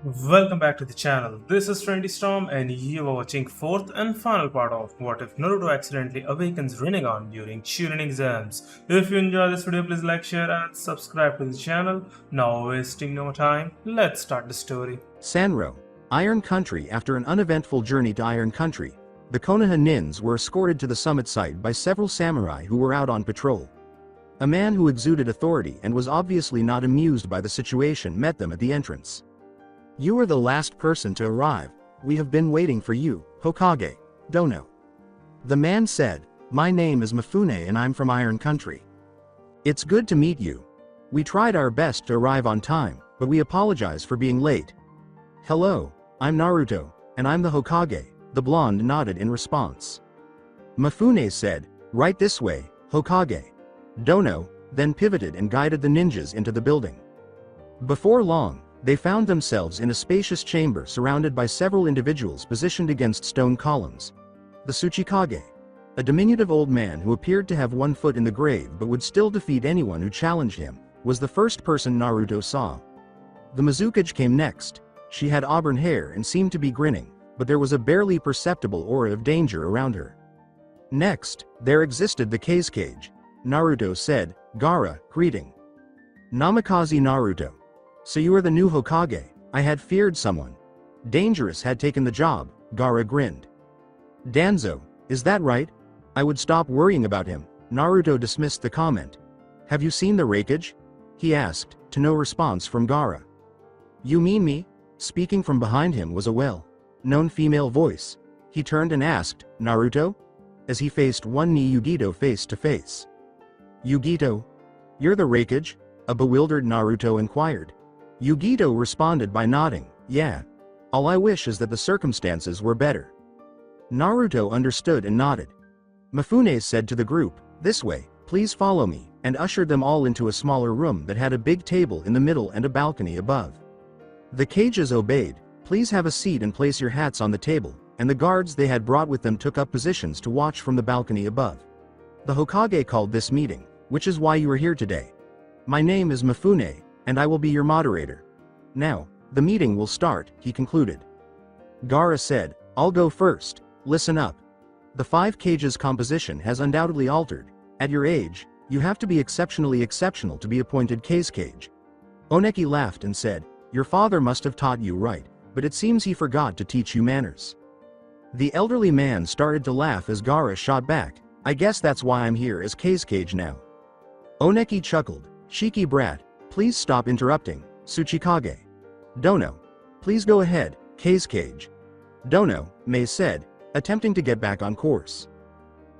Welcome back to the channel. This is Trendy Storm and you are watching fourth and final part of What If Naruto Accidentally Awakens Rinnegan during Chunin exams. If you enjoy this video, please like, share and subscribe to the channel. Now wasting no time, let's start the story. Sanro, Iron Country. After an uneventful journey to Iron Country, the Konoha Nins were escorted to the summit site by several samurai who were out on patrol. A man who exuded authority and was obviously not amused by the situation met them at the entrance. "You are the last person to arrive. We have been waiting for you, Hokage, Dono." The man said, "My name is Mifune and I'm from Iron Country. It's good to meet you. We tried our best to arrive on time, but we apologize for being late." "Hello, I'm Naruto, and I'm the Hokage," the blonde nodded in response. Mifune said, "Right this way, Hokage." Dono then pivoted and guided the ninjas into the building. Before long, they found themselves in a spacious chamber surrounded by several individuals positioned against stone columns. The Tsuchikage, a diminutive old man who appeared to have one foot in the grave but would still defeat anyone who challenged him, was the first person Naruto saw. The Mizukage came next. She had auburn hair and seemed to be grinning, but there was a barely perceptible aura of danger around her. Next, there existed the Kage. Naruto said, "Gaara, greeting." "Namikaze Naruto. So you are the new Hokage. I had feared someone dangerous had taken the job," Gaara grinned. "Danzo, is that right? I would stop worrying about him." Naruto dismissed the comment. "Have you seen the Raikage?" he asked, to no response from Gaara. "You mean me?" Speaking from behind him was a well-known female voice. He turned and asked, "Naruto?" as he faced one knee Yugito face to face. "Yugito? You're the Raikage?" a bewildered Naruto inquired. Yugito responded by nodding, "Yeah. All I wish is that the circumstances were better." Naruto understood and nodded. Mifune said to the group, "This way, please follow me," and ushered them all into a smaller room that had a big table in the middle and a balcony above. The Kages obeyed. "Please have a seat and place your hats on the table," and the guards they had brought with them took up positions to watch from the balcony above. "The Hokage called this meeting, which is why you are here today. My name is Mifune, and I will be your moderator. Now, the meeting will start," he concluded. Gaara said, "I'll go first. Listen up. The 5 Kages composition has undoubtedly altered. At your age, you have to be exceptionally exceptional to be appointed Kage." Oneki laughed and said, "Your father must have taught you right, but it seems he forgot to teach you manners." The elderly man started to laugh as Gaara shot back, "I guess that's why I'm here as Kage now." Oneki chuckled, "Cheeky brat, please stop interrupting, Tsuchikage." "Dono. Please go ahead, Kage." "Dono," Mei said, attempting to get back on course.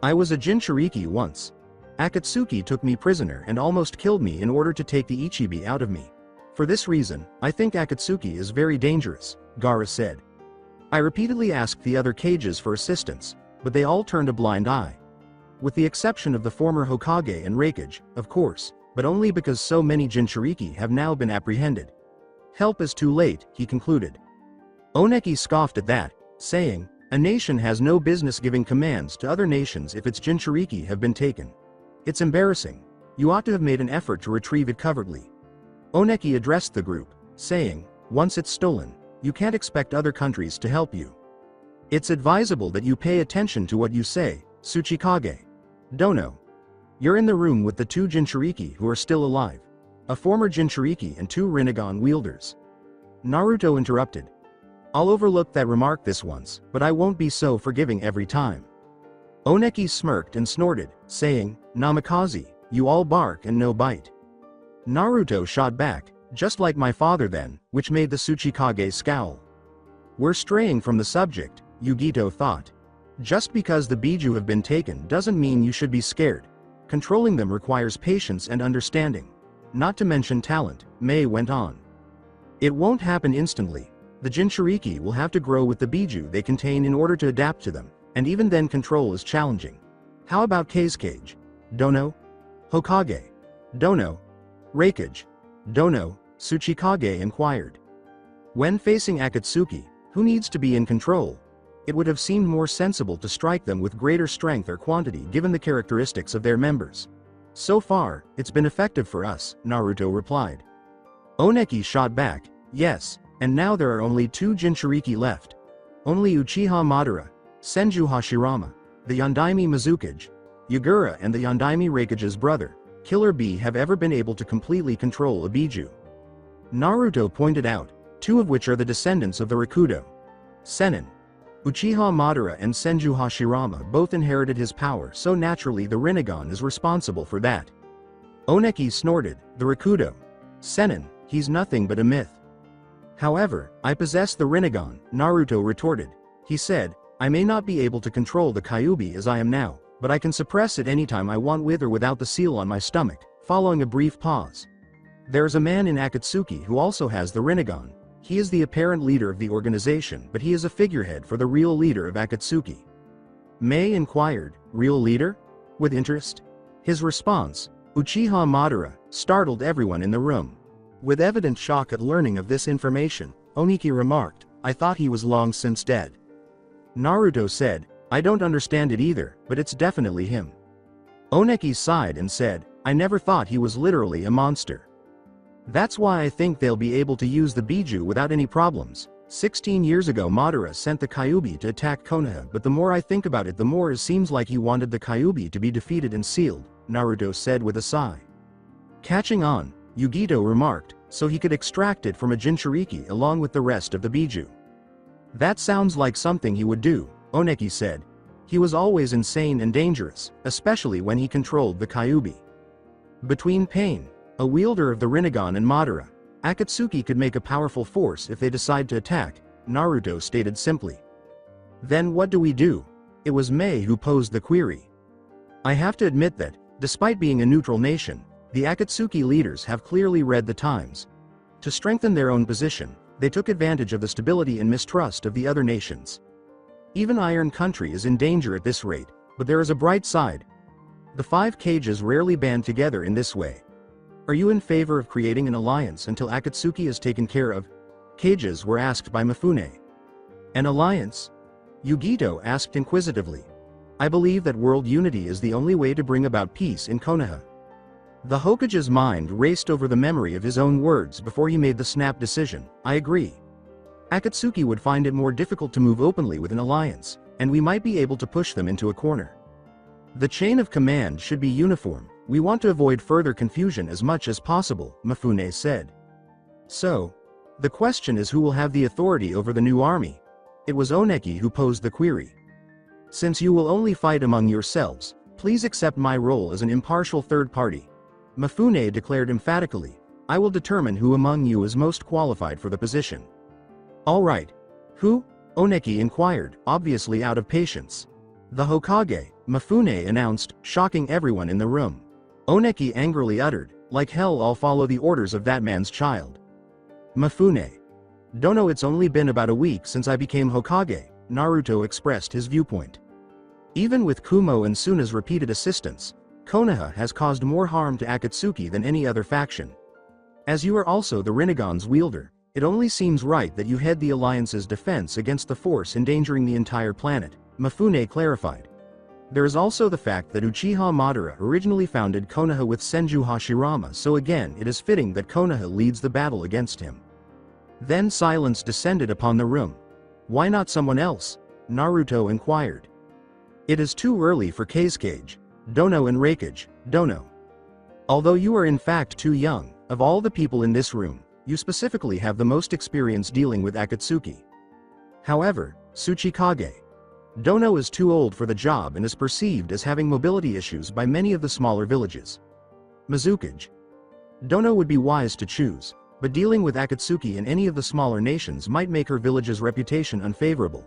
"I was a Jinchuuriki once. Akatsuki took me prisoner and almost killed me in order to take the Ichibi out of me. For this reason, I think Akatsuki is very dangerous," Gaara said. "I repeatedly asked the other Kages for assistance, but they all turned a blind eye. With the exception of the former Hokage and Raikage, of course, but only because so many Jinchuuriki have now been apprehended. Help is too late," he concluded. Oneki scoffed at that, saying, "A nation has no business giving commands to other nations if its Jinchuuriki have been taken. It's embarrassing. You ought to have made an effort to retrieve it covertly." Oneki addressed the group, saying, "Once it's stolen, you can't expect other countries to help you. It's advisable that you pay attention to what you say, Tsuchikage. Dono. You're in the room with the 2 Jinchuuriki who are still alive. A former Jinchuuriki and 2 Rinnegan wielders." Naruto interrupted. "I'll overlook that remark this once, but I won't be so forgiving every time." Oneki smirked and snorted, saying, "Namikaze, you all bark and no bite." Naruto shot back, "Just like my father then," which made the Tsuchikage scowl. "We're straying from the subject," Yugito thought. "Just because the Biju have been taken doesn't mean you should be scared. Controlling them requires patience and understanding. Not to mention talent," Mei went on. "It won't happen instantly. The Jinchuuriki will have to grow with the Biju they contain in order to adapt to them, and even then control is challenging. How about Kage? Dono? Hokage? Dono? Raikage? Dono?" Tsuchikage inquired. When facing Akatsuki, who needs to be in control, it would have seemed more sensible to strike them with greater strength or quantity given the characteristics of their members. "So far, it's been effective for us," Naruto replied. Oneki shot back, "Yes, And now there are only 2 Jinchuuriki left. Only Uchiha Madara, Senju Hashirama, the Yondaime Hokage, Yagura and the Yondaime Hokage's brother, Killer Bee have ever been able to completely control a Biju. Naruto pointed out, 2 of which are the descendants of the Rakudo. Sennin. Uchiha Madara and Senju Hashirama both inherited his power, so naturally the Rinnegan is responsible for that. Oneki snorted, the Rakudo. Sennin, he's nothing but a myth. However, I possess the Rinnegan, Naruto retorted. He said, I may not be able to control the Kyuubi as I am now, but I can suppress it anytime I want with or without the seal on my stomach. Following a brief pause. There's a man in Akatsuki who also has the Rinnegan. He is the apparent leader of the organization, but he is a figurehead for the real leader of Akatsuki. Mei inquired, real leader? With interest. His response, Uchiha Madara, startled everyone in the room. With evident shock at learning of this information, Oneki remarked, I thought he was long since dead. Naruto said, I don't understand it either, but it's definitely him. Oneki sighed and said, I never thought he was literally a monster. That's why I think they'll be able to use the Biju without any problems. 16 years ago Madara sent the Kyuubi to attack Konoha, but the more I think about it the more it seems like he wanted the Kyuubi to be defeated and sealed, Naruto said with a sigh. Catching on, Yugito remarked, so he could extract it from a Jinchuuriki along with the rest of the Biju. That sounds like something he would do, Oneki said. He was always insane and dangerous, especially when he controlled the Kyuubi. Between Pain, a wielder of the Rinnegan, and Madara, Akatsuki could make a powerful force if they decide to attack, Naruto stated simply. Then what do we do? It was Mei who posed the query. I have to admit that, despite being a neutral nation, the Akatsuki leaders have clearly read the times. To strengthen their own position, they took advantage of the stability and mistrust of the other nations. Even Iron Country is in danger at this rate, but there is a bright side. The 5 Kages rarely band together in this way. Are you in favor of creating an alliance until Akatsuki is taken care of? Kages were asked by Mifune. An alliance? Yugito asked inquisitively. I believe that world unity is the only way to bring about peace in Konoha. The Hokage's mind raced over the memory of his own words before he made the snap decision. I agree. Akatsuki would find it more difficult to move openly with an alliance, and we might be able to push them into a corner. The chain of command should be uniform. We want to avoid further confusion as much as possible, Mifune said. So, the question is who will have the authority over the new army? It was Oneki who posed the query. Since you will only fight among yourselves, please accept my role as an impartial third party. Mifune declared emphatically, I will determine who among you is most qualified for the position. All right. Who? Oneki inquired, obviously out of patience. The Hokage, Mifune announced, shocking everyone in the room. Oneki angrily uttered, like hell I'll follow the orders of that man's child. Mifune. Dono, it's only been about a week since I became Hokage, Naruto expressed his viewpoint. Even with Kumo and Suna's repeated assistance, Konoha has caused more harm to Akatsuki than any other faction. As you are also the Rinnegan's wielder, it only seems right that you head the Alliance's defense against the force endangering the entire planet, Mifune clarified. There is also the fact that Uchiha Madara originally founded Konoha with Senju Hashirama, so again it is fitting that Konoha leads the battle against him. Then silence descended upon the room. Why not someone else? Naruto inquired. It is too early for Kage, Dono and Raikage, Dono. Although you are in fact too young, of all the people in this room, you specifically have the most experience dealing with Akatsuki. However, Tsuchikage. Dono is too old for the job and is perceived as having mobility issues by many of the smaller villages. Mizukage. Dono would be wise to choose, but dealing with Akatsuki in any of the smaller nations might make her village's reputation unfavorable.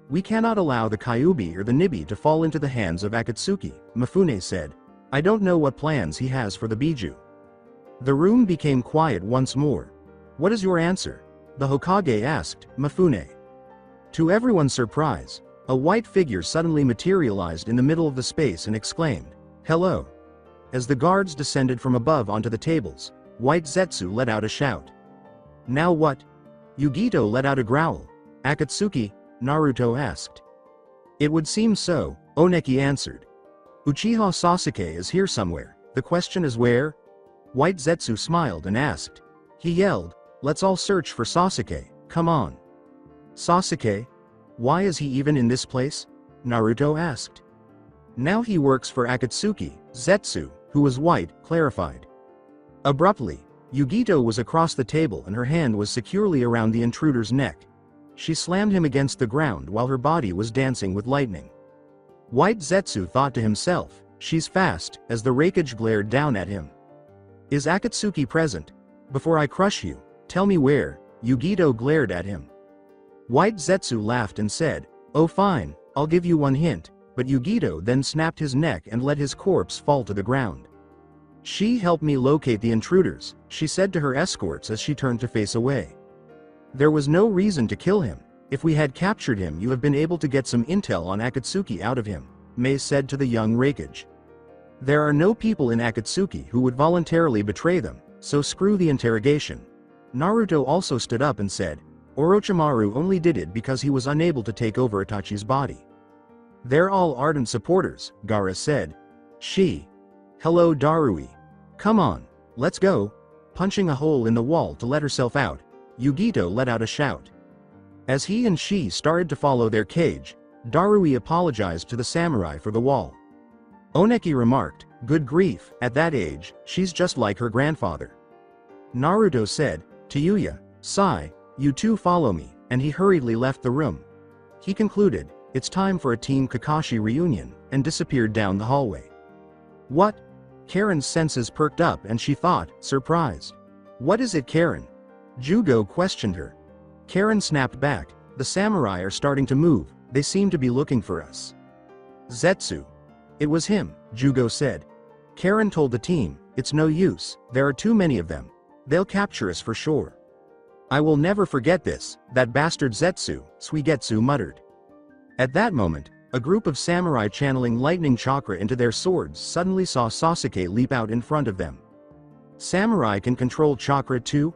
We cannot allow the Kyuubi or the Nibi to fall into the hands of Akatsuki, Mifune said. I don't know what plans he has for the Biju. The room became quiet once more. What is your answer? The Hokage asked, Mifune. To everyone's surprise, a white figure suddenly materialized in the middle of the space and exclaimed, Hello. As the guards descended from above onto the tables, White Zetsu let out a shout. Now what? Yugito let out a growl. Akatsuki? Naruto asked. It would seem so, Oneki answered. Uchiha Sasuke is here somewhere, the question is where? White Zetsu smiled and asked. He yelled, Let's all search for Sasuke, come on. Sasuke? Why is he even in this place? Naruto asked. Now he works for Akatsuki, Zetsu, who was white, clarified. Abruptly, Yugito was across the table and her hand was securely around the intruder's neck. She slammed him against the ground while her body was dancing with lightning. White Zetsu thought to himself, she's fast, as the Raikage glared down at him. Is Akatsuki present? Before I crush you, tell me where. Yugito glared at him. White Zetsu laughed and said, oh fine, I'll give you one hint, but Yugito then snapped his neck and let his corpse fall to the ground. She helped me locate the intruders, she said to her escorts as she turned to face away. There was no reason to kill him. If we had captured him, you have been able to get some intel on Akatsuki out of him, Mei said to the young Raikage. There are no people in Akatsuki who would voluntarily betray them, so screw the interrogation. Naruto also stood up and said, Orochimaru only did it because he was unable to take over Itachi's body. They're all ardent supporters, Gaara said. Hello Darui. Come on, let's go. Punching a hole in the wall to let herself out, Yugito let out a shout. As he and she started to follow their cage, Darui apologized to the samurai for the wall. Oneki remarked, good grief, at that age, she's just like her grandfather. Naruto said, to Yuya, Sai, you two follow me, and he hurriedly left the room. He concluded, it's time for a Team Kakashi reunion, and disappeared down the hallway. What? Karen's senses perked up and she thought, surprised. What is it, Karen? Jugo questioned her. Karen snapped back, the samurai are starting to move, they seem to be looking for us. Zetsu. It was him, Jugo said. Karen told the team, it's no use, there are too many of them. They'll capture us for sure. I will never forget this, that bastard Zetsu, Suigetsu muttered. At that moment, a group of samurai channeling lightning chakra into their swords suddenly saw Sasuke leap out in front of them. Samurai can control chakra too?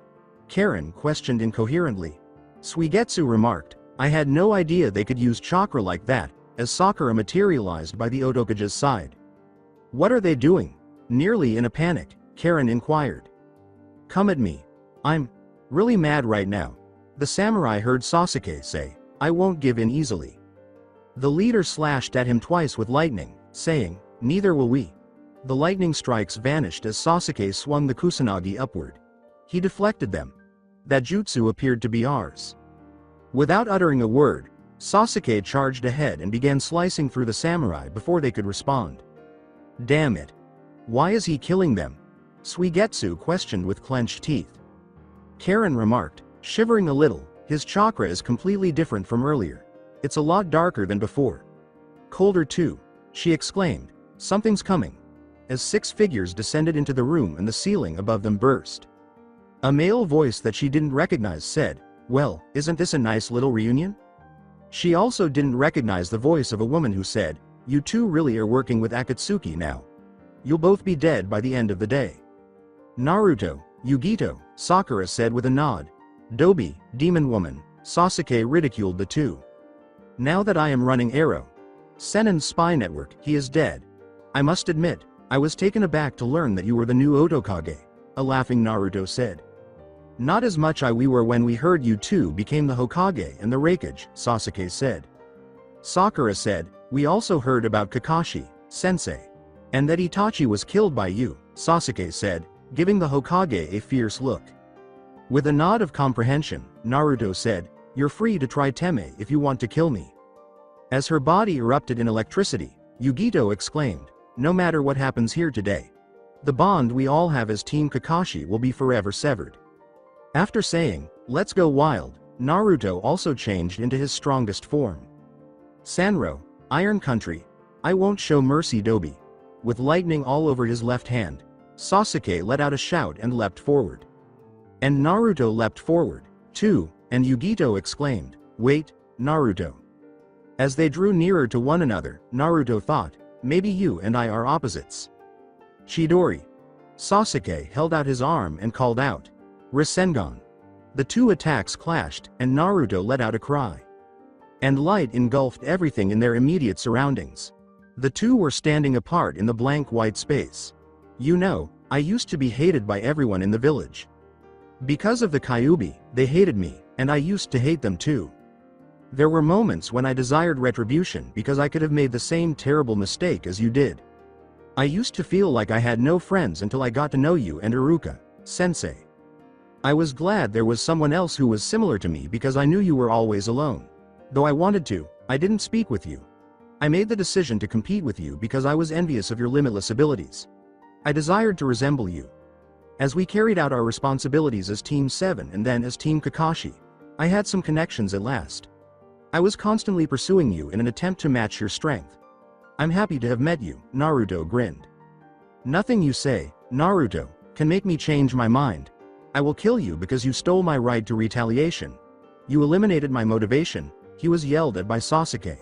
Karen questioned incoherently. Suigetsu remarked, I had no idea they could use chakra like that, as Sakura materialized by the Otokage's side. What are they doing? Nearly in a panic, Karen inquired. Come at me. I'm really mad right now. The samurai heard Sasuke say, I won't give in easily. The leader slashed at him twice with lightning, saying, neither will we. The lightning strikes vanished as Sasuke swung the Kusanagi upward. He deflected them. That jutsu appeared to be ours. Without uttering a word, Sasuke charged ahead and began slicing through the samurai before they could respond. Damn it. Why is he killing them? Suigetsu questioned with clenched teeth. Karen remarked, shivering a little, his chakra is completely different from earlier. It's a lot darker than before. Colder too, she exclaimed, something's coming. As 6 figures descended into the room and the ceiling above them burst. A male voice that she didn't recognize said, well, isn't this a nice little reunion? She also didn't recognize the voice of a woman who said, you two really are working with Akatsuki now. You'll both be dead by the end of the day. Naruto, Yugito, Sakura said with a nod. Tobi, demon woman, Sasuke ridiculed the two. Now that I am running Arrow, Sennin's spy network, he is dead. I must admit, I was taken aback to learn that you were the new Otokage, a laughing Naruto said. Not as much we were when we heard you two became the Hokage and the Raikage, Sasuke said. Sakura said, we also heard about Kakashi, sensei. And that Itachi was killed by you, Sasuke said, giving the Hokage a fierce look. With a nod of comprehension, Naruto said, you're free to try Teme if you want to kill me. As her body erupted in electricity, Yugito exclaimed, no matter what happens here today, the bond we all have as Team Kakashi will be forever severed. After saying, let's go wild, Naruto also changed into his strongest form. Sanro, Iron Country, I won't show mercy Tobi. With lightning all over his left hand, Sasuke let out a shout and leapt forward. And Naruto leapt forward, too, and Yugito exclaimed, wait, Naruto. As they drew nearer to one another, Naruto thought, maybe you and I are opposites. Chidori. Sasuke held out his arm and called out, Rasengan. The two attacks clashed, and Naruto let out a cry. And light engulfed everything in their immediate surroundings. The two were standing apart in the blank white space. You know, I used to be hated by everyone in the village. Because of the Kyuubi, they hated me, and I used to hate them too. There were moments when I desired retribution because I could have made the same terrible mistake as you did. I used to feel like I had no friends until I got to know you and Iruka, sensei. I was glad there was someone else who was similar to me because I knew you were always alone. Though I wanted to, I didn't speak with you. I made the decision to compete with you because I was envious of your limitless abilities. I desired to resemble you. As we carried out our responsibilities as Team 7 and then as Team Kakashi, I had some connections at last. I was constantly pursuing you in an attempt to match your strength. I'm happy to have met you, Naruto grinned. Nothing you say, Naruto, can make me change my mind. I will kill you because you stole my right to retaliation. You eliminated my motivation, he was yelled at by Sasuke.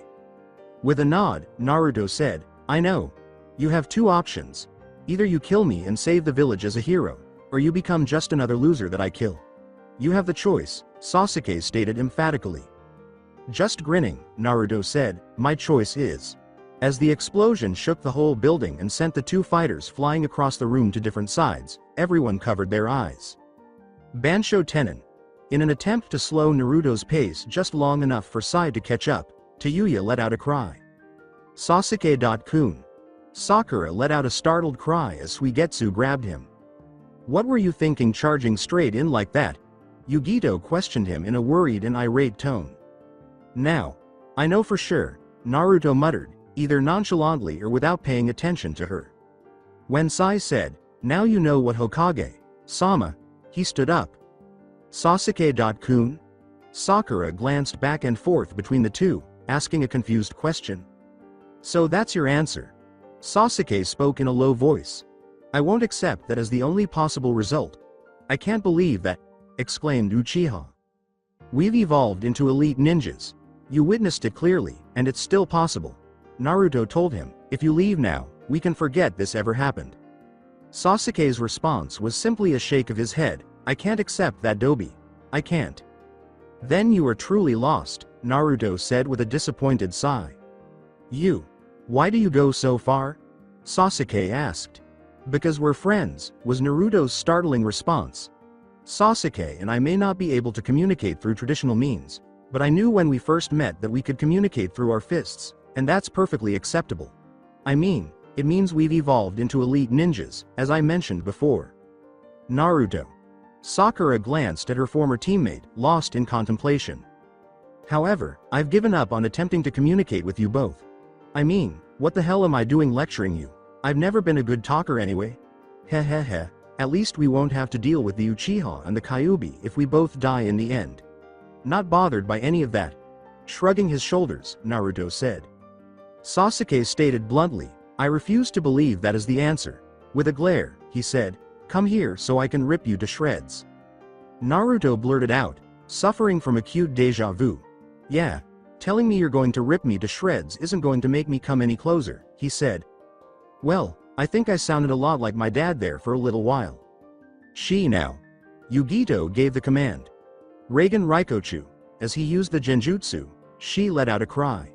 With a nod, Naruto said, I know. You have two options. Either you kill me and save the village as a hero, or you become just another loser that I kill. You have the choice, Sasuke stated emphatically. Just grinning, Naruto said, my choice is. As the explosion shook the whole building and sent the two fighters flying across the room to different sides, everyone covered their eyes. Bansho Tenin. In an attempt to slow Naruto's pace just long enough for Sai to catch up, Tayuya let out a cry. Sasuke.kun. Sakura let out a startled cry as Suigetsu grabbed him. What were you thinking charging straight in like that? Yugito questioned him in a worried and irate tone. Now, I know for sure, Naruto muttered, either nonchalantly or without paying attention to her. When Sai said, now you know what Hokage, Sama, he stood up. Sasuke.kun? Sakura glanced back and forth between the two, asking a confused question. So that's your answer. Sasuke spoke in a low voice. I won't accept that as the only possible result. I can't believe that, exclaimed Uchiha. We've evolved into elite ninjas. You witnessed it clearly, and it's still possible. Naruto told him, if you leave now, we can forget this ever happened. Sasuke's response was simply a shake of his head, I can't accept that, Tobi. I can't. Then you are truly lost, Naruto said with a disappointed sigh. You. Why do you go so far? Sasuke asked. Because we're friends, was Naruto's startling response. Sasuke and I may not be able to communicate through traditional means, but I knew when we first met that we could communicate through our fists, and that's perfectly acceptable. I mean, it means we've evolved into elite ninjas, as I mentioned before. Naruto. Sakura glanced at her former teammate, lost in contemplation. However, I've given up on attempting to communicate with you both. I mean, what the hell am I doing lecturing you? I've never been a good talker anyway. Heh. At least we won't have to deal with the Uchiha and the Kyuubi if we both die in the end. Not bothered by any of that. Shrugging his shoulders, Naruto said. Sasuke stated bluntly, I refuse to believe that is the answer. With a glare, he said, come here so I can rip you to shreds. Naruto blurted out, suffering from acute deja vu. Yeah. Telling me you're going to rip me to shreds isn't going to make me come any closer, he said. Well, I think I sounded a lot like my dad there for a little while. She now. Yugito gave the command. Rinnegan Rikochu. As he used the genjutsu, she let out a cry.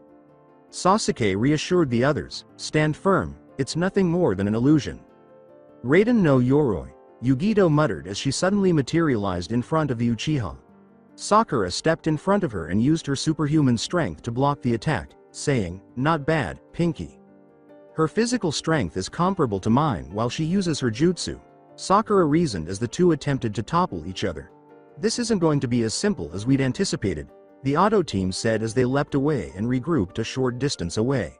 Sasuke reassured the others, stand firm, it's nothing more than an illusion. Raiden no Yoroi, Yugito muttered as she suddenly materialized in front of the Uchiha. Sakura stepped in front of her and used her superhuman strength to block the attack, saying, not bad, Pinky. Her physical strength is comparable to mine while she uses her jutsu, Sakura reasoned as the two attempted to topple each other. This isn't going to be as simple as we'd anticipated, the Auto team said as they leapt away and regrouped a short distance away.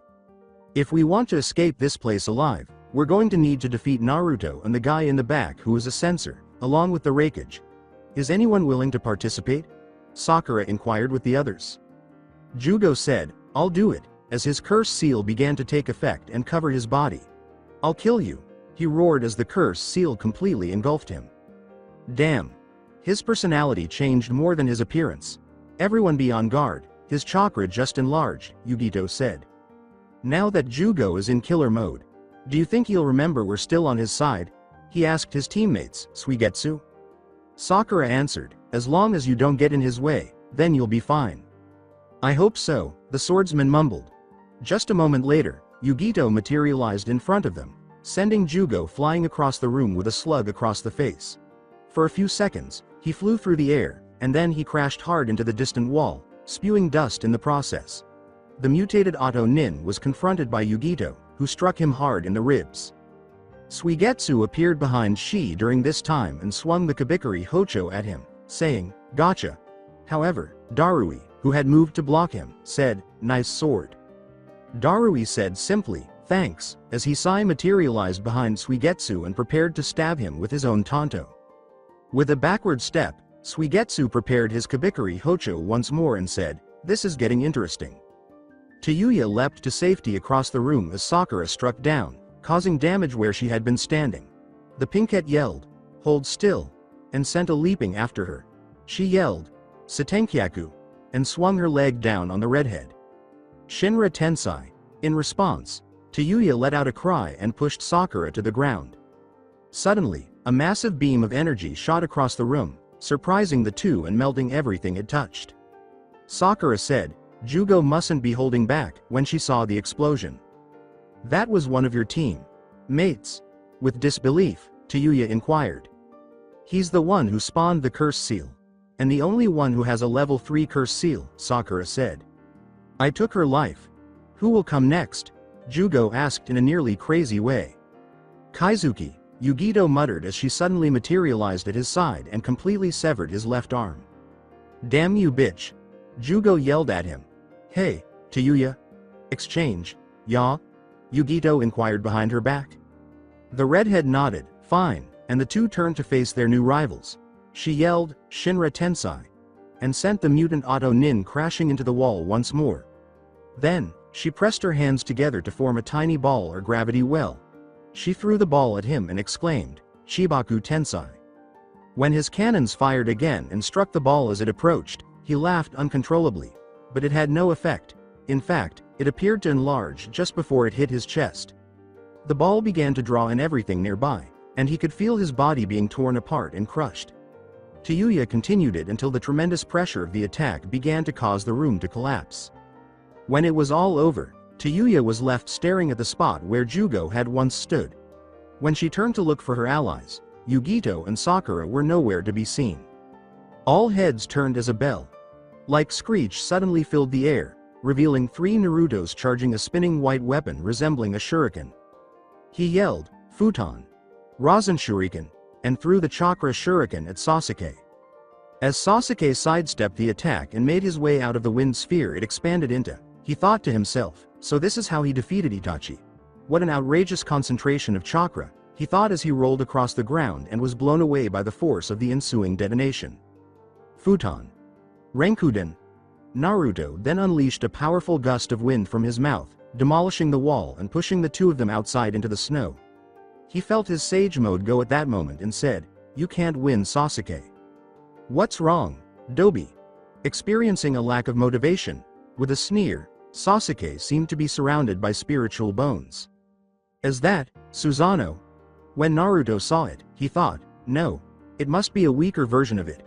If we want to escape this place alive, we're going to need to defeat Naruto and the guy in the back who is a censor, along with the Raikage. Is anyone willing to participate? Sakura inquired with the others. Jugo said, I'll do it, as his curse seal began to take effect and cover his body. I'll kill you, he roared as the curse seal completely engulfed him. Damn. His personality changed more than his appearance. Everyone be on guard, his chakra just enlarged, Yugito said. Now that Jugo is in killer mode, do you think he'll remember we're still on his side? He asked his teammates, Suigetsu. Sakura answered, as long as you don't get in his way, then you'll be fine. I hope so, the swordsman mumbled. Just a moment later, Yugito materialized in front of them, sending Jugo flying across the room with a slug across the face. For a few seconds, He flew through the air, and then he crashed hard into the distant wall, spewing dust in the process. The mutated Auto Nin was confronted by Yugito, who struck him hard in the ribs. Suigetsu appeared behind Shi during this time and swung the Kabikiri Hocho at him, saying, "Gotcha." However, Darui, who had moved to block him, said, "Nice sword." Darui said simply, "Thanks," as Hisai materialized behind Suigetsu and prepared to stab him with his own Tanto. With a backward step, Suigetsu prepared his Kabikiri Hocho once more and said, "This is getting interesting." Tayuya leapt to safety across the room as Sakura struck down, causing damage where she had been standing. The Pinkette yelled, "Hold still," and sent a leaping after her. She yelled, "Satenkyaku," and swung her leg down on the redhead. Shinra Tensai. In response, Tayuya let out a cry and pushed Sakura to the ground. Suddenly, a massive beam of energy shot across the room, surprising the two and melting everything it touched. Sakura said, "Jugo mustn't be holding back," when she saw the explosion. "That was one of your team mates?" With disbelief, Tayuya inquired. "He's the one who spawned the curse seal. And the only one who has a level 3 curse seal," Sakura said. "I took her life. Who will come next?" Jugo asked in a nearly crazy way. "Kaizuki," Yugito muttered as she suddenly materialized at his side and completely severed his left arm. "Damn you bitch!" Jugo yelled at him. "Hey, Tayuya? Exchange, ya?" Yugito inquired behind her back. The redhead nodded, "Fine," and the two turned to face their new rivals. She yelled, "Shinra Tensai," and sent the mutant Auto Nin crashing into the wall once more. Then, she pressed her hands together to form a tiny ball or gravity well. She threw the ball at him and exclaimed, "Chibaku Tensai." When his cannons fired again and struck the ball as it approached, he laughed uncontrollably. But it had no effect. In fact, it appeared to enlarge just before it hit his chest. The ball began to draw in everything nearby, and he could feel his body being torn apart and crushed. Tayuya continued it until the tremendous pressure of the attack began to cause the room to collapse. When it was all over, Tayuya was left staring at the spot where Jugo had once stood. When she turned to look for her allies, Yugito and Sakura were nowhere to be seen. All heads turned as a bell. Like screech suddenly filled the air, revealing 3 Narutos charging a spinning white weapon resembling a shuriken. He yelled, "Futon! Rasen Shuriken!" and threw the chakra shuriken at Sasuke. As Sasuke sidestepped the attack and made his way out of the wind sphere it expanded into, he thought to himself, so this is how he defeated Itachi. What an outrageous concentration of chakra, he thought as he rolled across the ground and was blown away by the force of the ensuing detonation. Futon. Renkuden. Naruto then unleashed a powerful gust of wind from his mouth, demolishing the wall and pushing the two of them outside into the snow. He felt his sage mode go at that moment and said, "You can't win, Sasuke." "What's wrong, Tobi?" Experiencing a lack of motivation, with a sneer, Sasuke seemed to be surrounded by spiritual bones. "Is that, Susanoo?" When Naruto saw it, he thought, "No. It must be a weaker version of it.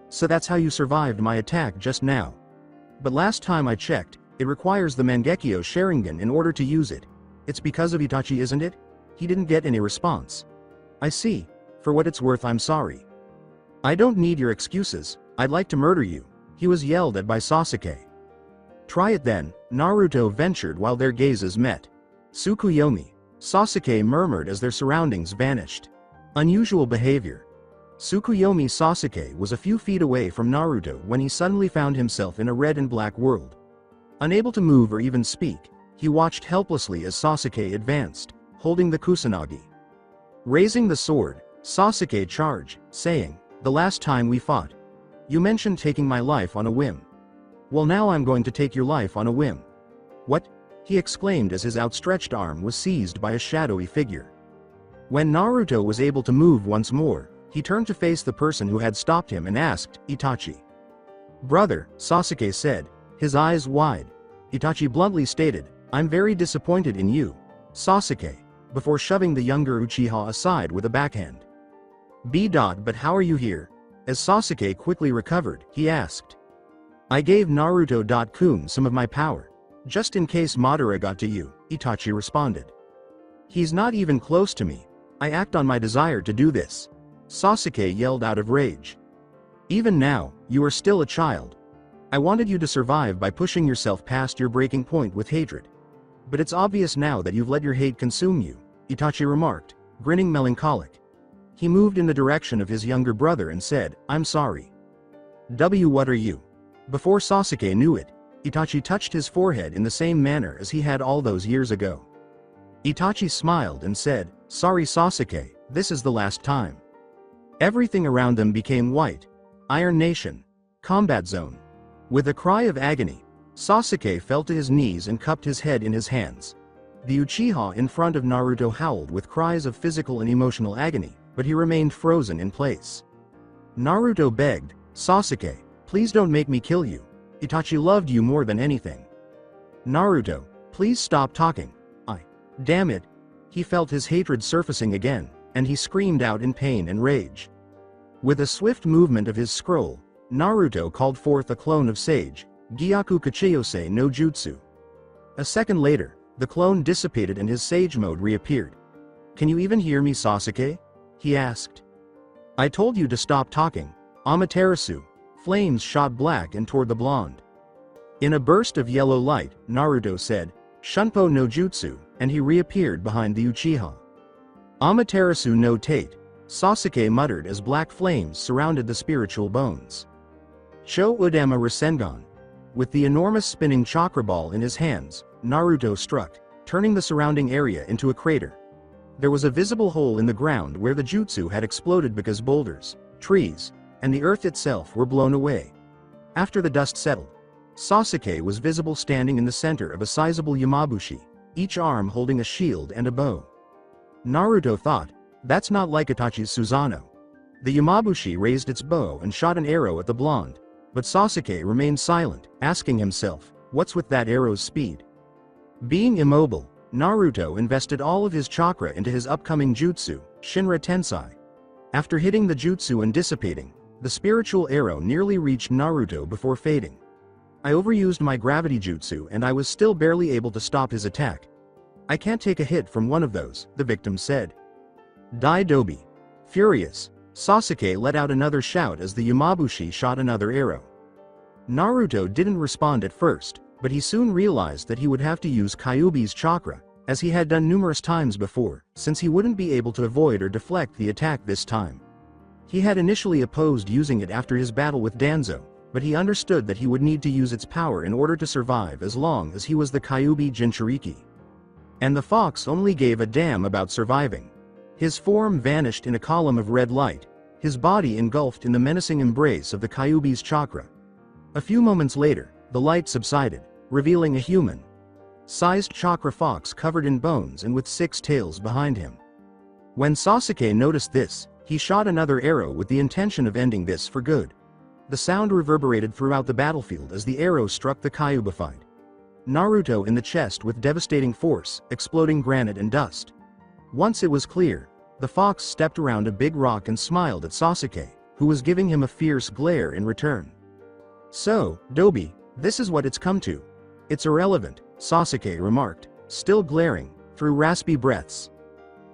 So that's how you survived my attack just now. But last time I checked, it requires the Mangekyo Sharingan in order to use it. It's because of Itachi, isn't it?" He didn't get any response. "I see. For what it's worth, I'm sorry." "I don't need your excuses, I'd like to murder you," he was yelled at by Sasuke. "Try it then," Naruto ventured while their gazes met. "Tsukuyomi," Sasuke murmured as their surroundings vanished. Unusual behavior. Tsukuyomi Sasuke was a few feet away from Naruto when he suddenly found himself in a red and black world. Unable to move or even speak, he watched helplessly as Sasuke advanced, holding the Kusanagi. Raising the sword, Sasuke charged, saying, "The last time we fought, you mentioned taking my life on a whim. Well, now I'm going to take your life on a whim." "What?" he exclaimed as his outstretched arm was seized by a shadowy figure. When Naruto was able to move once more, he turned to face the person who had stopped him and asked, "Itachi?" "Brother," Sasuke said, his eyes wide. Itachi bluntly stated, "I'm very disappointed in you, Sasuke," before shoving the younger Uchiha aside with a backhand. But how are you here?" As Sasuke quickly recovered, he asked. "I gave Naruto-kun some of my power, just in case Madara got to you," Itachi responded. "He's not even close to me. I act on my desire to do this," Sasuke yelled out of rage. Even now, you are still a child. I wanted you to survive by pushing yourself past your breaking point with hatred. But it's obvious now that you've let your hate consume you, Itachi remarked, grinning melancholic. He moved in the direction of his younger brother and said, I'm sorry. What are you? Before Sasuke knew it, Itachi touched his forehead in the same manner as he had all those years ago. Itachi smiled and said, Sorry Sasuke, this is the last time. Everything around them became white. Iron Nation. Combat Zone. With a cry of agony, Sasuke fell to his knees and cupped his head in his hands. The Uchiha in front of Naruto howled with cries of physical and emotional agony, but he remained frozen in place. Naruto begged, Sasuke, please don't make me kill you. Itachi loved you more than anything. Naruto, please stop talking. Damn it. He felt his hatred surfacing again, and he screamed out in pain and rage. With a swift movement of his scroll, Naruto called forth a clone of Sage, Gyaku Kachiyose no Jutsu. A second later, the clone dissipated and his Sage mode reappeared. Can you even hear me, Sasuke? He asked. I told you to stop talking, Amaterasu. Flames shot black and toward the blonde. In a burst of yellow light, Naruto said, Shunpo no Jutsu, and he reappeared behind the Uchiha. Amaterasu no Tate, Sasuke muttered as black flames surrounded the spiritual bones. Cho Udama Rasengan. With the enormous spinning chakra ball in his hands, Naruto struck, turning the surrounding area into a crater. There was a visible hole in the ground where the jutsu had exploded because boulders, trees, and the earth itself were blown away. After the dust settled, Sasuke was visible standing in the center of a sizable Yamabushi, each arm holding a shield and a bow. Naruto thought, that's not like Itachi's Susanoo. The Yamabushi raised its bow and shot an arrow at the blonde, but Sasuke remained silent, asking himself, what's with that arrow's speed? Being immobile, Naruto invested all of his chakra into his upcoming jutsu, Shinra Tensai. After hitting the jutsu and dissipating, the spiritual arrow nearly reached Naruto before fading. I overused my gravity jutsu and I was still barely able to stop his attack. I can't take a hit from one of those, the victim said. Tobi. Furious, Sasuke let out another shout as the Yamabushi shot another arrow. Naruto didn't respond at first, but he soon realized that he would have to use Kyuubi's chakra, as he had done numerous times before, since he wouldn't be able to avoid or deflect the attack this time. He had initially opposed using it after his battle with Danzo, but he understood that he would need to use its power in order to survive as long as he was the Kyuubi Jinchuuriki. And the fox only gave a damn about surviving. His form vanished in a column of red light, his body engulfed in the menacing embrace of the Kyuubi's chakra. A few moments later, the light subsided, revealing a human-sized chakra fox covered in bones and with 6 tails behind him. When Sasuke noticed this, he shot another arrow with the intention of ending this for good. The sound reverberated throughout the battlefield as the arrow struck the Kyuubified Naruto in the chest with devastating force, exploding granite and dust. Once it was clear, the fox stepped around a big rock and smiled at Sasuke, who was giving him a fierce glare in return. So, Tobi, this is what it's come to. It's irrelevant, Sasuke remarked, still glaring, through raspy breaths.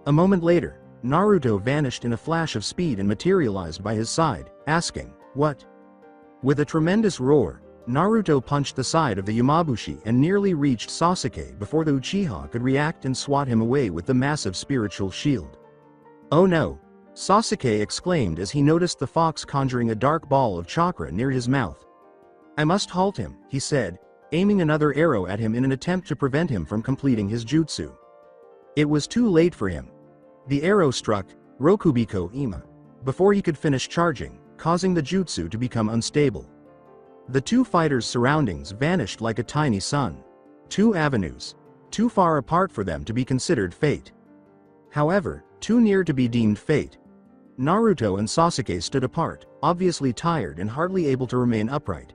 A moment later, Naruto vanished in a flash of speed and materialized by his side, asking, what? With a tremendous roar, Naruto punched the side of the Yamabushi and nearly reached Sasuke before the Uchiha could react and swat him away with the massive spiritual shield. Oh no! Sasuke exclaimed as he noticed the fox conjuring a dark ball of chakra near his mouth. I must halt him, he said, aiming another arrow at him in an attempt to prevent him from completing his jutsu. It was too late for him. The arrow struck Rokubiko Ima before he could finish charging, causing the jutsu to become unstable. The two fighters' surroundings vanished like a tiny sun. 2 avenues, too far apart for them to be considered fate. However, too near to be deemed fate. Naruto and Sasuke stood apart, obviously tired and hardly able to remain upright.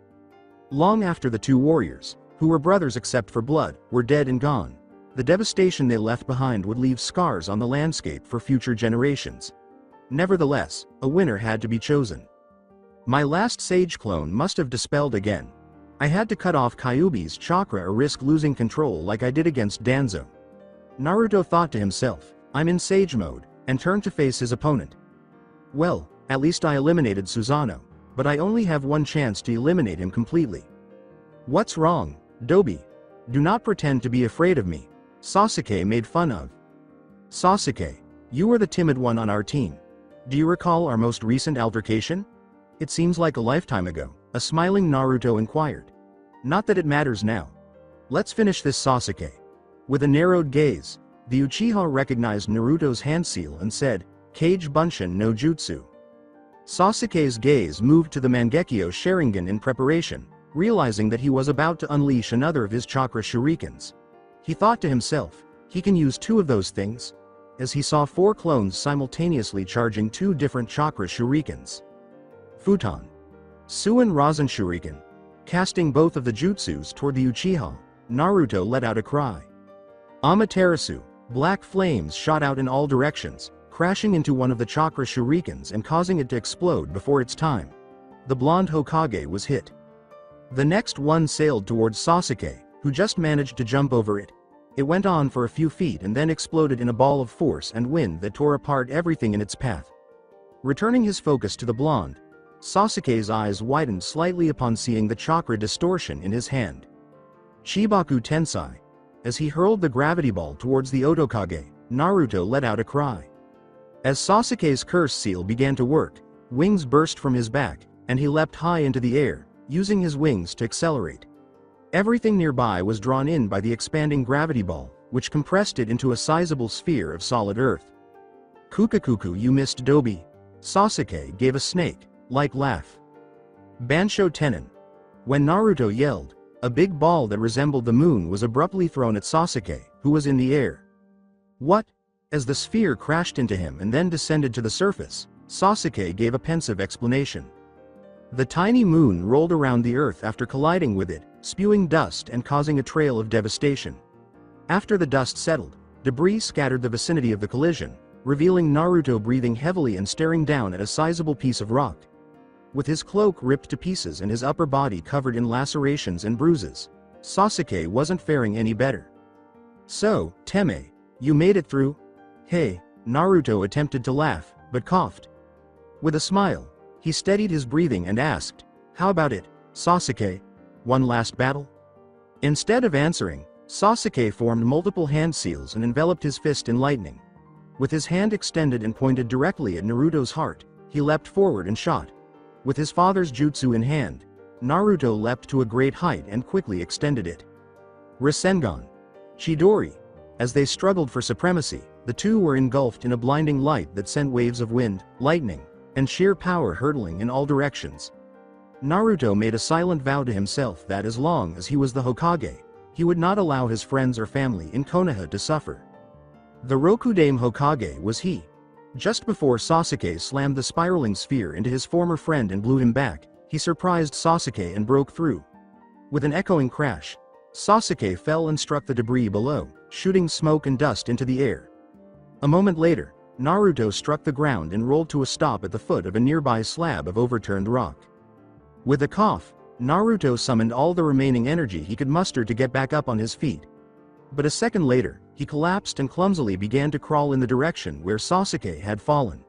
Long after the 2 warriors, who were brothers except for blood, were dead and gone, the devastation they left behind would leave scars on the landscape for future generations. Nevertheless, a winner had to be chosen. My last sage clone must have dispelled again. I had to cut off Kyuubi's chakra or risk losing control like I did against Danzo. Naruto thought to himself, I'm in sage mode, and turned to face his opponent. Well, at least I eliminated Susanoo. but I only have one chance to eliminate him completely. What's wrong, Tobi? Do not pretend to be afraid of me, Sasuke made fun of. Sasuke, you were the timid one on our team. Do you recall our most recent altercation? It seems like a lifetime ago, a smiling Naruto inquired. Not that it matters now. Let's finish this, Sasuke. With a narrowed gaze, the Uchiha recognized Naruto's hand seal and said, Kage Bunshin no Jutsu. Sasuke's gaze moved to the Mangekyo Sharingan in preparation, realizing that he was about to unleash another of his chakra shurikens. He thought to himself, he can use two of those things, as he saw four clones simultaneously charging two different chakra shurikens. Futon. Suin Rasen Shuriken. Casting both of the jutsus toward the Uchiha, Naruto let out a cry. Amaterasu. Black flames shot out in all directions, crashing into one of the chakra shurikens and causing it to explode before its time. The blonde Hokage was hit. The next one sailed towards Sasuke, who just managed to jump over it. It went on for a few feet and then exploded in a ball of force and wind that tore apart everything in its path. Returning his focus to the blonde, Sasuke's eyes widened slightly upon seeing the chakra distortion in his hand. Chibaku Tensai. As he hurled the gravity ball towards the Otokage, Naruto let out a cry. As Sasuke's curse seal began to work, wings burst from his back, and he leapt high into the air, using his wings to accelerate. Everything nearby was drawn in by the expanding gravity ball, which compressed it into a sizable sphere of solid earth. Kukakuku, you missed, Tobi. Sasuke gave a snake-like laugh. Bansho Tenin. When Naruto yelled, a big ball that resembled the moon was abruptly thrown at Sasuke, who was in the air. What? As the sphere crashed into him and then descended to the surface, Sasuke gave a pensive explanation. The tiny moon rolled around the earth after colliding with it, spewing dust and causing a trail of devastation. After the dust settled, debris scattered the vicinity of the collision, revealing Naruto breathing heavily and staring down at a sizable piece of rock. With his cloak ripped to pieces and his upper body covered in lacerations and bruises, Sasuke wasn't faring any better. So, Teme, you made it through? Hey, Naruto attempted to laugh, but coughed. With a smile, he steadied his breathing and asked, how about it, Sasuke? One last battle? Instead of answering, Sasuke formed multiple hand seals and enveloped his fist in lightning. With his hand extended and pointed directly at Naruto's heart, he leapt forward and shot. With his father's jutsu in hand, Naruto leapt to a great height and quickly extended it. Rasengan. Chidori. As they struggled for supremacy, the two were engulfed in a blinding light that sent waves of wind, lightning, and sheer power hurtling in all directions. Naruto made a silent vow to himself that as long as he was the Hokage, he would not allow his friends or family in Konoha to suffer. The Rokudaime Hokage was he. Just before Sasuke slammed the spiraling sphere into his former friend and blew him back, he surprised Sasuke and broke through. With an echoing crash, Sasuke fell and struck the debris below, shooting smoke and dust into the air. A moment later, Naruto struck the ground and rolled to a stop at the foot of a nearby slab of overturned rock. With a cough, Naruto summoned all the remaining energy he could muster to get back up on his feet. But a second later, he collapsed and clumsily began to crawl in the direction where Sasuke had fallen.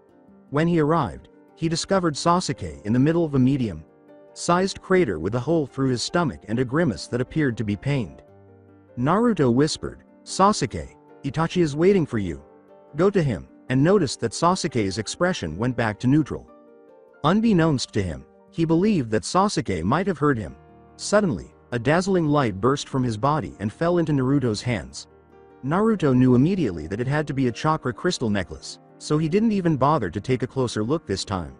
When he arrived, he discovered Sasuke in the middle of a medium-sized crater with a hole through his stomach and a grimace that appeared to be pained. Naruto whispered, Sasuke, Itachi is waiting for you. Go to him, and noticed that Sasuke's expression went back to neutral. Unbeknownst to him, he believed that Sasuke might have heard him. Suddenly, a dazzling light burst from his body and fell into Naruto's hands. Naruto knew immediately that it had to be a chakra crystal necklace, so he didn't even bother to take a closer look this time.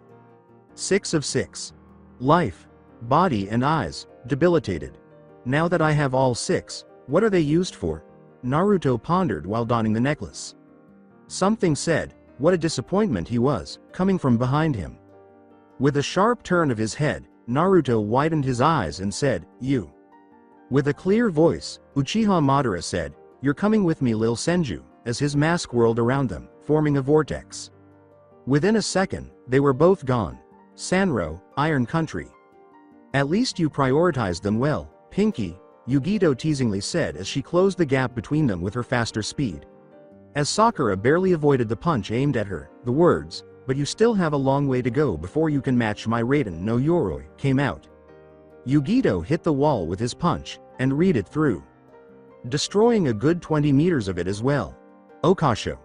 6 of 6. Life, body and eyes, debilitated. Now that I have all 6, what are they used for? Naruto pondered while donning the necklace. Something said, what a disappointment he was, coming from behind him. With a sharp turn of his head, Naruto widened his eyes and said, you. With a clear voice, Uchiha Madara said, you're coming with me, Lil Senju, as his mask whirled around them, forming a vortex. Within a second, they were both gone. Sanro, Iron Country. At least you prioritized them well, Pinky, Yugito teasingly said as she closed the gap between them with her faster speed. As Sakura barely avoided the punch aimed at her, the words, but you still have a long way to go before you can match my Raiden no Yoroi, came out. Yugito hit the wall with his punch, and read it through, destroying a good 20 meters of it as well. Okasho.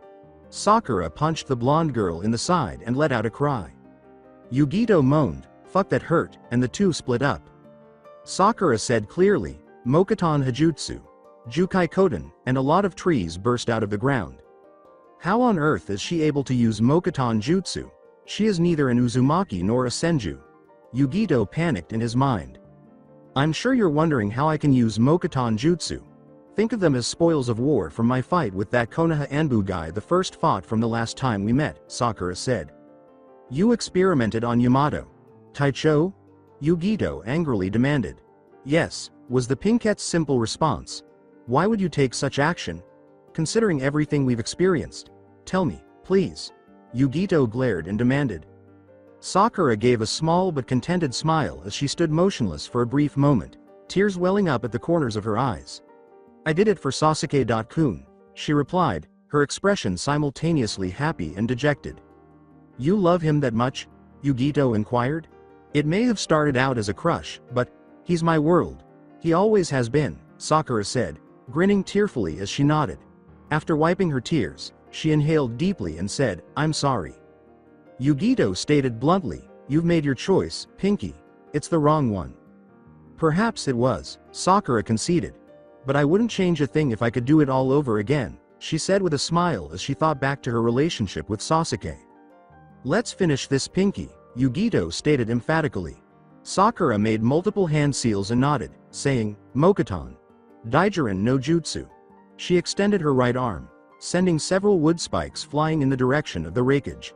Sakura punched the blonde girl in the side and let out a cry. Yugito moaned, "Fuck, that hurt," and the two split up. Sakura said clearly, "Mokuton Hajutsu, Jukai Koten," and a lot of trees burst out of the ground. How on earth is she able to use Mokuton Jutsu? She is neither an Uzumaki nor a Senju. Yugito panicked in his mind. "I'm sure you're wondering how I can use Mokuton Jutsu. Think of them as spoils of war from my fight with that Konoha Anbu guy the first fought from the last time we met," Sakura said. "You experimented on Yamato Taicho?" Yugito angrily demanded. "Yes," was the Pinkette's simple response. "Why would you take such action? Considering everything we've experienced. Tell me, please." Yugito glared and demanded. Sakura gave a small but contented smile as she stood motionless for a brief moment, tears welling up at the corners of her eyes. "I did it for Sasuke-kun," she replied, her expression simultaneously happy and dejected. "You love him that much?" Yugito inquired. "It may have started out as a crush, but he's my world. He always has been," Sakura said, grinning tearfully as she nodded. After wiping her tears, she inhaled deeply and said, "I'm sorry." Yugito stated bluntly, "You've made your choice, Pinky. It's the wrong one." "Perhaps it was," Sakura conceded. "But I wouldn't change a thing if I could do it all over again," she said with a smile as she thought back to her relationship with Sasuke. "Let's finish this, Pinky," Yugito stated emphatically. Sakura made multiple hand seals and nodded, saying, "Mokuton Daijirin no Jutsu." She extended her right arm, sending several wood spikes flying in the direction of the raikage.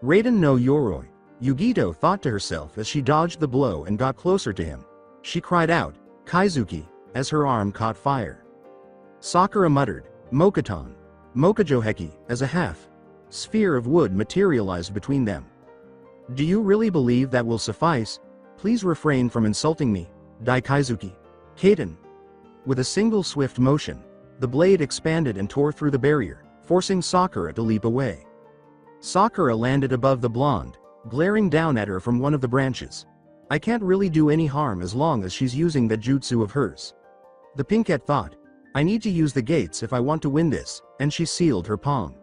"Raiden no Yoroi," Yugito thought to herself as she dodged the blow and got closer to him. She cried out, "Kaizuki," as her arm caught fire. Sakura muttered, "Mokuton Mokujoheki," as a half-sphere of wood materialized between them. "Do you really believe that will suffice? Please refrain from insulting me, Daikaizuki. Kaden." With a single swift motion, the blade expanded and tore through the barrier, forcing Sakura to leap away. Sakura landed above the blonde, glaring down at her from one of the branches. "I can't really do any harm as long as she's using that jutsu of hers." The Pinkette thought, "I need to use the gates if I want to win this," and she sealed her palm.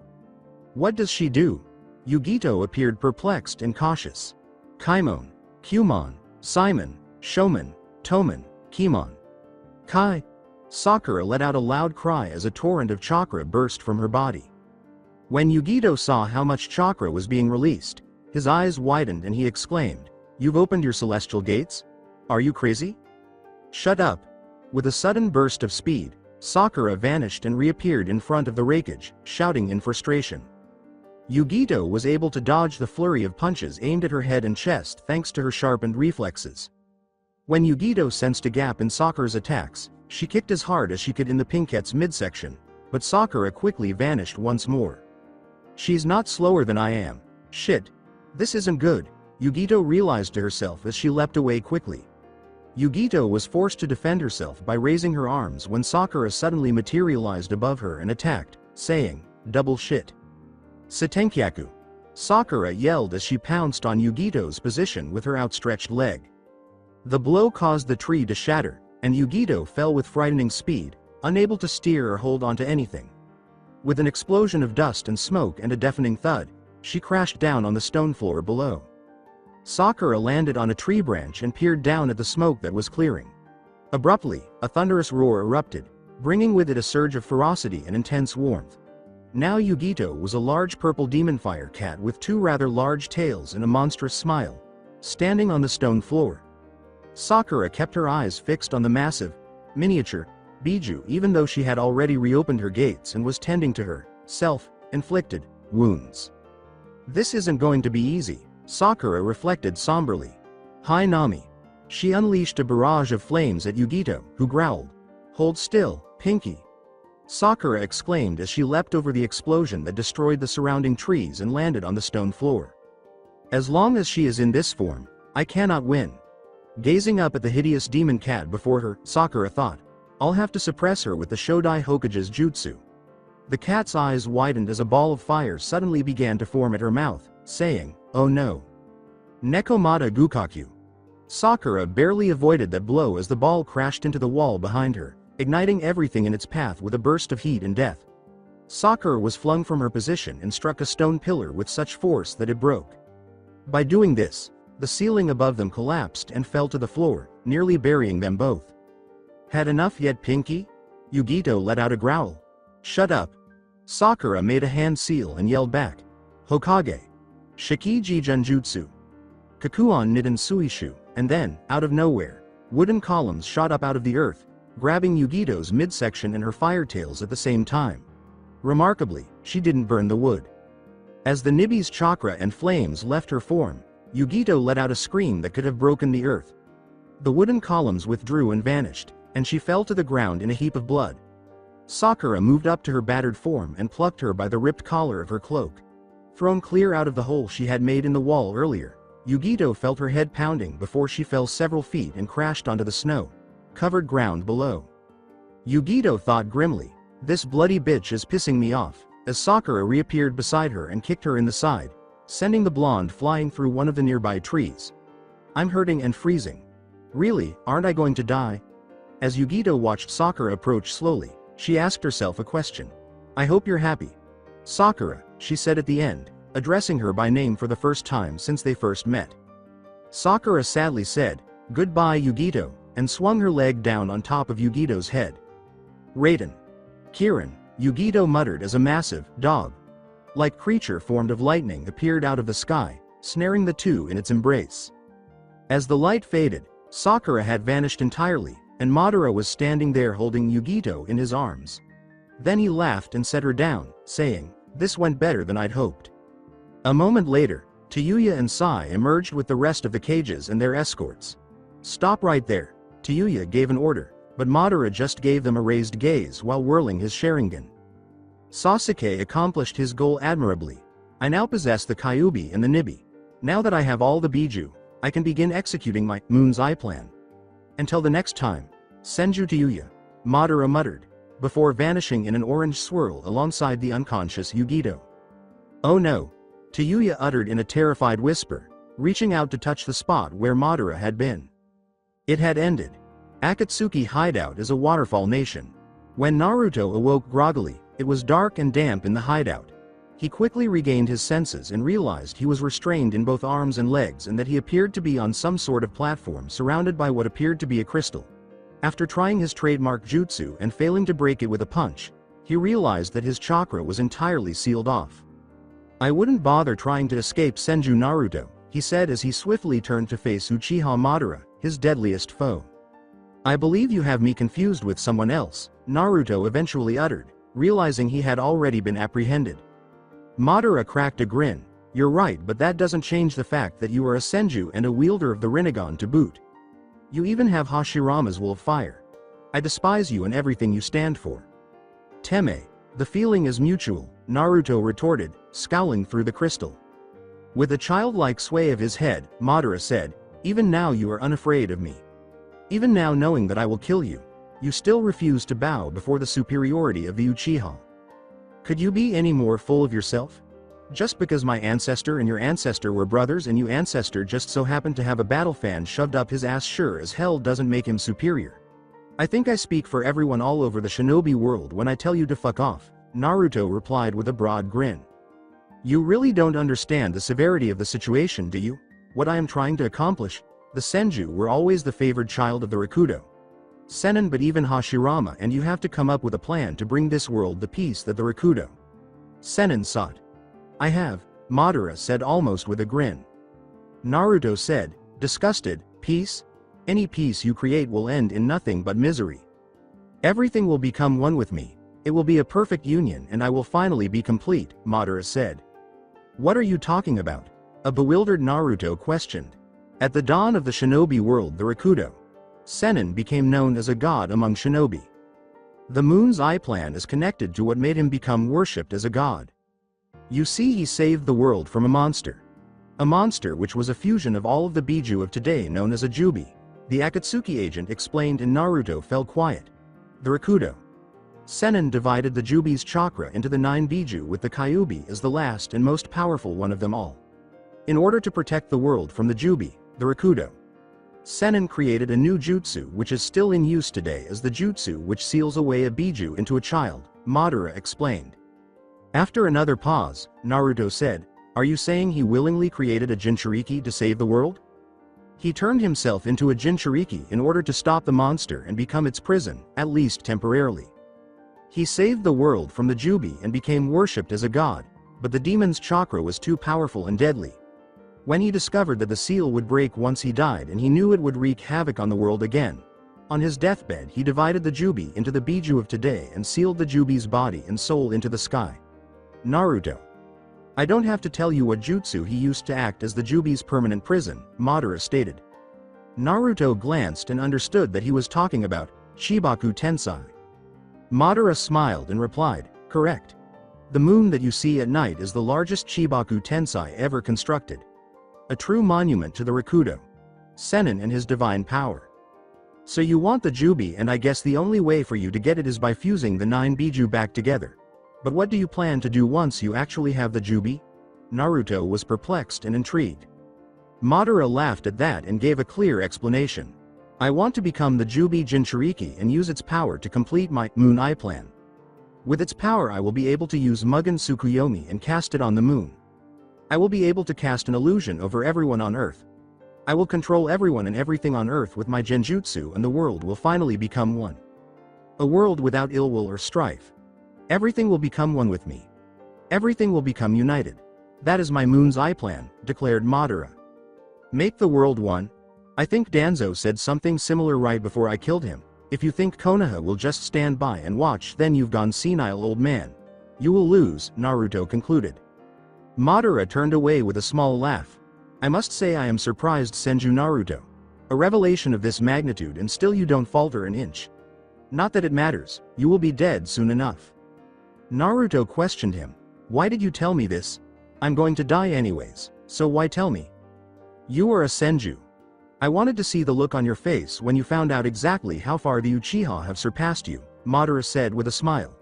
"What does she do?" Yugito appeared perplexed and cautious. "Kaimon, Kyumon, Simon, Shoman, Toman, Kimon. Kai." Sakura let out a loud cry as a torrent of chakra burst from her body. When Yugito saw how much chakra was being released, his eyes widened and he exclaimed, "You've opened your celestial gates? Are you crazy?" "Shut up." With a sudden burst of speed, Sakura vanished and reappeared in front of the raikage, shouting in frustration. Yugito was able to dodge the flurry of punches aimed at her head and chest thanks to her sharpened reflexes. When Yugito sensed a gap in Sakura's attacks, she kicked as hard as she could in the Pinkette's midsection, but Sakura quickly vanished once more. "She's not slower than I am. Shit. This isn't good," Yugito realized to herself as she leapt away quickly. Yugito was forced to defend herself by raising her arms when Sakura suddenly materialized above her and attacked, saying, "Double shit." "Satenkyaku." Sakura yelled as she pounced on Yugito's position with her outstretched leg. The blow caused the tree to shatter, and Yugito fell with frightening speed, unable to steer or hold onto anything. With an explosion of dust and smoke and a deafening thud, she crashed down on the stone floor below. Sakura landed on a tree branch and peered down at the smoke that was clearing. Abruptly, a thunderous roar erupted, bringing with it a surge of ferocity and intense warmth. Now Yugito was a large purple demon fire cat with two rather large tails and a monstrous smile, standing on the stone floor. Sakura kept her eyes fixed on the massive, miniature, Biju even though she had already reopened her gates and was tending to her self-inflicted wounds. "This isn't going to be easy," Sakura reflected somberly. "Hi Nami." She unleashed a barrage of flames at Yugito, who growled, "Hold still, Pinky." Sakura exclaimed as she leapt over the explosion that destroyed the surrounding trees and landed on the stone floor. "As long as she is in this form, I cannot win." Gazing up at the hideous demon cat before her, Sakura thought, "I'll have to suppress her with the Yondaime Hokage's jutsu." The cat's eyes widened as a ball of fire suddenly began to form at her mouth, saying, "Oh no. Nekomata Gukakyu." Sakura barely avoided that blow as the ball crashed into the wall behind her, igniting everything in its path with a burst of heat and death. Sakura was flung from her position and struck a stone pillar with such force that it broke. By doing this, the ceiling above them collapsed and fell to the floor, nearly burying them both. "Had enough yet, Pinky?" Yugito let out a growl. "Shut up." Sakura made a hand seal and yelled back, "Hokage! Shikiji Genjutsu! Kakuon Niden Suishu," and then, out of nowhere, wooden columns shot up out of the earth, grabbing Yugito's midsection and her fire tails at the same time. Remarkably, she didn't burn the wood. As the Nibi's chakra and flames left her form, Yugito let out a scream that could have broken the earth. The wooden columns withdrew and vanished, and she fell to the ground in a heap of blood. Sakura moved up to her battered form and plucked her by the ripped collar of her cloak. Thrown clear out of the hole she had made in the wall earlier, Yugito felt her head pounding before she fell several feet and crashed onto the snow-covered ground below. Yugito thought grimly, "This bloody bitch is pissing me off," as Sakura reappeared beside her and kicked her in the side, sending the blonde flying through one of the nearby trees. "I'm hurting and freezing. Really, aren't I going to die?" As Yugito watched Sakura approach slowly, she asked herself a question. "I hope you're happy, Sakura," she said at the end, addressing her by name for the first time since they first met. Sakura sadly said, "Goodbye, Yugito," and swung her leg down on top of Yugito's head. "Raiden. Kirin," Yugito muttered as a massive, dog-like creature formed of lightning appeared out of the sky, snaring the two in its embrace. As the light faded, Sakura had vanished entirely, and Madara was standing there holding Yugito in his arms. Then he laughed and set her down, saying, "This went better than I'd hoped." A moment later, Tayuya and Sai emerged with the rest of the Kages and their escorts. "Stop right there," Tayuya gave an order, but Madara just gave them a raised gaze while whirling his Sharingan. Sasuke accomplished his goal admirably. "I now possess the Kyuubi and the Nibi. Now that I have all the Biju, I can begin executing my Moon's Eye plan. Until the next time, Senju Tayuya," Madara muttered, before vanishing in an orange swirl alongside the unconscious Yugito. "Oh no," Tayuya uttered in a terrified whisper, reaching out to touch the spot where Madara had been. It had ended. Akatsuki hideout is a waterfall nation. When Naruto awoke groggily, it was dark and damp in the hideout. He quickly regained his senses and realized he was restrained in both arms and legs and that he appeared to be on some sort of platform surrounded by what appeared to be a crystal. After trying his trademark jutsu and failing to break it with a punch, he realized that his chakra was entirely sealed off. "I wouldn't bother trying to escape Senju Naruto," he said as he swiftly turned to face Uchiha Madara, his deadliest foe. "I believe you have me confused with someone else," Naruto eventually uttered, realizing he had already been apprehended. Madara cracked a grin. "You're right, but that doesn't change the fact that you are a Senju and a wielder of the Rinnegan to boot. You even have Hashirama's Will of Fire. I despise you and everything you stand for." "Teme, the feeling is mutual," Naruto retorted, scowling through the crystal. With a childlike sway of his head, Madara said, "Even now you are unafraid of me. Even now knowing that I will kill you, you still refuse to bow before the superiority of the Uchiha. Could you be any more full of yourself? Just because my ancestor and your ancestor were brothers and you ancestor just so happened to have a battle fan shoved up his ass sure as hell doesn't make him superior. I think I speak for everyone all over the shinobi world when I tell you to fuck off," Naruto replied with a broad grin. "You really don't understand the severity of the situation, do you? What I am trying to accomplish? The Senju were always the favored child of the Rakudo. Sennin but even Hashirama, and you have to come up with a plan to bring this world the peace that the Rakudo Sennin sought." "I have," Madara said almost with a grin. Naruto said, disgusted, "Peace? Any peace you create will end in nothing but misery. Everything will become one with me. It will be a perfect union and I will finally be complete," Madara said. "What are you talking about?" a bewildered Naruto questioned. At the dawn of the shinobi world, the Rakudo Sennin became known as a god among shinobi. The Moon's Eye plan is connected to what made him become worshipped as a god. You see, he saved the world from a monster. A monster which was a fusion of all of the Biju of today known as a Jubi. The Akatsuki agent explained and Naruto fell quiet. The Rakudo Sennin divided the Jubi's chakra into the 9 Biju with the Kyuubi as the last and most powerful one of them all. In order to protect the world from the Kyuubi, the Rakudo, Sennin created a new jutsu which is still in use today as the jutsu which seals away a biju into a child, Madara explained. After another pause, Naruto said, "Are you saying he willingly created a Jinchuuriki to save the world?" He turned himself into a Jinchuuriki in order to stop the monster and become its prison, at least temporarily. He saved the world from the Kyuubi and became worshipped as a god, but the demon's chakra was too powerful and deadly. When he discovered that the seal would break once he died and he knew it would wreak havoc on the world again. On his deathbed he divided the Kyuubi into the biju of today and sealed the Kyuubi's body and soul into the sky. Naruto. I don't have to tell you what jutsu he used to act as the Kyuubi's permanent prison, Madara stated. Naruto glanced and understood that he was talking about Shibaku Tensai. Madara smiled and replied, "Correct. The moon that you see at night is the largest Shibaku Tensai ever constructed. A true monument to the Rakudo, Sennin and his divine power. So you want the Kyuubi, and I guess the only way for you to get it is by fusing the 9 biju back together. But what do you plan to do once you actually have the Kyuubi?" Naruto was perplexed and intrigued. Madara laughed at that and gave a clear explanation. "I want to become the Kyuubi Jinchuuriki and use its power to complete my Moon Eye plan. With its power I will be able to use Mugen Tsukuyomi and cast it on the moon. I will be able to cast an illusion over everyone on Earth. I will control everyone and everything on Earth with my genjutsu and the world will finally become one. A world without ill will or strife. Everything will become one with me. Everything will become united. That is my Moon's Eye plan," declared Madara. "Make the world one? I think Danzo said something similar right before I killed him. If you think Konoha will just stand by and watch, then you've gone senile, old man. You will lose," Naruto concluded. Madara turned away with a small laugh. "I must say I am surprised, Senju Naruto. A revelation of this magnitude and still you don't falter an inch. Not that it matters, you will be dead soon enough." Naruto questioned him. "Why did you tell me this? I'm going to die anyways, so why tell me? You are a Senju. I wanted to see the look on your face when you found out exactly how far the Uchiha have surpassed you," Madara said with a smile.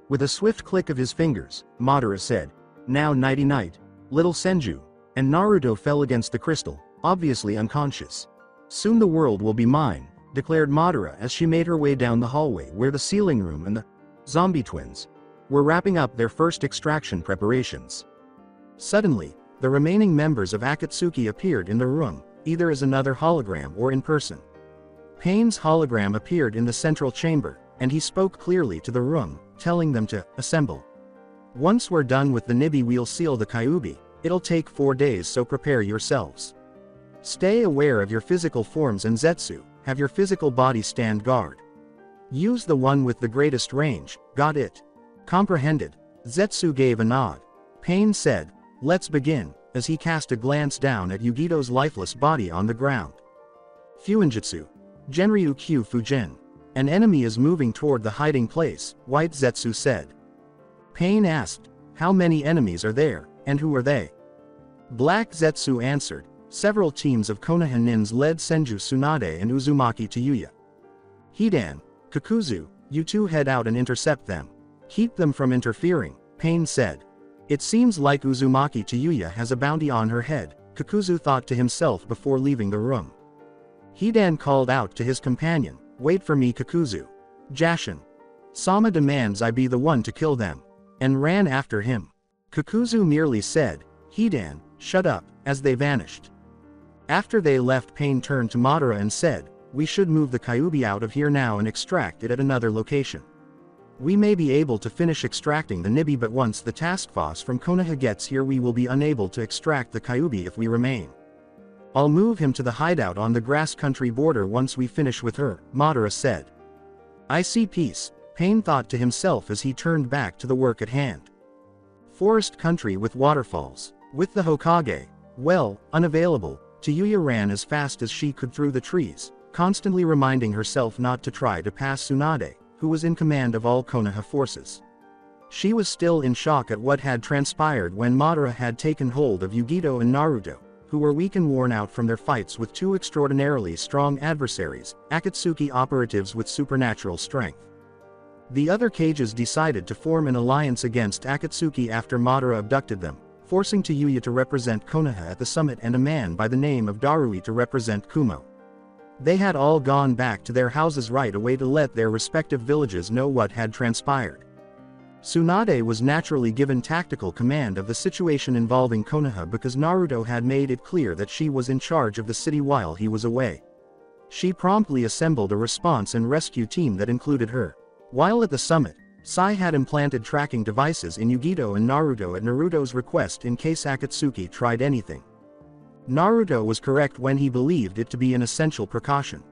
With a swift click of his fingers, Madara said, "Now nighty-night, little Senju," and Naruto fell against the crystal, obviously unconscious. "Soon the world will be mine," declared Madara as she made her way down the hallway where the sealing room and the zombie twins were wrapping up their first extraction preparations. Suddenly, the remaining members of Akatsuki appeared in the room, either as another hologram or in person. Pain's hologram appeared in the central chamber, and he spoke clearly to the room, telling them to assemble. "Once we're done with the Nibi, we'll seal the Kyuubi. It'll take 4 days, so prepare yourselves. Stay aware of your physical forms and Zetsu, have your physical body stand guard. Use the one with the greatest range, got it? Comprehended?" Zetsu gave a nod. Pain said, "Let's begin," as he cast a glance down at Yugito's lifeless body on the ground. Fuinjutsu. Genryu Q Fujin. "An enemy is moving toward the hiding place," White Zetsu said. Pain asked, "How many enemies are there, and who are they?" Black Zetsu answered, "Several teams of Konoha Nins led Senju Tsunade and Uzumaki Tayuya. Hidan, Kakuzu, you two head out and intercept them. Keep them from interfering," Pain said. "It seems like Uzumaki Tayuya has a bounty on her head," Kakuzu thought to himself before leaving the room. Hidan called out to his companion, "Wait for me, Kakuzu. Jashin. Sama demands I be the one to kill them," and ran after him. Kakuzu merely said, "Hidan, shut up," as they vanished. After they left, Pain turned to Madara and said, "We should move the Kyuubi out of here now and extract it at another location. We may be able to finish extracting the Nibi, but once the task force from Konoha gets here we will be unable to extract the Kyuubi if we remain. I'll move him to the hideout on the grass country border once we finish with her," Madara said. "I see peace," Pain thought to himself as he turned back to the work at hand. Forest country with waterfalls. With the Hokage, well, unavailable, Tayuya ran as fast as she could through the trees, constantly reminding herself not to try to pass Tsunade, who was in command of all Konoha forces. She was still in shock at what had transpired when Madara had taken hold of Yugito and Naruto, who were weak and worn out from their fights with two extraordinarily strong adversaries, Akatsuki operatives with supernatural strength. The other Kages decided to form an alliance against Akatsuki after Madara abducted them, forcing Tayuya to represent Konoha at the summit and a man by the name of Darui to represent Kumo. They had all gone back to their houses right away to let their respective villages know what had transpired. Tsunade was naturally given tactical command of the situation involving Konoha because Naruto had made it clear that she was in charge of the city while he was away. She promptly assembled a response and rescue team that included her. While at the summit, Sai had implanted tracking devices in Yugito and Naruto at Naruto's request in case Akatsuki tried anything. Naruto was correct when he believed it to be an essential precaution.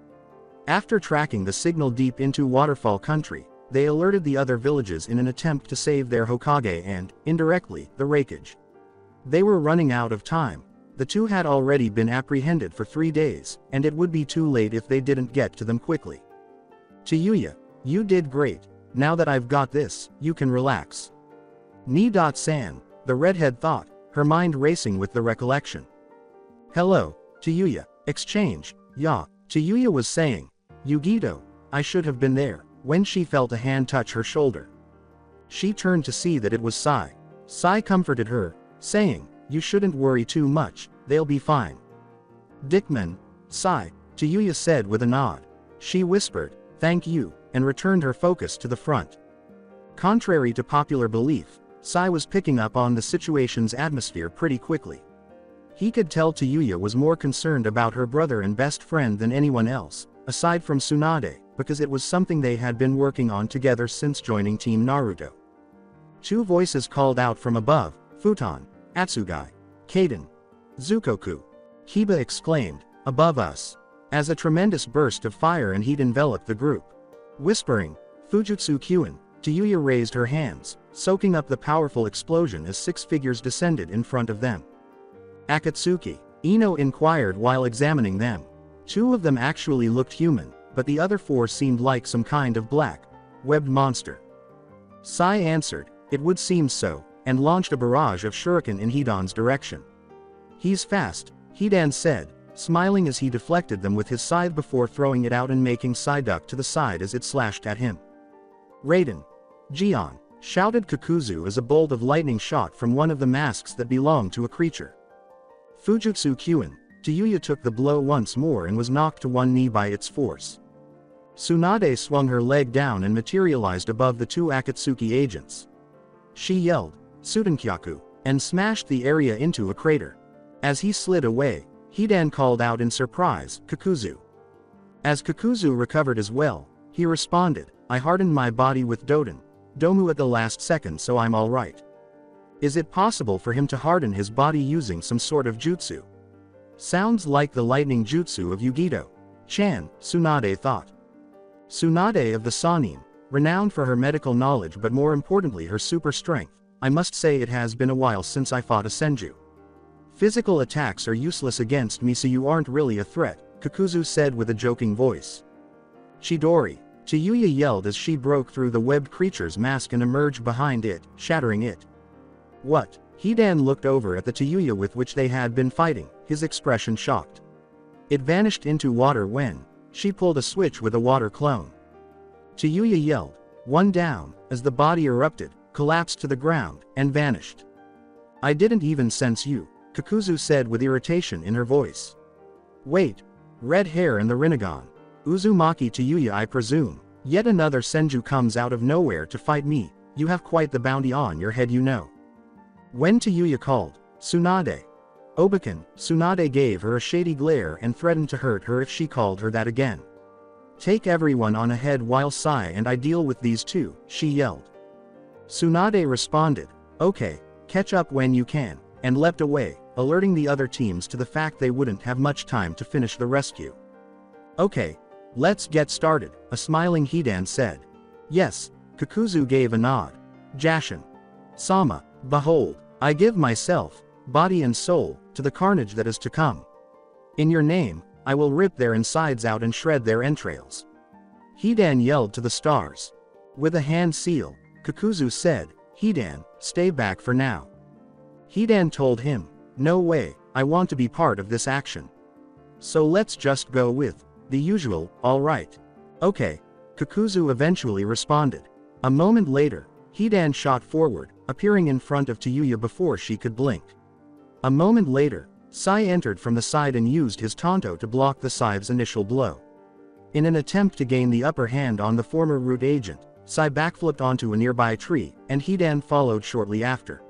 After tracking the signal deep into Waterfall Country, they alerted the other villages in an attempt to save their Hokage and, indirectly, the Raikage. They were running out of time. The two had already been apprehended for 3 days, and it would be too late if they didn't get to them quickly. Tayuya, you did great. Now that I've got this, you can relax. Ni-san, the redhead thought, her mind racing with the recollection. Hello, Tayuya, exchange, ya, Tayuya was saying. Yugito, I should have been there, when she felt a hand touch her shoulder. She turned to see that it was Sai. Sai comforted her, saying, you shouldn't worry too much, they'll be fine. Dickman, Sai, Tayuya said with a nod. She whispered, thank you, and returned her focus to the front. Contrary to popular belief, Sai was picking up on the situation's atmosphere pretty quickly. He could tell Tayuya was more concerned about her brother and best friend than anyone else, aside from Tsunade, because it was something they had been working on together since joining Team Naruto. Two voices called out from above, Futon, Atsugai, Kaden, Zukoku. Kiba exclaimed, above us, as a tremendous burst of fire and heat enveloped the group. Whispering, Fujutsu Kyuin, Tayuya raised her hands, soaking up the powerful explosion as 6 figures descended in front of them. Akatsuki, Ino inquired while examining them. 2 of them actually looked human, but the other 4 seemed like some kind of black, webbed monster. Sai answered, it would seem so, and launched a barrage of shuriken in Hidan's direction. He's fast, Hidan said, smiling as he deflected them with his scythe before throwing it out and making Sai duck to the side as it slashed at him. Raiden, Jian, shouted Kakuzu as a bolt of lightning shot from one of the masks that belonged to a creature. Fujutsu Kyuin, Tayuya took the blow once more and was knocked to one knee by its force. Tsunade swung her leg down and materialized above the 2 Akatsuki agents. She yelled, Sutenkyaku, and smashed the area into a crater. As he slid away, Hidan called out in surprise, Kakuzu. As Kakuzu recovered as well, he responded, I hardened my body with Domu at the last second so I'm alright. Is it possible for him to harden his body using some sort of jutsu? Sounds like the lightning jutsu of Yugito. Chan, Tsunade thought. Tsunade of the Sanin, renowned for her medical knowledge but more importantly her super strength, I must say it has been a while since I fought a senju. Physical attacks are useless against me so you aren't really a threat, Kakuzu said with a joking voice. Chidori, Tayuya yelled as she broke through the webbed creature's mask and emerged behind it, shattering it. What? Hidan looked over at the Tayuya with which they had been fighting, his expression shocked. It vanished into water when she pulled a switch with a water clone. Tayuya yelled, one down, as the body erupted, collapsed to the ground, and vanished. I didn't even sense you, Kakuzu said with irritation in her voice. Wait. Red hair and the Rinnegan. Uzumaki Tayuya I presume. Yet another senju comes out of nowhere to fight me, you have quite the bounty on your head you know. When Tayuya called, Tsunade. Obaken, Tsunade gave her a shady glare and threatened to hurt her if she called her that again. Take everyone on ahead while Sai and I deal with these 2, she yelled. Tsunade responded, okay, catch up when you can, and leapt away, alerting the other teams to the fact they wouldn't have much time to finish the rescue. Okay, let's get started, a smiling Hidan said. Yes, Kakuzu gave a nod. Jashin. Sama, behold, I give myself, body and soul, to the carnage that is to come. In your name, I will rip their insides out and shred their entrails. Hidan yelled to the stars. With a hand seal, Kakuzu said, Hidan, stay back for now. Hidan told him, no way, I want to be part of this action. So let's just go with the usual, alright. Okay, Kakuzu eventually responded. A moment later, Hidan shot forward, appearing in front of Tsuyu before she could blink. A moment later, Sai entered from the side and used his Tonto to block the scythe's initial blow. In an attempt to gain the upper hand on the former root agent, Sai backflipped onto a nearby tree, and Hidan followed shortly after.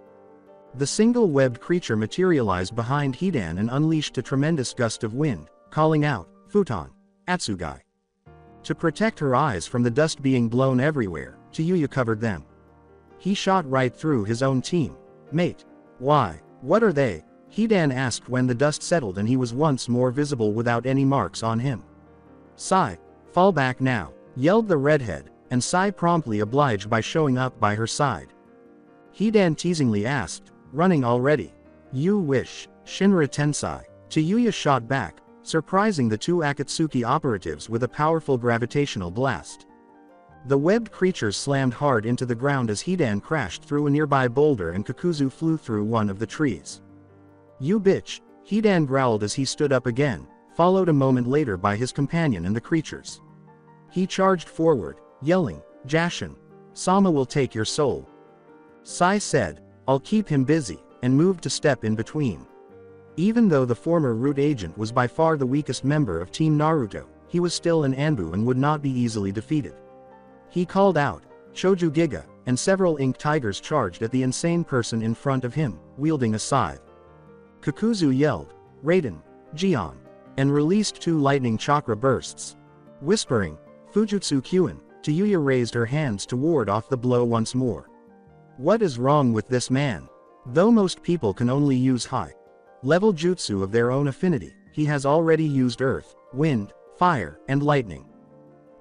The single-webbed creature materialized behind Hidan and unleashed a tremendous gust of wind, calling out, "Futon! Atsugai!" To protect her eyes from the dust being blown everywhere, Tsuyu covered them. He shot right through his own team. "Mate. Why? What are they?" Hidan asked when the dust settled and he was once more visible without any marks on him. "Sai, fall back now," yelled the redhead, and Sai promptly obliged by showing up by her side. Hidan teasingly asked, "Running already? You wish, Shinra Tensai." Tsuyu shot back, surprising the two Akatsuki operatives with a powerful gravitational blast. The webbed creature slammed hard into the ground as Hidan crashed through a nearby boulder and Kakuzu flew through one of the trees. "You bitch," Hidan growled as he stood up again, followed a moment later by his companion and the creatures. He charged forward, yelling, "Jashin! Sama will take your soul." Sai said, "I'll keep him busy," and moved to step in between. Even though the former root agent was by far the weakest member of Team Naruto, he was still an Anbu and would not be easily defeated. He called out, "Choju Giga," and several ink tigers charged at the insane person in front of him, wielding a scythe. Kakuzu yelled, "Raiden, Jion," and released two lightning chakra bursts. Whispering, "Fujutsu Kyuin," Tsuyu raised her hands to ward off the blow once more. What is wrong with this man? Though most people can only use high-level jutsu of their own affinity, he has already used earth, wind, fire, and lightning.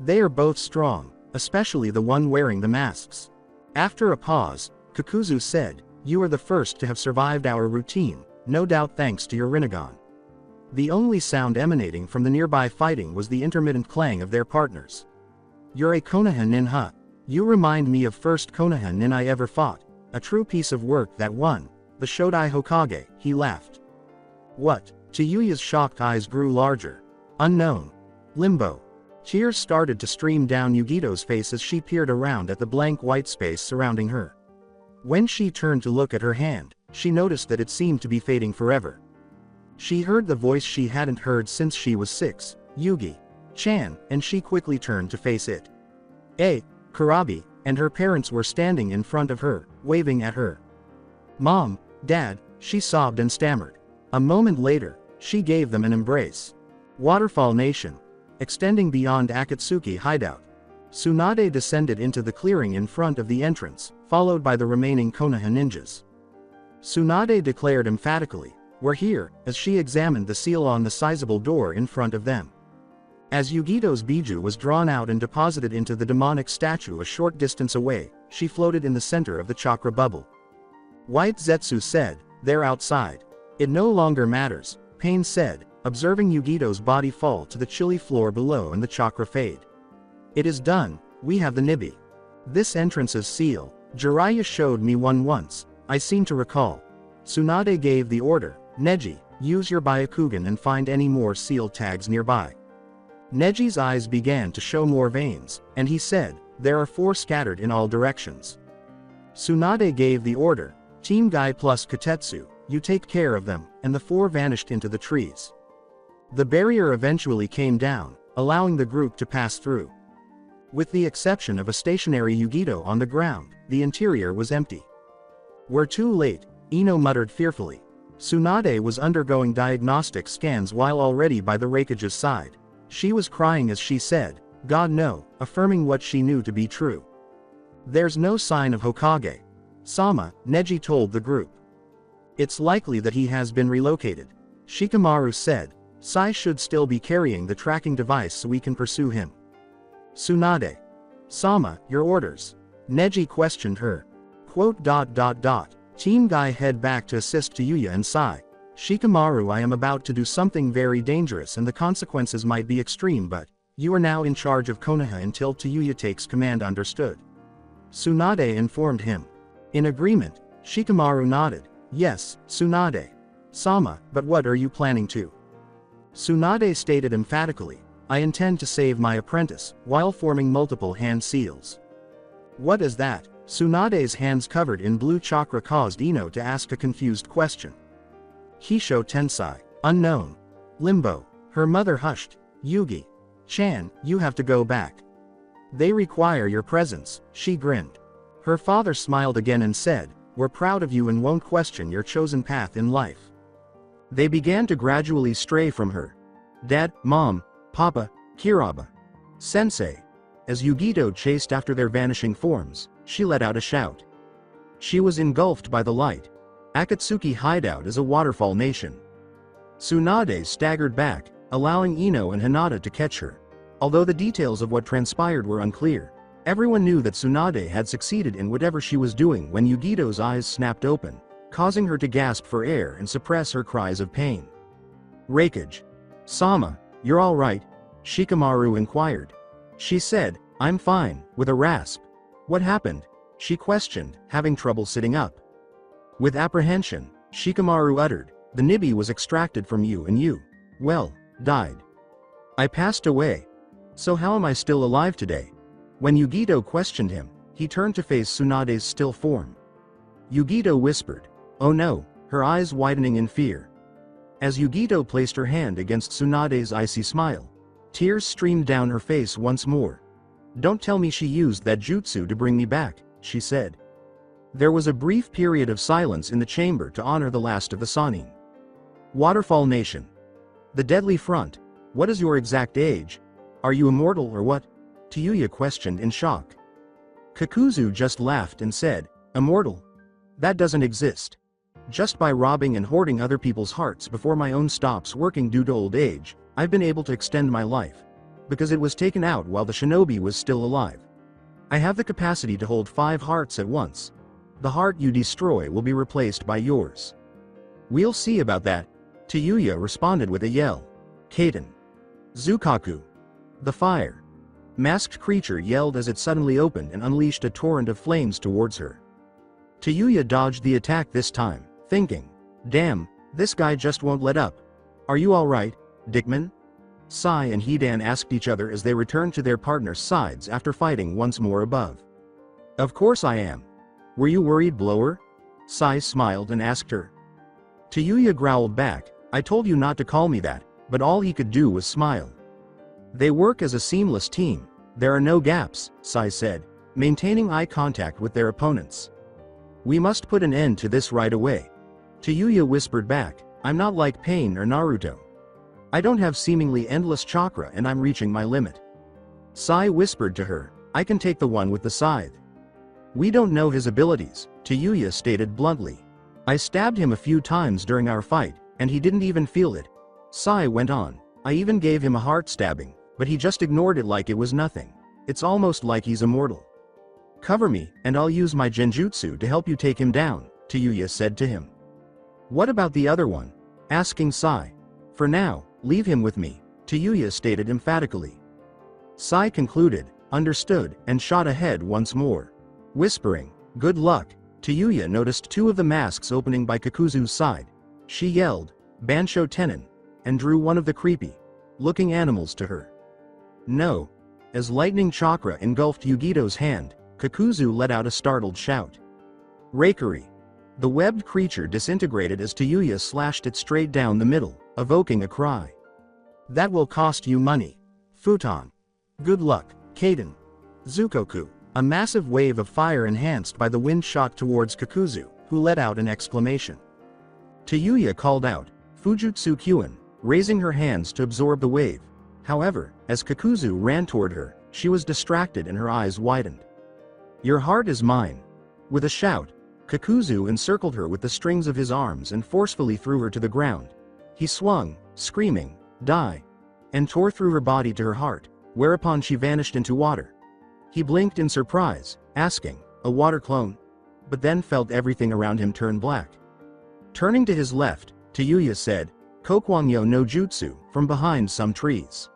They are both strong, especially the one wearing the masks. After a pause, Kakuzu said, "You are the first to have survived our routine, no doubt thanks to your Rinnegan." The only sound emanating from the nearby fighting was the intermittent clang of their partners. "You're a Konoha nin huh? You remind me of first Konoha nin I ever fought, a true piece of work that won, the Yondaime Hokage," he laughed. "What?" Tsuyu's shocked eyes grew larger. "Unknown. Limbo." Tears started to stream down Yugito's face as she peered around at the blank white space surrounding her. When she turned to look at her hand, she noticed that it seemed to be fading forever. She heard the voice she hadn't heard since she was 6, Yugi-chan, and she quickly turned to face it. Kurabi, and her parents were standing in front of her, waving at her. "Mom, Dad," she sobbed and stammered. A moment later, she gave them an embrace. Waterfall Nation. Extending beyond Akatsuki hideout. Tsunade descended into the clearing in front of the entrance, followed by the remaining Konoha ninjas. Tsunade declared emphatically, "We're here," as she examined the seal on the sizable door in front of them. As Yugito's Biju was drawn out and deposited into the demonic statue a short distance away, she floated in the center of the chakra bubble. White Zetsu said, "They're outside." "It no longer matters," Pain said, observing Yugito's body fall to the chilly floor below and the chakra fade. "It is done, we have the Nibi. This entrance's seal, Jiraiya showed me one once, I seem to recall." Tsunade gave the order, "Neji, use your Byakugan and find any more seal tags nearby." Neji's eyes began to show more veins, and he said, "There are 4 scattered in all directions." Tsunade gave the order, "Team Guy plus Katetsu, you take care of them," and the 4 vanished into the trees. The barrier eventually came down, allowing the group to pass through. With the exception of a stationary Yugito on the ground, the interior was empty. "We're too late," Ino muttered fearfully. Tsunade was undergoing diagnostic scans while already by the Raikage's side. She was crying as she said, "God no," affirming what she knew to be true. "There's no sign of Hokage. Sama," Neji told the group. "It's likely that he has been relocated," Shikamaru said. "Sai should still be carrying the tracking device so we can pursue him." Tsunade. "Sama, your orders?" Neji questioned her. Team Guy head back to assist Tsuyu and Sai. "Shikamaru, I am about to do something very dangerous and the consequences might be extreme, but you are now in charge of Konoha until Tsuyu takes command, understood?" Tsunade informed him. In agreement, Shikamaru nodded. "Yes, Tsunade. Sama, but what are you planning to?" Tsunade stated emphatically, "I intend to save my apprentice, while forming multiple hand seals." "What is that?" Tsunade's hands covered in blue chakra caused Ino to ask a confused question. Hisho Tensai. Unknown. Limbo. Her mother hushed. Yugi. Chan, you have to go back. They require your presence, she grinned. Her father smiled again and said, we're proud of you and won't question your chosen path in life. They began to gradually stray from her. Dad, Mom, Papa, Kiraba. Sensei. As Yugito chased after their vanishing forms, she let out a shout. She was engulfed by the light. Akatsuki hideout is a waterfall nation. Tsunade staggered back, allowing Ino and Hinata to catch her. Although the details of what transpired were unclear, everyone knew that Tsunade had succeeded in whatever she was doing when Yugito's eyes snapped open, causing her to gasp for air and suppress her cries of pain. Rakage. Sama, you're all right? Shikamaru inquired. She said, I'm fine, with a rasp. What happened? She questioned, having trouble sitting up. With apprehension, Shikamaru uttered, the Nibi was extracted from you and you, well, died. I passed away. So how am I still alive today? When Yugito questioned him, he turned to face Tsunade's still form. Yugito whispered, oh no, her eyes widening in fear. As Yugito placed her hand against Tsunade's icy smile, tears streamed down her face once more. Don't tell me she used that jutsu to bring me back, she said. There was a brief period of silence in the chamber to honor the last of the Sannin. Waterfall Nation. The Deadly Front. What is your exact age? Are you immortal or what? Tayuya questioned in shock. Kakuzu just laughed and said, immortal? That doesn't exist. Just by robbing and hoarding other people's hearts before my own stops working due to old age, I've been able to extend my life. Because it was taken out while the shinobi was still alive. I have the capacity to hold 5 hearts at once. The heart you destroy will be replaced by yours. We'll see about that. Tayuya responded with a yell. Kaiten. Zukaku. The fire. Masked creature yelled as it suddenly opened and unleashed a torrent of flames towards her. Tayuya dodged the attack this time, thinking, damn, this guy just won't let up. Are you alright, Dickman? Sai and Hidan asked each other as they returned to their partners' sides after fighting once more above. Of course I am. Were you worried, Blower? Sai smiled and asked her. Tayuya growled back, I told you not to call me that, but all he could do was smile. They work as a seamless team, there are no gaps, Sai said, maintaining eye contact with their opponents. We must put an end to this right away. Tayuya whispered back, I'm not like Pain or Naruto. I don't have seemingly endless chakra and I'm reaching my limit. Sai whispered to her, I can take the one with the scythe. We don't know his abilities, Tayuya stated bluntly. I stabbed him a few times during our fight, and he didn't even feel it. Sai went on, I even gave him a heart stabbing, but he just ignored it like it was nothing. It's almost like he's immortal. Cover me, and I'll use my genjutsu to help you take him down, Tayuya said to him. What about the other one? Asking Sai. For now, leave him with me, Tayuya stated emphatically. Sai concluded, understood, and shot ahead once more. Whispering, good luck, Tayuya noticed 2 of the masks opening by Kakuzu's side. She yelled, Bansho Tenin, and drew one of the creepy-looking animals to her. No. As lightning chakra engulfed Yugito's hand, Kakuzu let out a startled shout. Rakery. The webbed creature disintegrated as Tayuya slashed it straight down the middle, evoking a cry. That will cost you money. Futon. Good luck, Kaden. Zukoku. A massive wave of fire enhanced by the wind shot towards Kakuzu, who let out an exclamation. Tayuya called out, Fujutsu Kyuin, raising her hands to absorb the wave. However, as Kakuzu ran toward her, she was distracted and her eyes widened. Your heart is mine. With a shout, Kakuzu encircled her with the strings of his arms and forcefully threw her to the ground. He swung, screaming, die, and tore through her body to her heart, whereupon she vanished into water. He blinked in surprise, asking, a water clone? But then felt everything around him turn black. Turning to his left, Tayuya said, Kokwangyo no Jutsu, from behind some trees.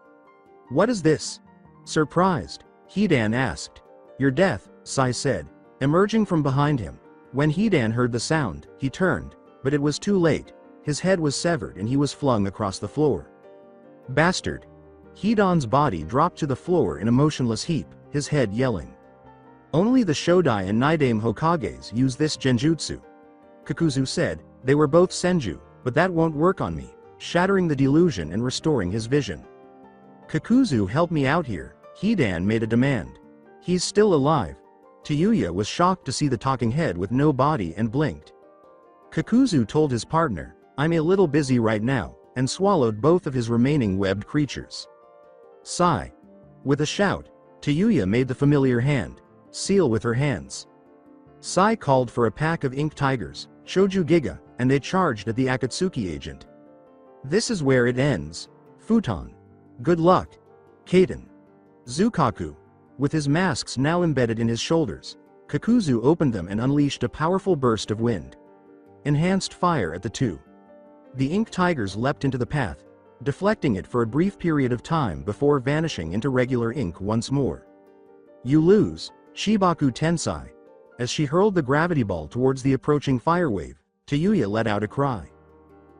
What is this? Surprised, Hidan asked. Your death, Sai said, emerging from behind him. When Hidan heard the sound, he turned, but it was too late. His head was severed and he was flung across the floor. Bastard. Hidan's body dropped to the floor in a motionless heap, his head yelling. Only the Shodai and Yondaime Hokages use this genjutsu. Kakuzu said, they were both senju, but that won't work on me, shattering the delusion and restoring his vision. Kakuzu, help me out here, Hidan made a demand. He's still alive. Tayuya was shocked to see the talking head with no body and blinked. Kakuzu told his partner, I'm a little busy right now, and swallowed both of his remaining webbed creatures. Sigh. With a shout, Tayuya made the familiar hand, seal with her hands. Sai called for a pack of ink tigers, Shoju Giga, and they charged at the Akatsuki agent. This is where it ends. Futon. Good luck. Kaiten. Zukaku. With his masks now embedded in his shoulders, Kakuzu opened them and unleashed a powerful burst of wind. Enhanced fire at the two. The ink tigers leapt into the path, deflecting it for a brief period of time before vanishing into regular ink once more. You lose, Shibaku Tensai. As she hurled the gravity ball towards the approaching fire wave, Tayuya let out a cry.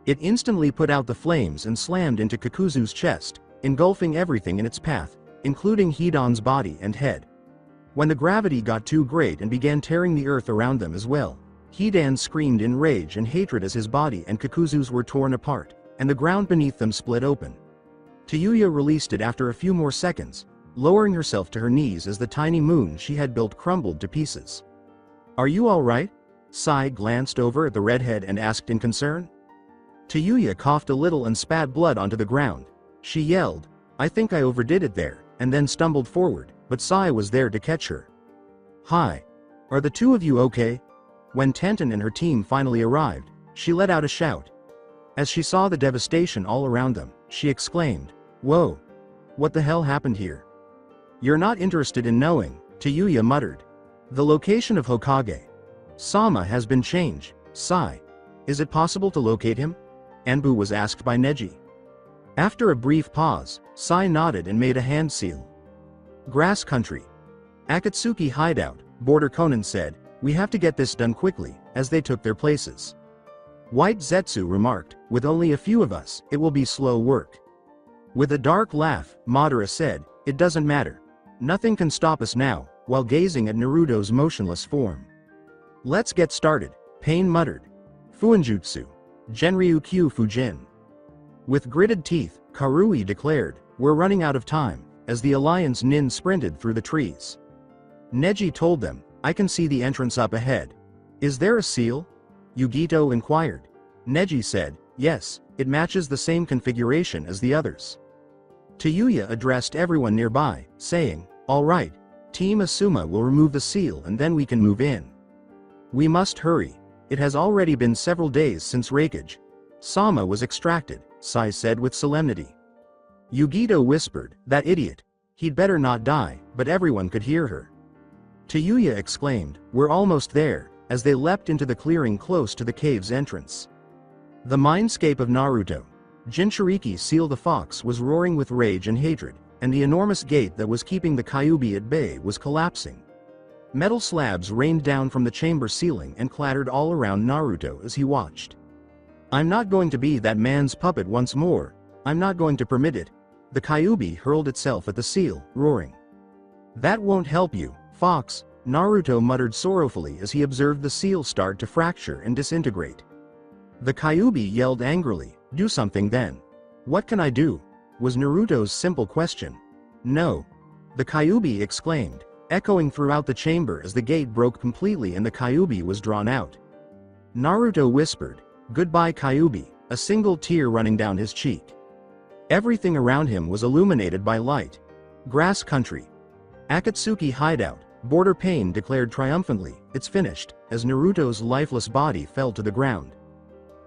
It instantly put out the flames and slammed into Kakuzu's chest, engulfing everything in its path, including Hidan's body and head. When the gravity got too great and began tearing the earth around them as well, Hidan screamed in rage and hatred as his body and Kakuzu's were torn apart, and the ground beneath them split open. Tayuya released it after a few more seconds, lowering herself to her knees as the tiny moon she had built crumbled to pieces. Are you alright? Sai glanced over at the redhead and asked in concern. Tayuya coughed a little and spat blood onto the ground. She yelled, I think I overdid it there, and then stumbled forward, but Sai was there to catch her. Hi. Are the two of you okay? When Tenten and her team finally arrived, she let out a shout. As she saw the devastation all around them, she exclaimed, Whoa! What the hell happened here? You're not interested in knowing, Tayuya muttered. The location of Hokage Sama has been changed. Sai. Is it possible to locate him? Anbu was asked by Neji. After a brief pause, Sai nodded and made a hand seal. Grass country. Akatsuki hideout, Border Conan said, we have to get this done quickly, as they took their places. White Zetsu remarked, with only a few of us, it will be slow work. With a dark laugh, Madara said, it doesn't matter. Nothing can stop us now, while gazing at Naruto's motionless form. Let's get started, Pain muttered. Fuinjutsu. Genryu Kyu Fujin. With gritted teeth, Karui declared, we're running out of time, as the Alliance Nin sprinted through the trees. Neji told them, I can see the entrance up ahead. Is there a seal? Yugito inquired. Neji said, yes, it matches the same configuration as the others. Tayuya addressed everyone nearby, saying, all right, Team Asuma will remove the seal and then we can move in. We must hurry. It has already been several days since Raikage. Sama was extracted, Sai said with solemnity. Yugito whispered, that idiot. He'd better not die, but everyone could hear her. Tayuya exclaimed, we're almost there, as they leapt into the clearing close to the cave's entrance. The mindscape of Naruto. Jinchuuriki Seal the Fox was roaring with rage and hatred, and the enormous gate that was keeping the Kyuubi at bay was collapsing. Metal slabs rained down from the chamber ceiling and clattered all around Naruto as he watched. I'm not going to be that man's puppet once more. I'm not going to permit it. The Kyuubi hurled itself at the seal, roaring. That won't help you, Fox, Naruto muttered sorrowfully as he observed the seal start to fracture and disintegrate. The Kyuubi yelled angrily, do something then. What can I do? Was Naruto's simple question. No. The Kyuubi exclaimed, echoing throughout the chamber as the gate broke completely and the Kyuubi was drawn out. Naruto whispered, goodbye Kyuubi, a single tear running down his cheek. Everything around him was illuminated by light. Grass country. Akatsuki hideout, Border Pain declared triumphantly, it's finished, as Naruto's lifeless body fell to the ground.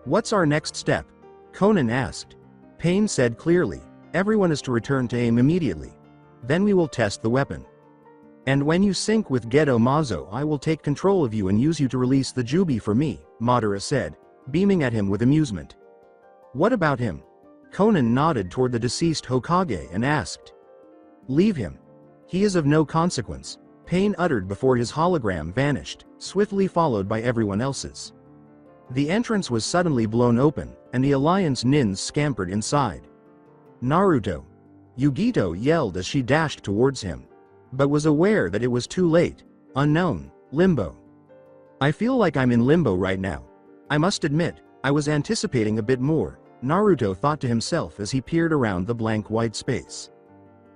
What's our next step? Conan asked. Pain said clearly, everyone is to return to aim immediately. Then we will test the weapon. And when you sync with Gedo Mazo I will take control of you and use you to release the Jubi for me, Madara said, beaming at him with amusement. What about him? Conan nodded toward the deceased Hokage and asked. Leave him. He is of no consequence, Pain uttered before his hologram vanished, swiftly followed by everyone else's. The entrance was suddenly blown open, and the Alliance Nins scampered inside. Naruto! Yugito yelled as she dashed towards him. But was aware that it was too late. Unknown, limbo. I feel like I'm in limbo right now. I must admit, I was anticipating a bit more, Naruto thought to himself as he peered around the blank white space.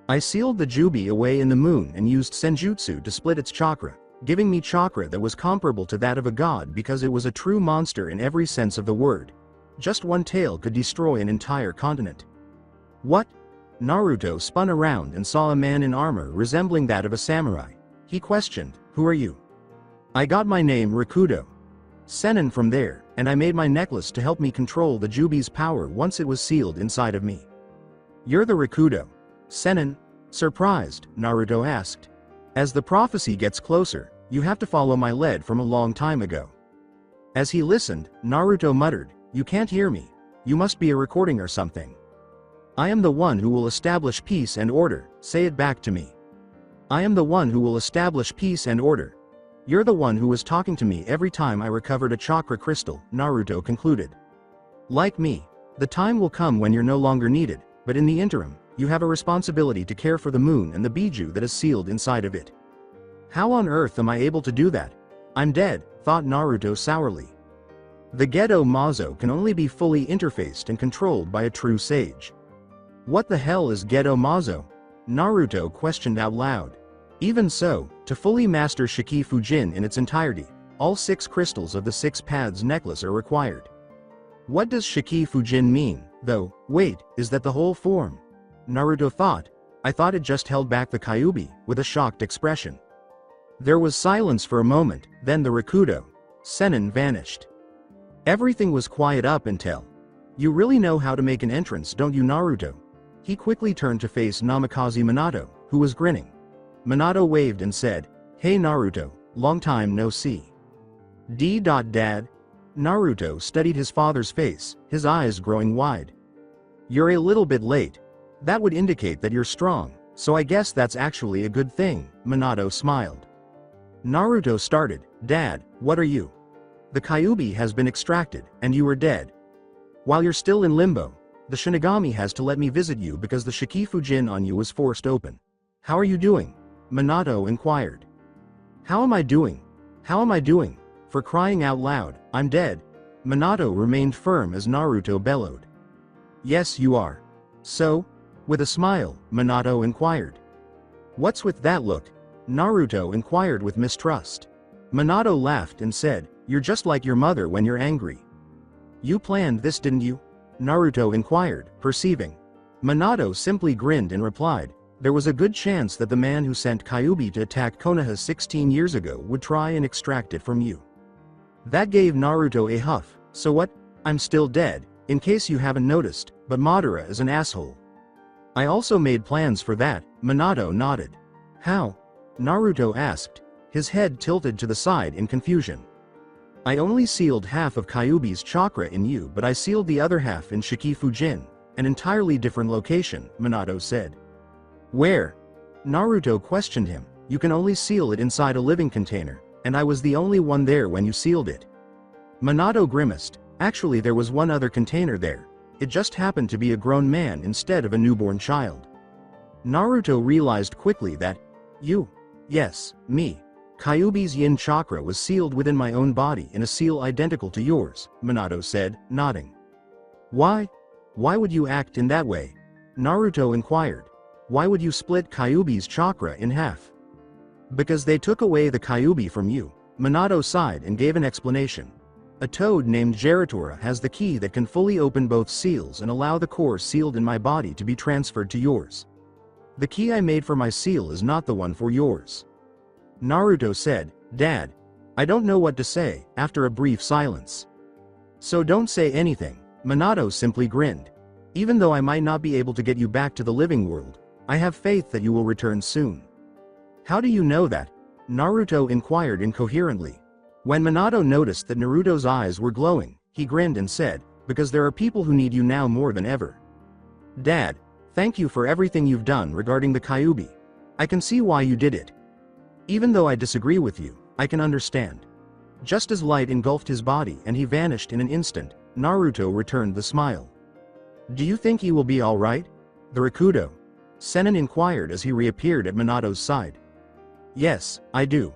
I sealed the Kyuubi away in the moon and used senjutsu to split its chakra, giving me chakra that was comparable to that of a god because it was a true monster in every sense of the word. Just one tail could destroy an entire continent. What? Naruto spun around and saw a man in armor resembling that of a samurai. He questioned, "Who are you?" "I got my name Rakudo. Sennin from there, and I made my necklace to help me control the Kyuubi's power once it was sealed inside of me." "You're the Rakudo? Sennin?" Surprised, Naruto asked. "As the prophecy gets closer, you have to follow my lead from a long time ago." As he listened, Naruto muttered, "You can't hear me. You must be a recording or something." "I am the one who will establish peace and order, say it back to me." "I am the one who will establish peace and order." "You're the one who was talking to me every time I recovered a chakra crystal," Naruto concluded. "Like me. The time will come when you're no longer needed, but in the interim, you have a responsibility to care for the moon and the Biju that is sealed inside of it." "How on earth am I able to do that? I'm dead," thought Naruto sourly. The Gedo Mazo can only be fully interfaced and controlled by a true sage. "What the hell is Gedo Mazo?" Naruto questioned out loud. Even so, to fully master Shiki Fujin in its entirety, all 6 crystals of the 6 paths necklace are required. What does Shiki Fujin mean, though? Wait, is that the whole form? Naruto thought. I thought it just held back the Kyuubi, with a shocked expression. There was silence for a moment, then the Rakudo, Sennin vanished. Everything was quiet up until. "You really know how to make an entrance, don't you, Naruto?" He quickly turned to face Namikaze Minato, who was grinning. Minato waved and said, "Hey Naruto, long time no see." Dad? Naruto studied his father's face, his eyes growing wide. "You're a little bit late. That would indicate that you're strong, so I guess that's actually a good thing," Minato smiled. Naruto started, "Dad, what are you? The Kyuubi has been extracted, and you are dead. While you're still in limbo, the Shinigami has to let me visit you because the Shiki Fujin on you was forced open. How are you doing?" Minato inquired. How am I doing? How am I doing? For crying out loud, I'm dead." Minato remained firm as Naruto bellowed. "Yes you are." "So?" With a smile, Minato inquired. "What's with that look?" Naruto inquired with mistrust. Minato laughed and said, "You're just like your mother when you're angry." "You planned this, didn't you?" Naruto inquired, perceiving. Minato simply grinned and replied, "There was a good chance that the man who sent Kyuubi to attack Konoha 16 years ago would try and extract it from you." That gave Naruto a huff. "So what? I'm still dead, in case you haven't noticed, but Madara is an asshole." "I also made plans for that," Minato nodded. "How?" Naruto asked, his head tilted to the side in confusion. "I only sealed half of Kyuubi's chakra in you, but I sealed the other half in Shiki Fujin, an entirely different location," Minato said. "Where?" Naruto questioned him. "You can only seal it inside a living container, and I was the only one there when you sealed it." Minato grimaced. Actually there was one other container there. It just happened to be a grown man instead of a newborn child. Naruto realized quickly that, "You? Yes, me. Kyuubi's yin chakra was sealed within my own body in a seal identical to yours," Minato said, nodding. "Why? Why would you act in that way?" Naruto inquired. "Why would you split Kyuubi's chakra in half?" "Because they took away the Kyuubi from you." Minato sighed and gave an explanation. "A toad named Geratora has the key that can fully open both seals and allow the core sealed in my body to be transferred to yours. The key I made for my seal is not the one for yours." Naruto said, "Dad, I don't know what to say," after a brief silence. "So don't say anything," Minato simply grinned. "Even though I might not be able to get you back to the living world, I have faith that you will return soon." "How do you know that?" Naruto inquired incoherently. When Minato noticed that Naruto's eyes were glowing, he grinned and said, "Because there are people who need you now more than ever." "Dad, thank you for everything you've done regarding the Kyuubi. I can see why you did it. Even though I disagree with you, I can understand." Just as light engulfed his body and he vanished in an instant, Naruto returned the smile. "Do you think he will be alright?" The Rakudo, Sennin inquired as he reappeared at Minato's side. "Yes, I do.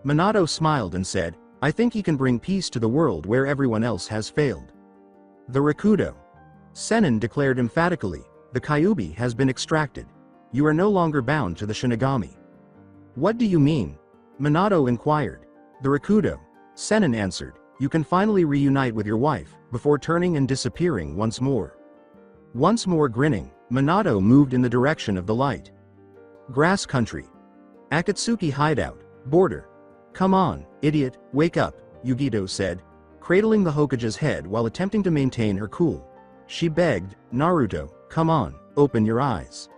Minato smiled and said, I think he can bring peace to the world where everyone else has failed. The Rakudo. Sennin declared emphatically, the Kyuubi has been extracted. You are no longer bound to the Shinigami. What do you mean? Minato inquired. The Rakudo. Sennin answered, you can finally reunite with your wife, before turning and disappearing once more. Once more grinning, Minato moved in the direction of the light. Grass country. Akatsuki hideout, border. Come on, idiot, wake up, Yugito said, cradling the Hokage's head while attempting to maintain her cool. She begged, Naruto, come on, open your eyes.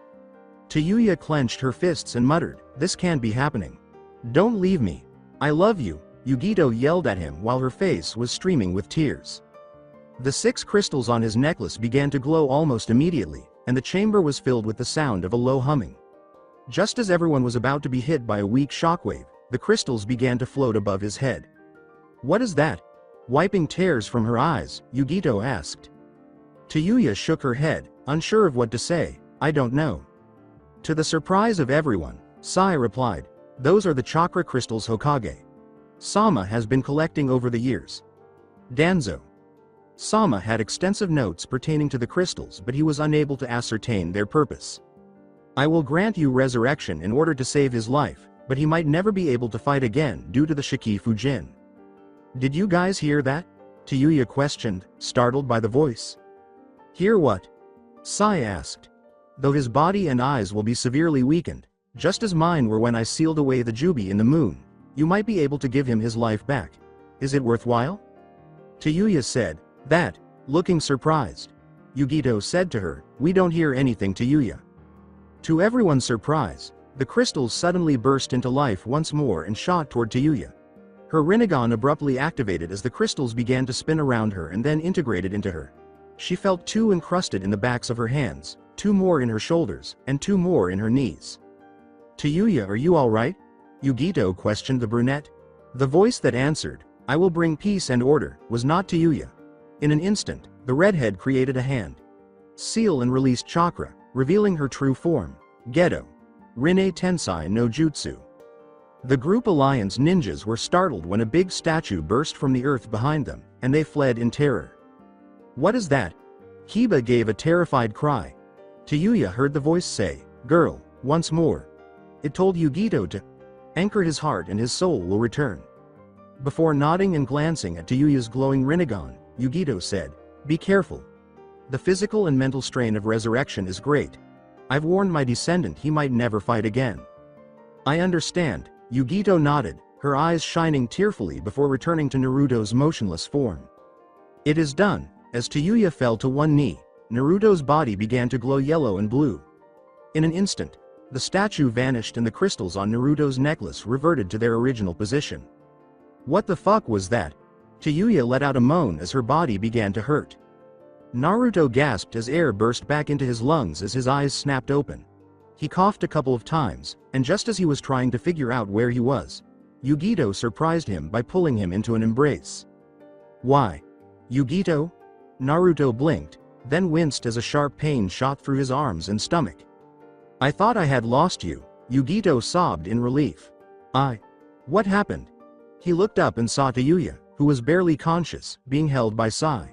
Tayuya clenched her fists and muttered, this can't be happening. Don't leave me. I love you, Yugito yelled at him while her face was streaming with tears. The 6 crystals on his necklace began to glow almost immediately, and the chamber was filled with the sound of a low humming. Just as everyone was about to be hit by a weak shockwave, the crystals began to float above his head. What is that? Wiping tears from her eyes, Yugito asked. Tayuya shook her head, unsure of what to say, I don't know. To the surprise of everyone, Sai replied, those are the chakra crystals Hokage. Sama has been collecting over the years. Danzo. Sama had extensive notes pertaining to the crystals, but he was unable to ascertain their purpose. I will grant you resurrection in order to save his life, but he might never be able to fight again due to the Shiki Fujin. Did you guys hear that? Tayuya questioned, startled by the voice. Hear what? Sai asked. Though his body and eyes will be severely weakened, just as mine were when I sealed away the Jubi in the moon, you might be able to give him his life back. Is it worthwhile? Tayuya said, that, looking surprised. Yugito said to her, we don't hear anything Tayuya. To everyone's surprise, the crystals suddenly burst into life once more and shot toward Tayuya. Her Rinnegan abruptly activated as the crystals began to spin around her and then integrated into her. She felt 2 encrusted in the backs of her hands, 2 more in her shoulders, and 2 more in her knees. Tayuya, are you alright? Yugito questioned the brunette. The voice that answered, I will bring peace and order, was not Tayuya. In an instant, the redhead created a hand. Seal and released chakra, revealing her true form, Gedo. Rinne Tensai no Jutsu. The group Alliance ninjas were startled when a big statue burst from the earth behind them, and they fled in terror. What is that? Kiba gave a terrified cry. Tayuya heard the voice say, girl, once more. It told Yugito to anchor his heart and his soul will return. Before nodding and glancing at Tayuya's glowing Rinnegan, Yugito said, be careful. The physical and mental strain of resurrection is great. I've warned my descendant he might never fight again. I understand, Yugito nodded, her eyes shining tearfully before returning to Naruto's motionless form. It is done. As Tayuya fell to one knee, Naruto's body began to glow yellow and blue. In an instant, the statue vanished and the crystals on Naruto's necklace reverted to their original position. What the fuck was that? Tayuya let out a moan as her body began to hurt. Naruto gasped as air burst back into his lungs as his eyes snapped open. He coughed a couple of times, and just as he was trying to figure out where he was, Yugito surprised him by pulling him into an embrace. Why? Yugito? Naruto blinked, then winced as a sharp pain shot through his arms and stomach. I thought I had lost you, Yugito sobbed in relief. What happened? He looked up and saw Tayuya, who was barely conscious, being held by Sai.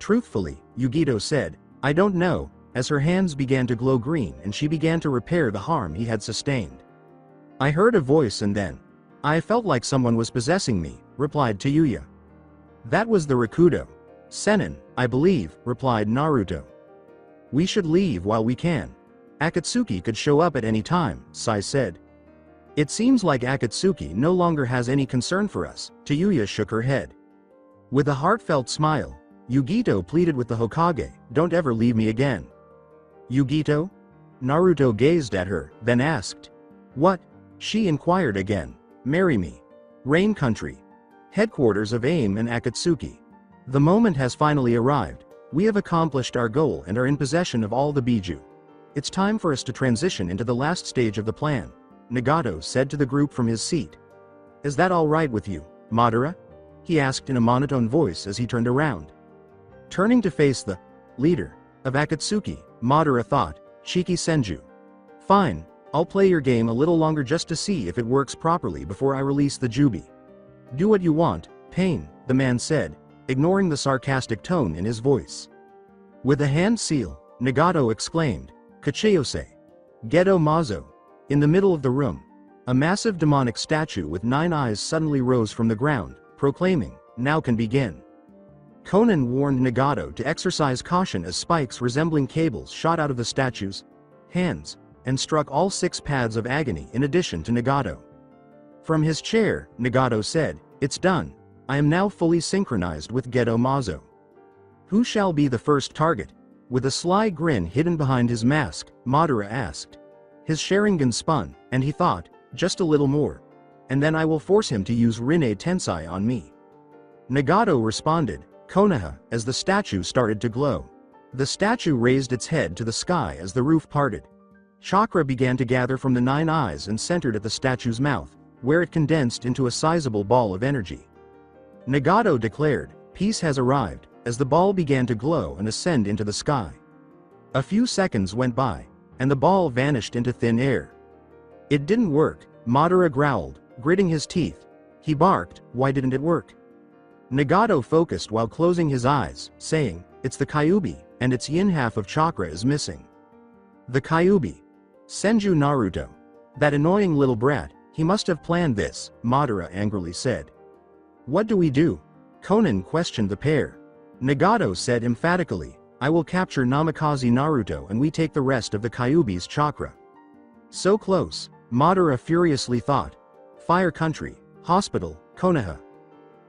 Truthfully, Yugito said, I don't know, as her hands began to glow green and she began to repair the harm he had sustained. I heard a voice and then, I felt like someone was possessing me, replied Tayuya. That was the Rakudo. Sennin, I believe, replied Naruto. We should leave while we can. Akatsuki could show up at any time, Sai said. It seems like Akatsuki no longer has any concern for us, Tayuya shook her head. With a heartfelt smile, Yugito pleaded with the Hokage, don't ever leave me again. Yugito? Naruto gazed at her, then asked. What? She inquired again. Marry me. Rain Country. Headquarters of AIM and Akatsuki. The moment has finally arrived. We have accomplished our goal and are in possession of all the Biju. It's time for us to transition into the last stage of the plan, Nagato said to the group from his seat. Is that all right with you, Madara? He asked in a monotone voice as he turned around. Turning to face the leader of Akatsuki, Madara thought, Shiki Senju. Fine, I'll play your game a little longer just to see if it works properly before I release the Kyuubi. Do what you want, pain, the man said, ignoring the sarcastic tone in his voice. With a hand seal, Nagato exclaimed, Kacheyose. Geto Mazo. In the middle of the room, a massive demonic statue with 9 eyes suddenly rose from the ground, proclaiming, now can begin. Conan warned Nagato to exercise caution as spikes resembling cables shot out of the statue's hands, and struck all 6 paths of agony in addition to Nagato. From his chair, Nagato said, it's done. I am now fully synchronized with Geto Mazo. Who shall be the first target? With a sly grin hidden behind his mask, Madara asked. His Sharingan spun, and he thought, just a little more. And then I will force him to use Rinne Tensei on me. Nagato responded, Konoha, as the statue started to glow. The statue raised its head to the sky as the roof parted. Chakra began to gather from the 9 eyes and centered at the statue's mouth, where it condensed into a sizable ball of energy. Nagato declared, peace has arrived, as the ball began to glow and ascend into the sky. A few seconds went by, and the ball vanished into thin air. It didn't work, Madara growled, gritting his teeth. He barked, why didn't it work? Nagato focused while closing his eyes, saying, it's the Kyuubi, and its yin half of chakra is missing. The Kyuubi. Senju Naruto. That annoying little brat, he must have planned this, Madara angrily said. What do we do? Conan questioned the pair. Nagato said emphatically, I will capture Namikaze Naruto and we take the rest of the Kyuubi's chakra. So close, Madara furiously thought. Fire country, hospital, Konoha.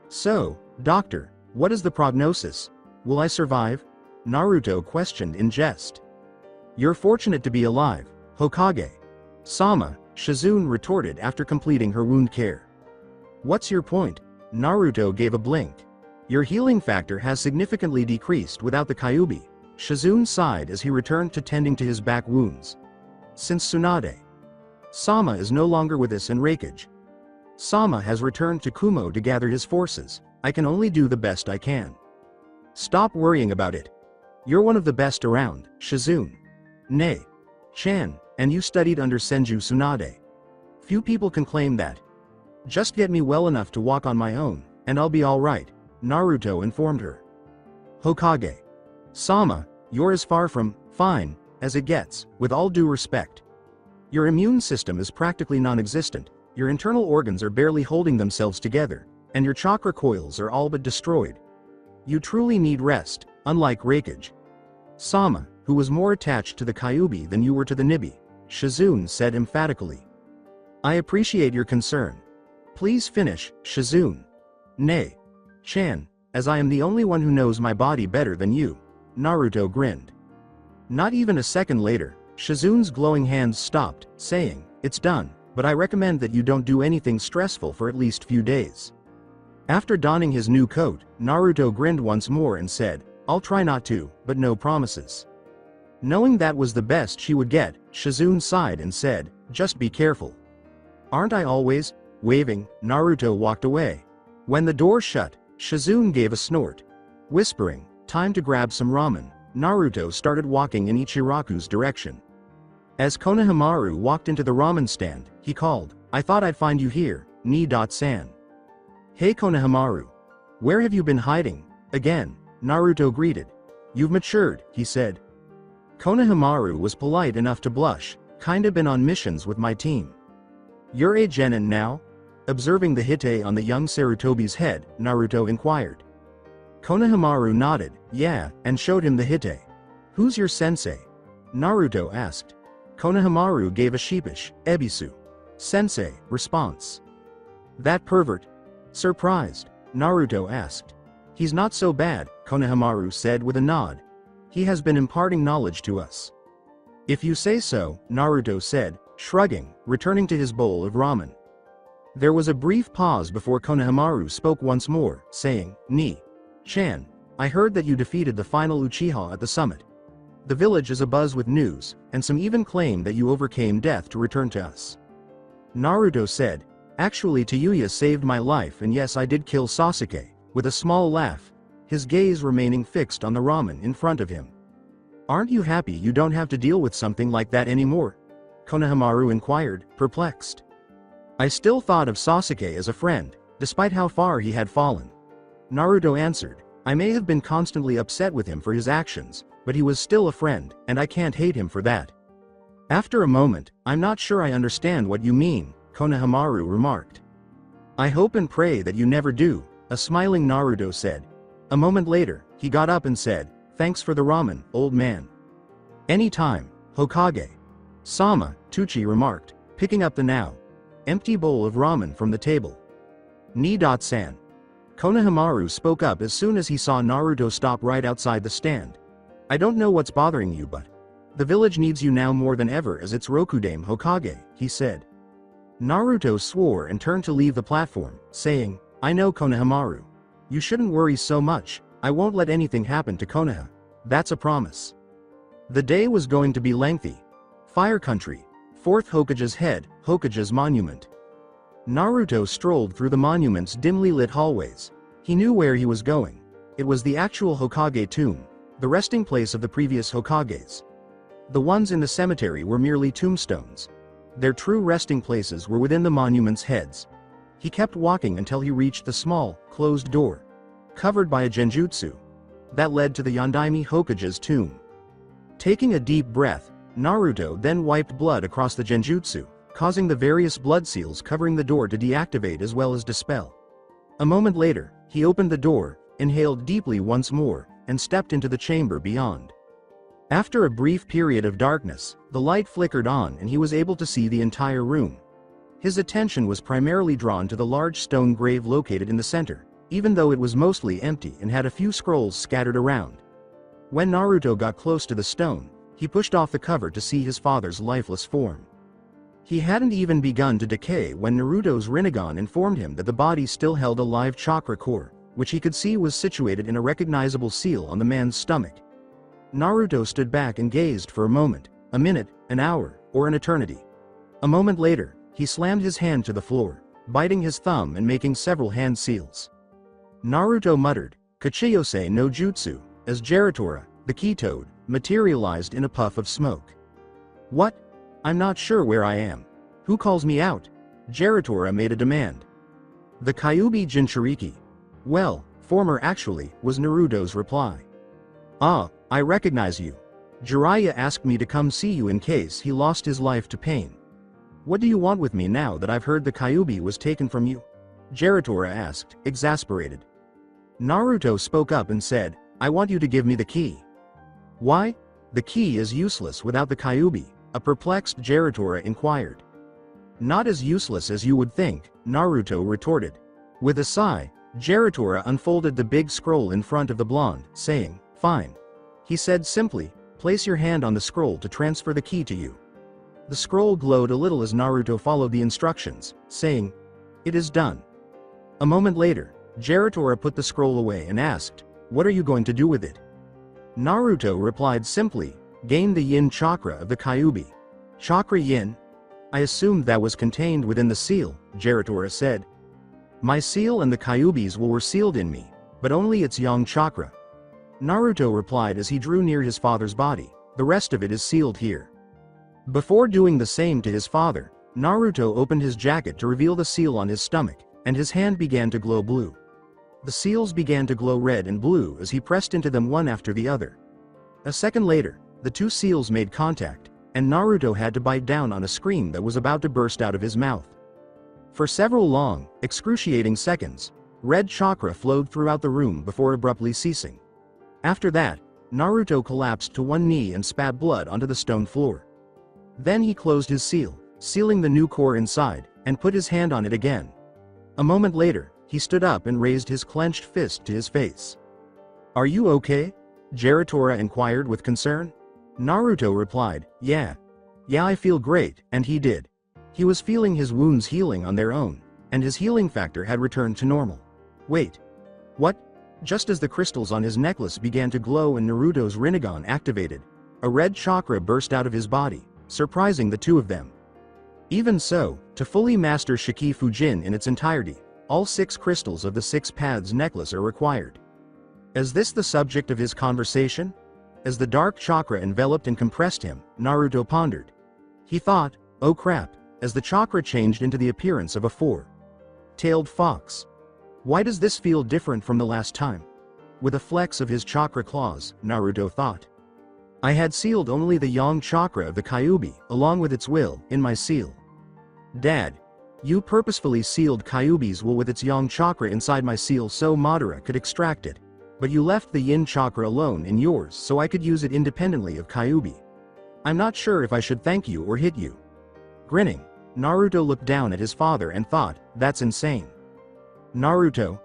So, doctor, what is the prognosis? Will I survive? Naruto questioned in jest. You're fortunate to be alive, Hokage. Sama, Shizune retorted after completing her wound care. What's your point? Naruto gave a blink. Your healing factor has significantly decreased without the Kyuubi. Shizune sighed as he returned to tending to his back wounds. Since Tsunade Sama is no longer with us in Raikage. Sama has returned to Kumo to gather his forces. I can only do the best I can. Stop worrying about it. You're one of the best around, Shizune. Nay. Chan, and you studied under Senju Tsunade. Few people can claim that. Just get me well enough to walk on my own, and I'll be alright, Naruto informed her. Hokage. Sama, you're as far from fine as it gets, with all due respect. Your immune system is practically non-existent, your internal organs are barely holding themselves together, and your chakra coils are all but destroyed. You truly need rest, unlike Raikage. Sama, who was more attached to the Kyuubi than you were to the Nibi, Shizune said emphatically. I appreciate your concern. Please finish, Shizune. Nay. Chan, as I am the only one who knows my body better than you, Naruto grinned. Not even a second later, Shizune's glowing hands stopped, saying, it's done, but I recommend that you don't do anything stressful for at least few days. After donning his new coat, Naruto grinned once more and said, I'll try not to, but no promises. Knowing that was the best she would get, Shizune sighed and said, just be careful. Aren't I always? Waving, Naruto walked away. When the door shut, Shizune gave a snort. Whispering, time to grab some ramen, Naruto started walking in Ichiraku's direction. As Konohamaru walked into the ramen stand, he called, I thought I'd find you here, Ni-san. Hey Konohamaru. Where have you been hiding? Again, Naruto greeted. You've matured, he said. Konohamaru was polite enough to blush, kinda been on missions with my team. You're a genin now? Observing the hite on the young Sarutobi's head, Naruto inquired. Konohamaru nodded, yeah, and showed him the hite. Who's your sensei? Naruto asked. Konohamaru gave a sheepish, Ebisu. Sensei, response. That pervert? Surprised, Naruto asked. He's not so bad, Konohamaru said with a nod. He has been imparting knowledge to us. If you say so, Naruto said, shrugging, returning to his bowl of ramen. There was a brief pause before Konohamaru spoke once more, saying, Ni-chan, I heard that you defeated the final Uchiha at the summit. The village is abuzz with news, and some even claim that you overcame death to return to us. Naruto said, actually Tayuya saved my life and yes I did kill Sasuke, with a small laugh, his gaze remaining fixed on the ramen in front of him. Aren't you happy you don't have to deal with something like that anymore? Konohamaru inquired, perplexed. I still thought of Sasuke as a friend, despite how far he had fallen. Naruto answered, I may have been constantly upset with him for his actions, but he was still a friend, and I can't hate him for that. After a moment, I'm not sure I understand what you mean, Konohamaru remarked. I hope and pray that you never do, a smiling Naruto said. A moment later, he got up and said, thanks for the ramen, old man. Any time, Hokage. Sama, Tucci remarked, picking up the now empty bowl of ramen from the table. Ni-san. Konohamaru spoke up as soon as he saw Naruto stop right outside the stand. I don't know what's bothering you, but the village needs you now more than ever as its Rokudaime Hokage, he said. Naruto swore and turned to leave the platform, saying, I know Konohamaru. You shouldn't worry so much, I won't let anything happen to Konoha. That's a promise. The day was going to be lengthy. Fire Country. 4th Hokage's head, Hokage's monument. Naruto strolled through the monument's dimly lit hallways. He knew where he was going. It was the actual Hokage tomb, the resting place of the previous Hokages. The ones in the cemetery were merely tombstones. Their true resting places were within the monument's heads. He kept walking until he reached the small, closed door, covered by a genjutsu, that led to the Yondaime Hokage's tomb. Taking a deep breath, Naruto then wiped blood across the genjutsu, causing the various blood seals covering the door to deactivate as well as dispel. A moment later, he opened the door, inhaled deeply once more, and stepped into the chamber beyond. After a brief period of darkness, the light flickered on and he was able to see the entire room. His attention was primarily drawn to the large stone grave located in the center, even though it was mostly empty and had a few scrolls scattered around. When Naruto got close to the stone, he pushed off the cover to see his father's lifeless form. He hadn't even begun to decay when Naruto's Rinnegan informed him that the body still held a live chakra core, which he could see was situated in a recognizable seal on the man's stomach. Naruto stood back and gazed for a moment, a minute, an hour, or an eternity. A moment later, he slammed his hand to the floor, biting his thumb and making several hand seals. Naruto muttered, Kachiyose no Jutsu, as Geratora, the key toad, materialized in a puff of smoke. What? I'm not sure where I am. Who calls me out? Geratora made a demand. The Kyuubi Jinchuuriki. Well, former actually, was Naruto's reply. Ah, I recognize you. Jiraiya asked me to come see you in case he lost his life to pain. What do you want with me now that I've heard the Kyuubi was taken from you? Geratora asked, exasperated. Naruto spoke up and said, I want you to give me the key. Why? The key is useless without the Kyuubi, a perplexed Geratora inquired. Not as useless as you would think, Naruto retorted. With a sigh, Geratora unfolded the big scroll in front of the blonde, saying, Fine. He said simply, place your hand on the scroll to transfer the key to you. The scroll glowed a little as Naruto followed the instructions, saying, It is done. A moment later, Geratora put the scroll away and asked, What are you going to do with it? Naruto replied simply, Gain the yin chakra of the Kyuubi. Chakra yin? I assumed that was contained within the seal, Geratora said. My seal and the Kyuubi's were sealed in me, but only its yang chakra. Naruto replied as he drew near his father's body, the rest of it is sealed here. Before doing the same to his father, Naruto opened his jacket to reveal the seal on his stomach, and his hand began to glow blue. The seals began to glow red and blue as he pressed into them one after the other. A second later, the two seals made contact, and Naruto had to bite down on a scream that was about to burst out of his mouth. For several long, excruciating seconds, red chakra flowed throughout the room before abruptly ceasing. After that, Naruto collapsed to one knee and spat blood onto the stone floor. Then he closed his seal, sealing the new core inside, and put his hand on it again. A moment later, he stood up and raised his clenched fist to his face. Are you okay? Geratora inquired with concern. Naruto replied, Yeah, I feel great, and he did. He was feeling his wounds healing on their own, and his healing factor had returned to normal. Wait. What? Just as the crystals on his necklace began to glow and Naruto's Rinnegan activated, a red chakra burst out of his body, surprising the two of them. Even so, to fully master Shiki Fujin in its entirety, all 6 crystals of the 6 paths necklace are required. Is this the subject of his conversation? As the dark chakra enveloped and compressed him, Naruto pondered. He thought, oh crap, as the chakra changed into the appearance of a four-tailed fox. Why does this feel different from the last time? With a flex of his chakra claws, Naruto thought. I had sealed only the yang chakra of the Kyuubi, along with its will, in my seal. Dad, you purposefully sealed Kyuubi's will with its yang chakra inside my seal so Madara could extract it, but you left the yin chakra alone in yours so I could use it independently of Kyuubi. I'm not sure if I should thank you or hit you. Grinning, Naruto looked down at his father and thought, that's insane. Naruto?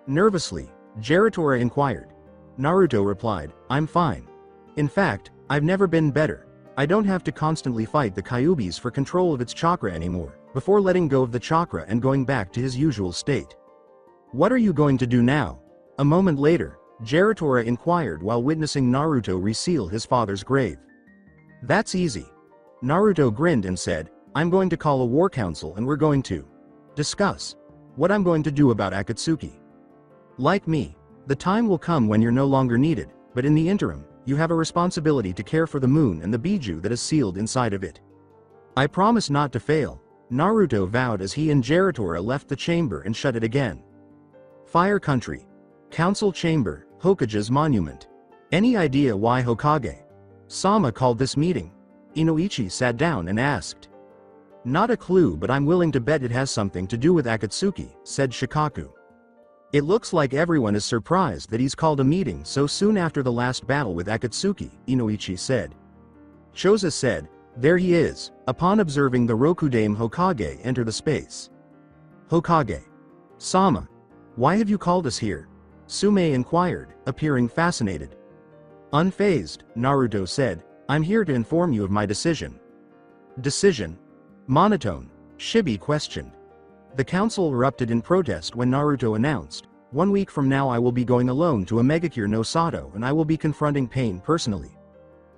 Nervously, Jiraiya inquired. Naruto replied, I'm fine. In fact, I've never been better. I don't have to constantly fight the Kyuubis for control of its chakra anymore, before letting go of the chakra and going back to his usual state. What are you going to do now? A moment later, Jiraiya inquired while witnessing Naruto reseal his father's grave. That's easy. Naruto grinned and said, I'm going to call a war council and we're going to discuss what I'm going to do about Akatsuki. Like me, the time will come when you're no longer needed, but in the interim, you have a responsibility to care for the moon and the Biju that is sealed inside of it. I promise not to fail, Naruto vowed as he and Jiraiya left the chamber and shut it again. Fire Country. Council Chamber, Hokage's monument. Any idea why Hokage Sama called this meeting? Inoichi sat down and asked. Not a clue, but I'm willing to bet it has something to do with Akatsuki, said Shikaku. It looks like everyone is surprised that he's called a meeting so soon after the last battle with Akatsuki, Inoichi said. Choza said, there he is, upon observing the Yondaime Hokage enter the space. Hokage. Sama. Why have you called us here? Sume inquired, appearing fascinated. Unfazed, Naruto said, I'm here to inform you of my decision. Decision? Monotone, Shibi questioned. The council erupted in protest when Naruto announced, 1 week from now I will be going alone to a Megakure no Sato and I will be confronting Pain personally.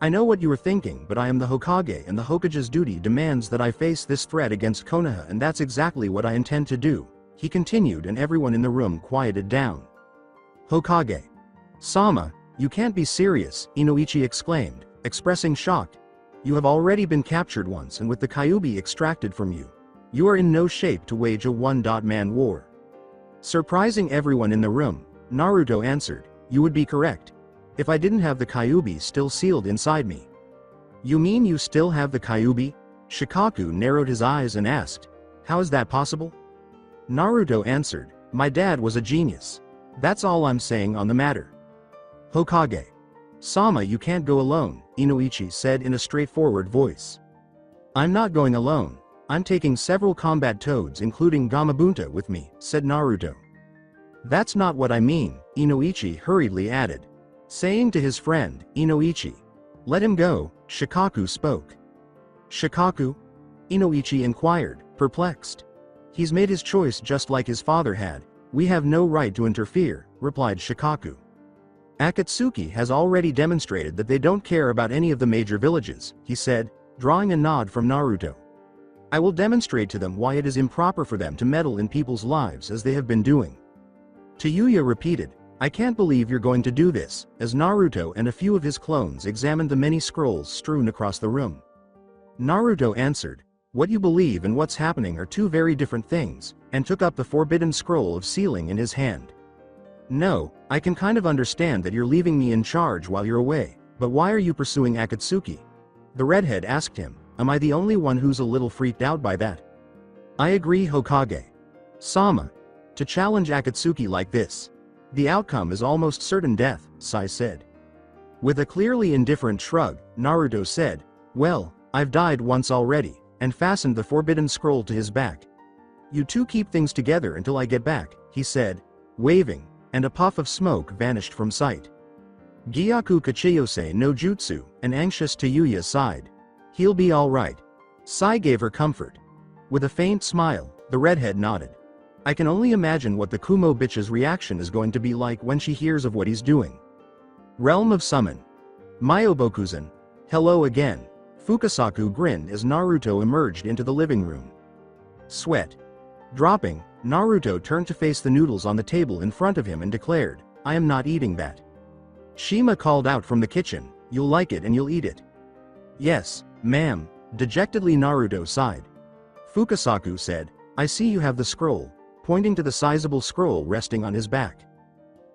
I know what you are thinking, but I am the Hokage and the Hokage's duty demands that I face this threat against Konoha, and that's exactly what I intend to do, he continued, and everyone in the room quieted down. Hokage. Sama, you can't be serious, Inoichi exclaimed, expressing shock. You have already been captured once and with the Kyuubi extracted from you. You are in no shape to wage a one-man war. Surprising everyone in the room, Naruto answered, you would be correct. If I didn't have the Kyuubi still sealed inside me. You mean you still have the Kyuubi? Shikaku narrowed his eyes and asked, how is that possible? Naruto answered, my dad was a genius. That's all I'm saying on the matter. Hokage. Sama, you can't go alone, Inoichi said in a straightforward voice. I'm not going alone. I'm taking several combat toads including Gamabunta with me, said Naruto. That's not what I mean, Inoichi hurriedly added. Saying to his friend, Inoichi, let him go, Shikaku spoke. Shikaku? Inoichi inquired, perplexed. He's made his choice just like his father had. We have no right to interfere, replied Shikaku. Akatsuki has already demonstrated that they don't care about any of the major villages, he said, drawing a nod from Naruto. I will demonstrate to them why it is improper for them to meddle in people's lives as they have been doing. Tayuya repeated, I can't believe you're going to do this, as Naruto and a few of his clones examined the many scrolls strewn across the room. Naruto answered, what you believe and what's happening are two very different things, and took up the forbidden scroll of sealing in his hand. No, I can kind of understand that you're leaving me in charge while you're away, but why are you pursuing Akatsuki? The redhead asked him, am I the only one who's a little freaked out by that? I agree, Hokage. Sama. To challenge Akatsuki like this. The outcome is almost certain death, Sai said. With a clearly indifferent shrug, Naruto said, well, I've died once already, and fastened the forbidden scroll to his back. You two keep things together until I get back, he said, waving, and a puff of smoke vanished from sight. Gyaku Kachiyose no Jutsu, an anxious Tayuya sighed. He'll be all right. Sai gave her comfort. With a faint smile, the redhead nodded. I can only imagine what the Kumo bitch's reaction is going to be like when she hears of what he's doing. Realm of Summon. Myobokuzan. Hello again. Fukasaku grinned as Naruto emerged into the living room. Sweat. Dropping, Naruto turned to face the noodles on the table in front of him and declared, I am not eating that. Shima called out from the kitchen, you'll like it and you'll eat it. Yes, ma'am, Dejectedly Naruto sighed. Fukasaku said, I see you have the scroll, pointing to the sizable scroll resting on his back.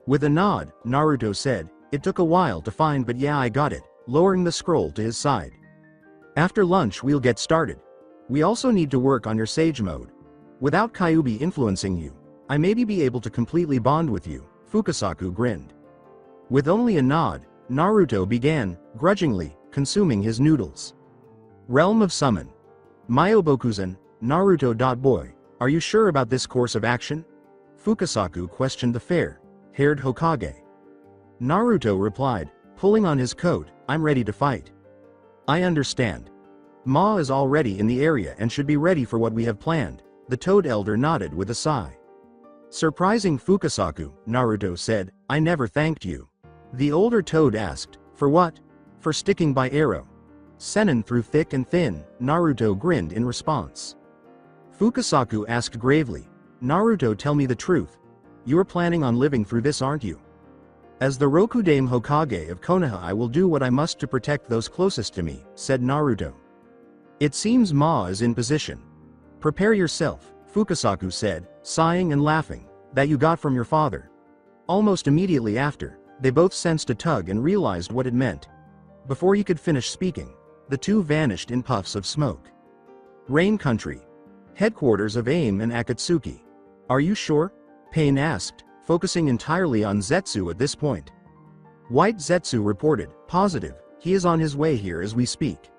With a nod, Naruto said, it took a while to find but yeah I got it, lowering the scroll to his side. After lunch we'll get started. We also need to work on your sage mode. Without Kyuubi influencing you, I maybe be able to completely bond with you, Fukasaku grinned. With only a nod, Naruto began, grudgingly, consuming his noodles. Realm of Summon. Myobokuzen, Naruto. Boy, are you sure about this course of action? Fukasaku questioned the fair-haired Hokage. Naruto replied, pulling on his coat, I'm ready to fight. I understand. Ma is already in the area and should be ready for what we have planned, the Toad Elder nodded with a sigh. Surprising Fukasaku, Naruto said, I never thanked you. The older Toad asked, for what? For sticking by arrow. Sennin through thick and thin, Naruto grinned in response. Fukasaku asked gravely, Naruto, tell me the truth. You're planning on living through this, aren't you? As the Yondaime Hokage of Konoha, I will do what I must to protect those closest to me, said Naruto. It seems Ma is in position. Prepare yourself, Fukasaku said, sighing and laughing, that you got from your father. Almost immediately after, they both sensed a tug and realized what it meant. Before he could finish speaking, the two vanished in puffs of smoke. Rain Country. Headquarters of AIM and Akatsuki. Are you sure? Pain asked, focusing entirely on Zetsu at this point. White Zetsu reported, positive, he is on his way here as we speak.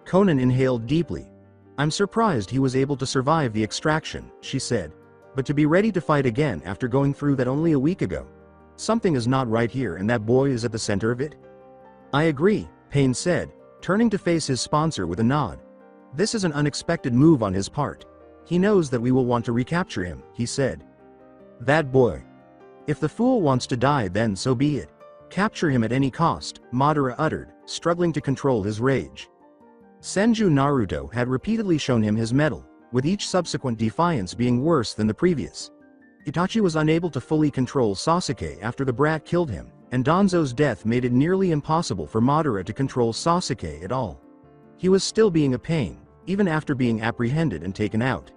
Conan inhaled deeply. I'm surprised he was able to survive the extraction, she said. But to be ready to fight again after going through that only a week ago. Something is not right here and that boy is at the center of it. I agree, Pain said, turning to face his sponsor with a nod. This is an unexpected move on his part. He knows that we will want to recapture him, he said. That boy. If the fool wants to die then so be it. Capture him at any cost, Madara uttered, struggling to control his rage. Senju Naruto had repeatedly shown him his mettle, with each subsequent defiance being worse than the previous. Itachi was unable to fully control Sasuke after the brat killed him, and Danzo's death made it nearly impossible for Madara to control Sasuke at all. He was still being a pain, even after being apprehended and taken out.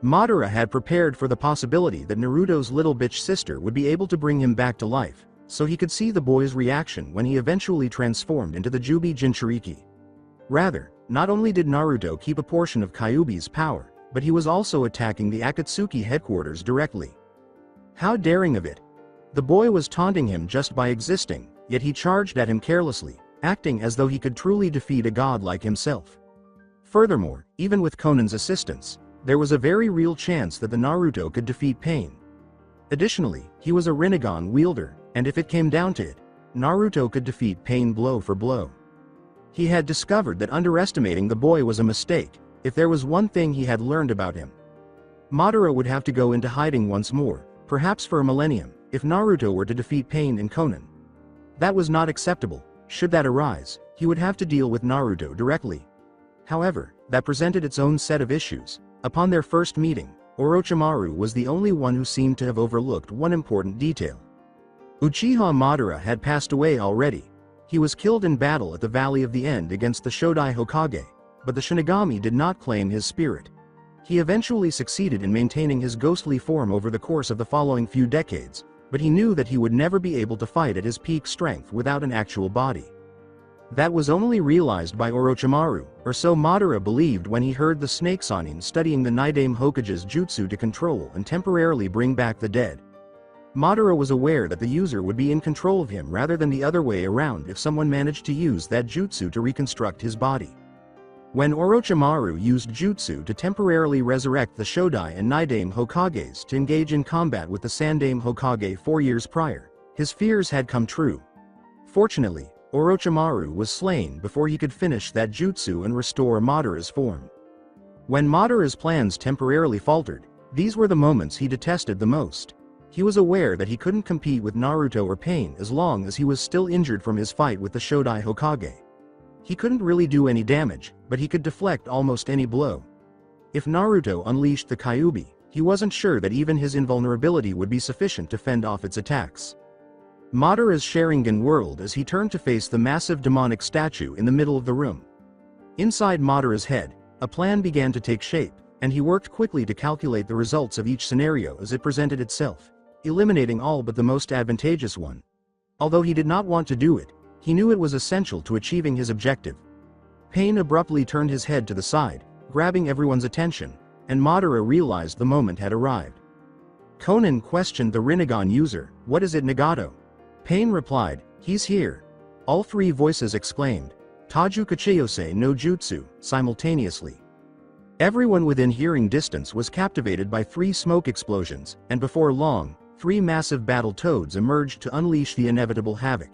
Madara had prepared for the possibility that Naruto's little bitch sister would be able to bring him back to life, so he could see the boy's reaction when he eventually transformed into the I the Jinchuuriki. Rather, not only did Naruto keep a portion of Kyuubi's power, but he was also attacking the Akatsuki headquarters directly. How daring of it! The boy was taunting him just by existing, yet he charged at him carelessly, acting as though he could truly defeat a god like himself. Furthermore, even with Conan's assistance, there was a very real chance that the Naruto could defeat Pain. Additionally, he was a Rinnegan wielder, and if it came down to it, Naruto could defeat Pain blow for blow. He had discovered that underestimating the boy was a mistake, if there was one thing he had learned about him. Madara would have to go into hiding once more, perhaps for a millennium, if Naruto were to defeat Pain and Conan. That was not acceptable. Should that arise, he would have to deal with Naruto directly. However, that presented its own set of issues. Upon their first meeting, Orochimaru was the only one who seemed to have overlooked one important detail. Uchiha Madara had passed away already. He was killed in battle at the Valley of the End against the Shodai Hokage, but the Shinigami did not claim his spirit. He eventually succeeded in maintaining his ghostly form over the course of the following few decades, but he knew that he would never be able to fight at his peak strength without an actual body. That was only realized by Orochimaru, or so Madara believed when he heard the Snake Sanin studying the Yondaime Hokage's jutsu to control and temporarily bring back the dead. Madara was aware that the user would be in control of him rather than the other way around if someone managed to use that jutsu to reconstruct his body. When Orochimaru used jutsu to temporarily resurrect the Shodai and Yondaime Hokages to engage in combat with the Sandaime Hokage 4 years prior, his fears had come true. Fortunately, Orochimaru was slain before he could finish that jutsu and restore Madara's form. When Madara's plans temporarily faltered, these were the moments he detested the most. He was aware that he couldn't compete with Naruto or Pain as long as he was still injured from his fight with the Shodai Hokage. He couldn't really do any damage, but he could deflect almost any blow. If Naruto unleashed the Kyuubi, he wasn't sure that even his invulnerability would be sufficient to fend off its attacks. Madara's Sharingan whirled as he turned to face the massive demonic statue in the middle of the room. Inside Madara's head, a plan began to take shape, and he worked quickly to calculate the results of each scenario as it presented itself, eliminating all but the most advantageous one. Although he did not want to do it, he knew it was essential to achieving his objective. Pain abruptly turned his head to the side, grabbing everyone's attention, and Madara realized the moment had arrived. Conan questioned the Rinnegan user, "What is it, Nagato?" Pain replied, "He's here." All three voices exclaimed, "Taju Kachiyose no Jutsu," simultaneously. Everyone within hearing distance was captivated by three smoke explosions, and before long, three massive battle toads emerged to unleash the inevitable havoc.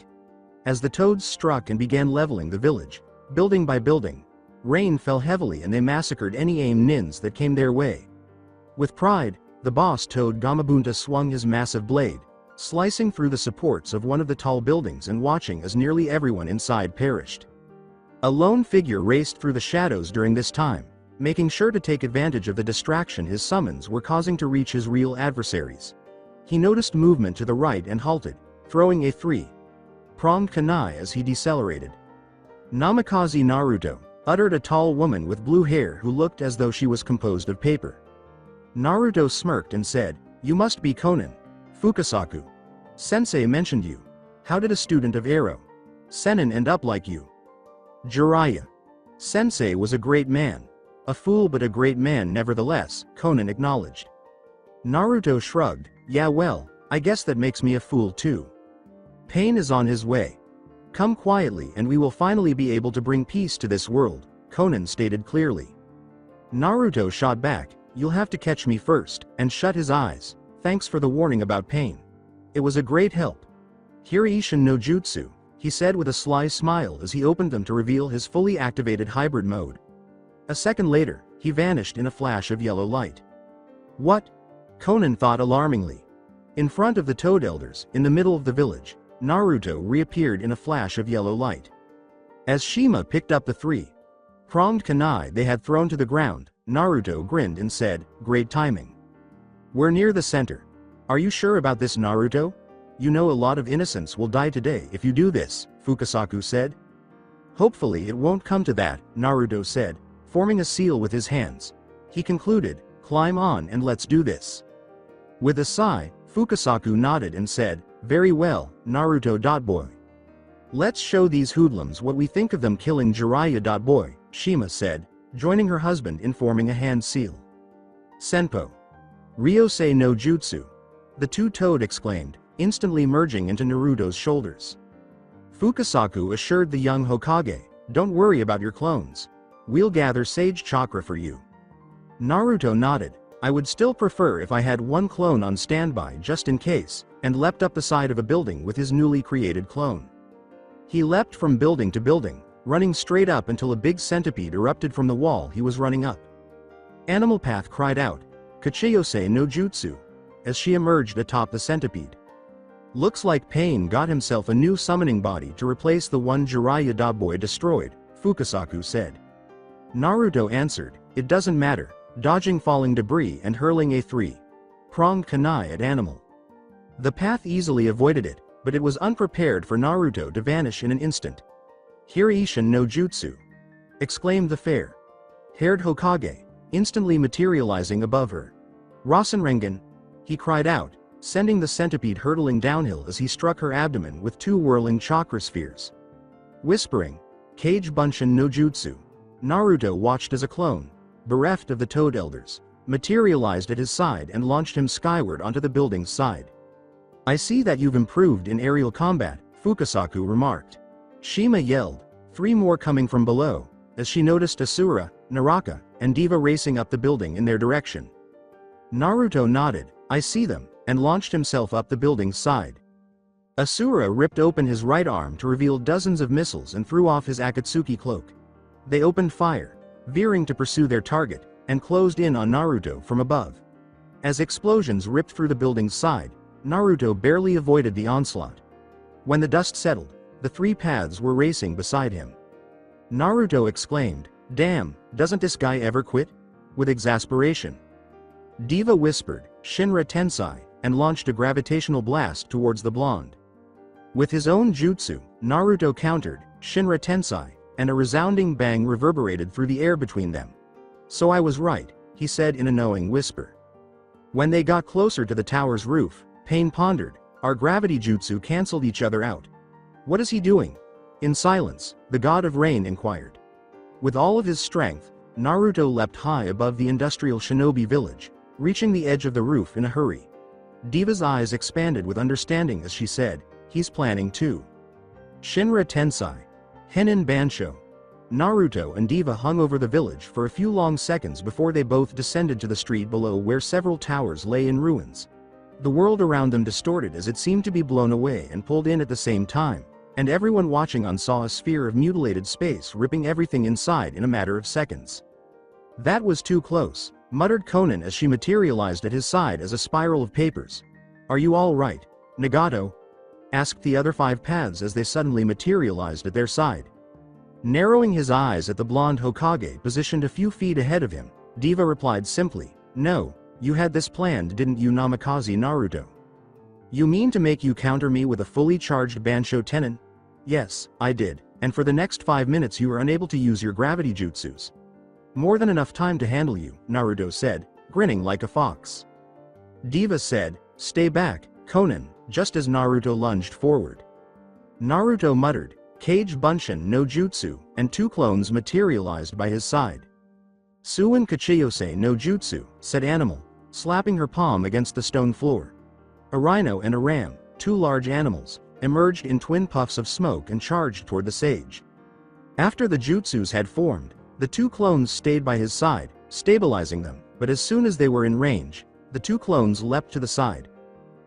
As the toads struck and began leveling the village, building by building, rain fell heavily and they massacred any aim nins that came their way. With pride, the boss toad Gamabunta swung his massive blade, slicing through the supports of one of the tall buildings and watching as nearly everyone inside perished. A lone figure raced through the shadows during this time, making sure to take advantage of the distraction his summons were causing to reach his real adversaries. He noticed movement to the right and halted, throwing a three-pronged kunai as he decelerated. "Namikaze Naruto," uttered a tall woman with blue hair who looked as though she was composed of paper. Naruto smirked and said, "You must be Conan. Fukasaku. Sensei mentioned you. How did a student of Arrow Senin end up like you?" Jiraiya. Sensei was a great man. A fool but a great man nevertheless, Conan acknowledged. Naruto shrugged, "Yeah well, I guess that makes me a fool too. Pain is on his way. Come quietly and we will finally be able to bring peace to this world," Conan stated clearly. Naruto shot back, "You'll have to catch me first," and shut his eyes. "Thanks for the warning about pain. It was a great help. Hireishin no Jutsu," he said with a sly smile as he opened them to reveal his fully activated hybrid mode. A second later, he vanished in a flash of yellow light. What? Conan thought alarmingly. In front of the Toad Elders, in the middle of the village, Naruto reappeared in a flash of yellow light. As Shima picked up the three-pronged kunai they had thrown to the ground, Naruto grinned and said, "Great timing. We're near the center. Are you sure about this, Naruto? You know a lot of innocents will die today if you do this," Fukasaku said. "Hopefully it won't come to that," Naruto said, forming a seal with his hands. He concluded, "Climb on and let's do this." With a sigh, Fukasaku nodded and said, "Very well, Naruto. Boy. Let's show these hoodlums what we think of them killing Jiraiya. Boy," Shima said, joining her husband in forming a hand seal. "Senpo. Ryosei no Jutsu," the two-toed exclaimed, instantly merging into Naruto's shoulders. Fukasaku assured the young Hokage, "Don't worry about your clones. We'll gather sage chakra for you." Naruto nodded, "I would still prefer if I had one clone on standby just in case," and leapt up the side of a building with his newly created clone. He leapt from building to building, running straight up until a big centipede erupted from the wall he was running up. Animal Path cried out, "Kachiyose no Jutsu," as she emerged atop the centipede. "Looks like Pain got himself a new summoning body to replace the one Jiraiya. Boy destroyed," Fukasaku said. Naruto answered, "It doesn't matter," dodging falling debris and hurling a three-pronged kunai at Animal. The path easily avoided it, but it was unprepared for Naruto to vanish in an instant. "Hireishin no Jutsu," exclaimed the fair-haired Hokage, instantly materializing above her. "Rasenrengan," he cried out, sending the centipede hurtling downhill as he struck her abdomen with two whirling chakra spheres. Whispering, "Kage Bunshin no Jutsu," Naruto watched as a clone, bereft of the Toad Elders, materialized at his side and launched him skyward onto the building's side. "I see that you've improved in aerial combat," Fukasaku remarked. Shima yelled, three more coming from below, as she noticed Asura, Naraka, and Diva racing up the building in their direction. Naruto nodded, "I see them," and launched himself up the building's side. Asura ripped open his right arm to reveal dozens of missiles and threw off his Akatsuki cloak. They opened fire, veering to pursue their target, and closed in on Naruto from above. As explosions ripped through the building's side, Naruto barely avoided the onslaught. When the dust settled, the three paths were racing beside him. Naruto exclaimed, "Damn, doesn't this guy ever quit?" with exasperation. Diva whispered, "Shinra Tensai," and launched a gravitational blast towards the blonde. With his own jutsu, Naruto countered, "Shinra Tensai," and a resounding bang reverberated through the air between them. "So I was right," he said in a knowing whisper. When they got closer to the tower's roof, Pain pondered, "Our gravity jutsu cancelled each other out. What is he doing?" In silence, the god of rain inquired. With all of his strength, Naruto leapt high above the industrial shinobi village, reaching the edge of the roof in a hurry. Diva's eyes expanded with understanding as she said, "He's planning too." Shinra Tensai. Henin Bansho. Naruto and Diva hung over the village for a few long seconds before they both descended to the street below where several towers lay in ruins. The world around them distorted as it seemed to be blown away and pulled in at the same time, and everyone watching on saw a sphere of mutilated space ripping everything inside in a matter of seconds. "That was too close," muttered Conan as she materialized at his side as a spiral of papers. "Are you all right, Nagato?" asked the other 5 paths as they suddenly materialized at their side. Narrowing his eyes at the blonde Hokage positioned a few feet ahead of him, Diva replied simply, "No, you had this planned, didn't you, Namikaze Naruto? You mean to make you counter me with a fully charged Bansho Tenin?" "Yes, I did, and for the next 5 minutes you were unable to use your gravity jutsus." "More than enough time to handle you," Naruto said, grinning like a fox. Diva said, "Stay back, Conan," just as Naruto lunged forward. Naruto muttered, "Kage Bunshin no Jutsu," and 2 clones materialized by his side. "Suin Kachiyose no Jutsu," said Animal, slapping her palm against the stone floor. A rhino and a ram, 2 large animals, emerged in twin puffs of smoke and charged toward the sage. After the jutsus had formed, the 2 clones stayed by his side, stabilizing them, but as soon as they were in range, the 2 clones leapt to the side.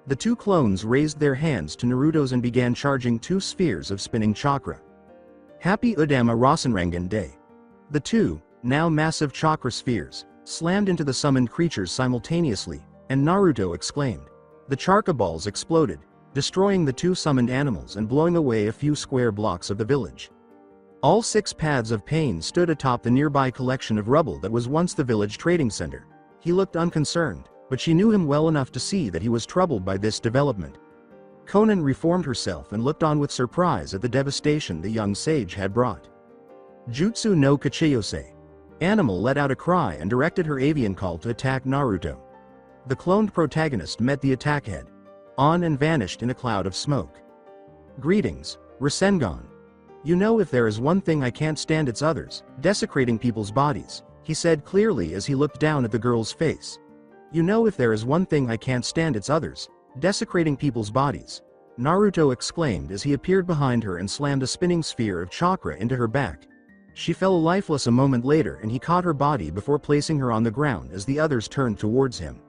The 2 clones raised their hands to Naruto's and began charging 2 spheres of spinning chakra. Happy Udama Rasenrangan Day. The 2, now massive chakra spheres, slammed into the summoned creatures simultaneously, and Naruto exclaimed. The chakra balls exploded, destroying the 2 summoned animals and blowing away a few square blocks of the village. All 6 paths of pain stood atop the nearby collection of rubble that was once the village trading center. He looked unconcerned, but she knew him well enough to see that he was troubled by this development. Conan reformed herself and looked on with surprise at the devastation the young sage had brought. Jutsu no Kachiyose. Animal let out a cry and directed her avian call to attack Naruto. The cloned protagonist met the attack head on and vanished in a cloud of smoke. "Greetings, Rasengan. You know, if there is one thing I can't stand, it's others desecrating people's bodies," he said clearly as he looked down at the girl's face. "You know, if there is one thing I can't stand, it's others desecrating people's bodies," Naruto exclaimed as he appeared behind her and slammed a spinning sphere of chakra into her back. She fell lifeless a moment later and he caught her body before placing her on the ground as the others turned towards him.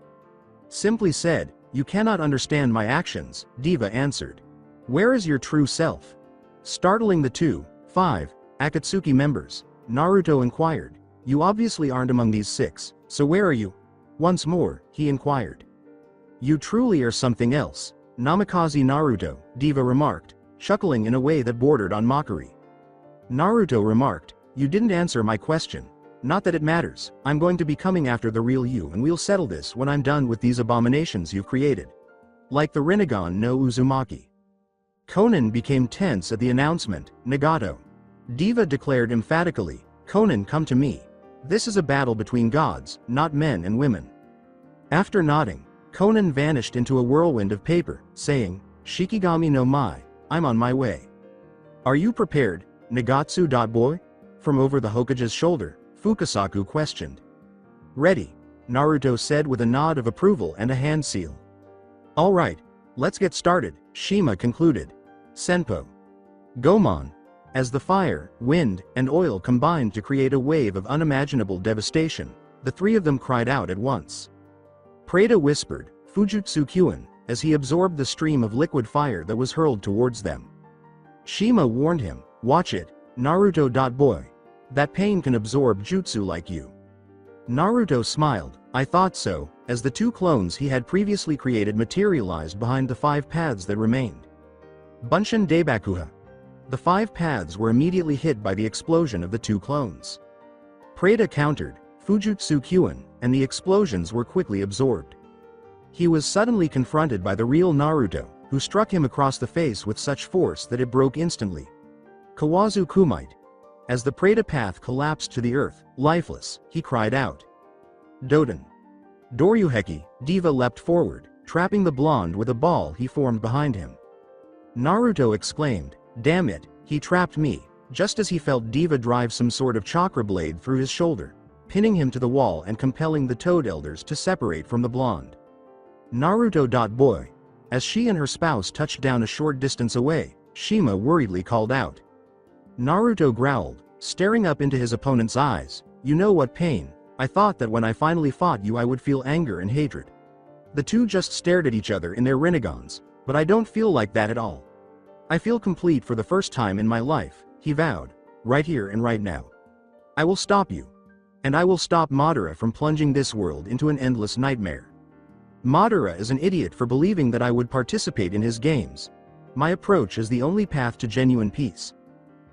Simply said, "You cannot understand my actions," Diva answered. "Where is your true self?" Startling the 2, 5, Akatsuki members, Naruto inquired. "You obviously aren't among these 6, so where are you?" Once more, he inquired. "You truly are something else, Namikaze Naruto," Diva remarked, chuckling in a way that bordered on mockery. Naruto remarked, "You didn't answer my question. Not that it matters, I'm going to be coming after the real you and we'll settle this when I'm done with these abominations you've created. Like the Rinnegan no Uzumaki." Conan became tense at the announcement, "Nagato." Diva declared emphatically, "Conan, come to me. This is a battle between gods, not men and women." After nodding, Conan vanished into a whirlwind of paper, saying, "Shikigami no Mai, I'm on my way." "Are you prepared, Nagatsu.boy?" From over the Hokage's shoulder, Fukasaku questioned. "Ready," Naruto said with a nod of approval and a hand seal. "All right, let's get started," Shima concluded. Senpo. Gomon. As the fire, wind, and oil combined to create a wave of unimaginable devastation, the 3 of them cried out at once. Prada whispered, "Fujutsu Kyuin," as he absorbed the stream of liquid fire that was hurled towards them. Shima warned him, "Watch it, Naruto.boy. That pain can absorb jutsu like you." Naruto smiled, "I thought so," as the 2 clones he had previously created materialized behind the 5 paths that remained. Bunshin Deibakuha. The 5 paths were immediately hit by the explosion of the 2 clones. Prada countered, "Fujutsu Kyuin," and the explosions were quickly absorbed. He was suddenly confronted by the real Naruto, who struck him across the face with such force that it broke instantly. Kawazu Kumite. As the Preta path collapsed to the earth, lifeless, he cried out. Doden. Doryuheki, Diva leapt forward, trapping the blonde with a ball he formed behind him. Naruto exclaimed, "Damn it, he trapped me," just as he felt Diva drive some sort of chakra blade through his shoulder, pinning him to the wall and compelling the Toad Elders to separate from the blonde. Naruto. As she and her spouse touched down a short distance away, Shima worriedly called out. Naruto growled, staring up into his opponent's eyes, "You know what, Pain? I thought that when I finally fought you I would feel anger and hatred." The two just stared at each other in their Rinnegans, but I don't feel like that at all. I feel complete for the first time in my life, he vowed, right here and right now. I will stop you. And I will stop Madara from plunging this world into an endless nightmare. Madara is an idiot for believing that I would participate in his games. My approach is the only path to genuine peace.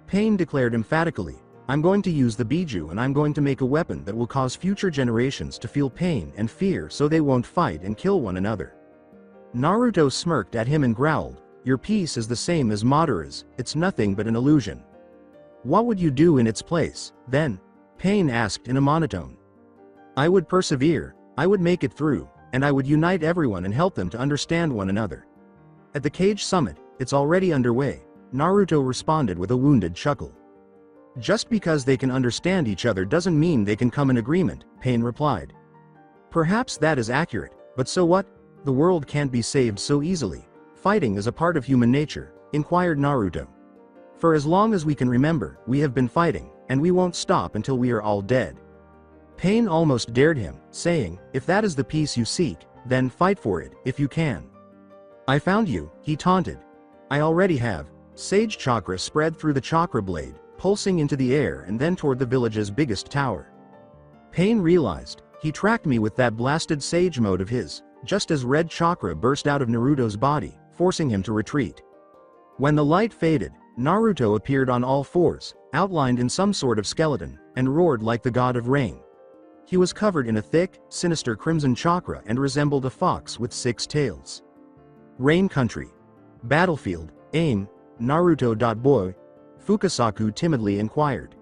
Pain declared emphatically, "I'm going to use the Biju and I'm going to make a weapon that will cause future generations to feel pain and fear so they won't fight and kill one another." Naruto smirked at him and growled, "Your peace is the same as Madara's, it's nothing but an illusion." "What would you do in its place, then?" Pain asked in a monotone. "I would persevere, I would make it through, and I would unite everyone and help them to understand one another." At the Kage summit, it's already underway, Naruto responded with a wounded chuckle. "Just because they can understand each other doesn't mean they can come in agreement," Pain replied. "Perhaps that is accurate, but so what? The world can't be saved so easily. Fighting is a part of human nature," inquired Naruto. "For as long as we can remember, we have been fighting, and we won't stop until we are all dead." Pain almost dared him, saying, "If that is the peace you seek, then fight for it, if you can." "I found you," he taunted. "I already have." Sage chakra spread through the chakra blade, pulsing into the air and then toward the village's biggest tower. Pain realized, he tracked me with that blasted sage mode of his, just as red chakra burst out of Naruto's body, forcing him to retreat. When the light faded, Naruto appeared on all fours, outlined in some sort of skeleton, and roared like the god of rain. He was covered in a thick, sinister crimson chakra and resembled a fox with 6 tails. Rain Country. Battlefield, aim, Naruto. Boy, Fukasaku timidly inquired.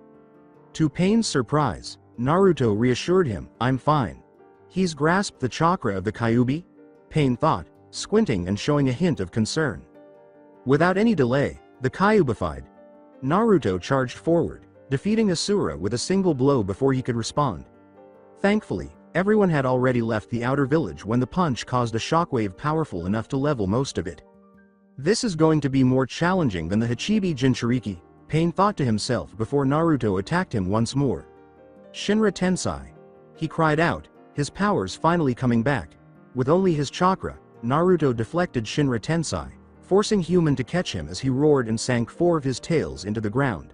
To Pain's surprise, Naruto reassured him, "I'm fine." "He's grasped the chakra of the Kyuubi?" Pain thought, squinting and showing a hint of concern. Without any delay, the Kyuubified. Naruto charged forward, defeating Asura with a single blow before he could respond. Thankfully, everyone had already left the outer village when the punch caused a shockwave powerful enough to level most of it. This is going to be more challenging than the I the Jinchuuriki, Pain thought to himself before Naruto attacked him once more. "Shinra Tensai!" He cried out, his powers finally coming back. With only his chakra, Naruto deflected Shinra Tensai, forcing Human to catch him as he roared and sank 4 of his tails into the ground.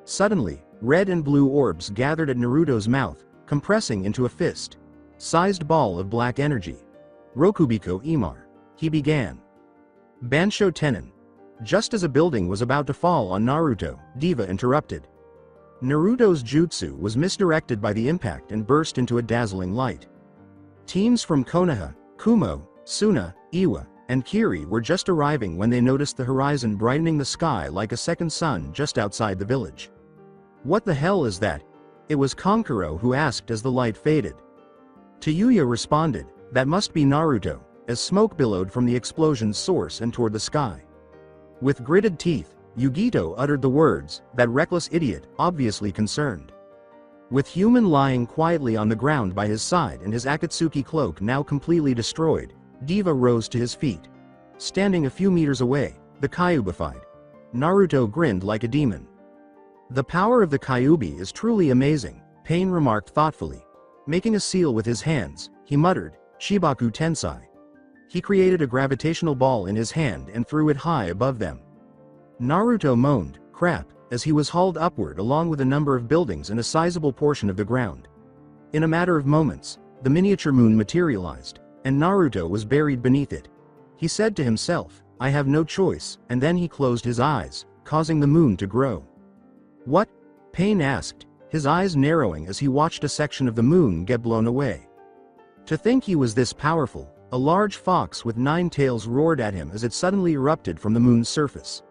Suddenly, red and blue orbs gathered at Naruto's mouth, compressing into a fist-sized ball of black energy. "Rokubiko Imar," he began. Bansho Tenin. Just as a building was about to fall on Naruto, Diva interrupted. Naruto's jutsu was misdirected by the impact and burst into a dazzling light. Teams from Konoha, Kumo, Suna, Iwa, and Kiri were just arriving when they noticed the horizon brightening the sky like a second sun just outside the village. "What the hell is that?" It was Kankuro who asked as the light faded. Tayuya responded, "That must be Naruto," as smoke billowed from the explosion's source and toward the sky. With gritted teeth, Yugito uttered the words, "That reckless idiot," obviously concerned. With Human lying quietly on the ground by his side and his Akatsuki cloak now completely destroyed, Diva rose to his feet. Standing a few meters away, the Kyuubified. Naruto grinned like a demon. "The power of the Kyuubi is truly amazing," Pain remarked thoughtfully. Making a seal with his hands, he muttered, "Shibaku Tensai." He created a gravitational ball in his hand and threw it high above them. Naruto moaned, "Crap," as he was hauled upward along with a number of buildings and a sizable portion of the ground. In a matter of moments, the miniature moon materialized, and Naruto was buried beneath it. He said to himself, "I have no choice," and then he closed his eyes, causing the moon to grow. "What?" Pain asked, his eyes narrowing as he watched a section of the moon get blown away. To think he was this powerful, a large fox with 9 tails roared at him as it suddenly erupted from the moon's surface.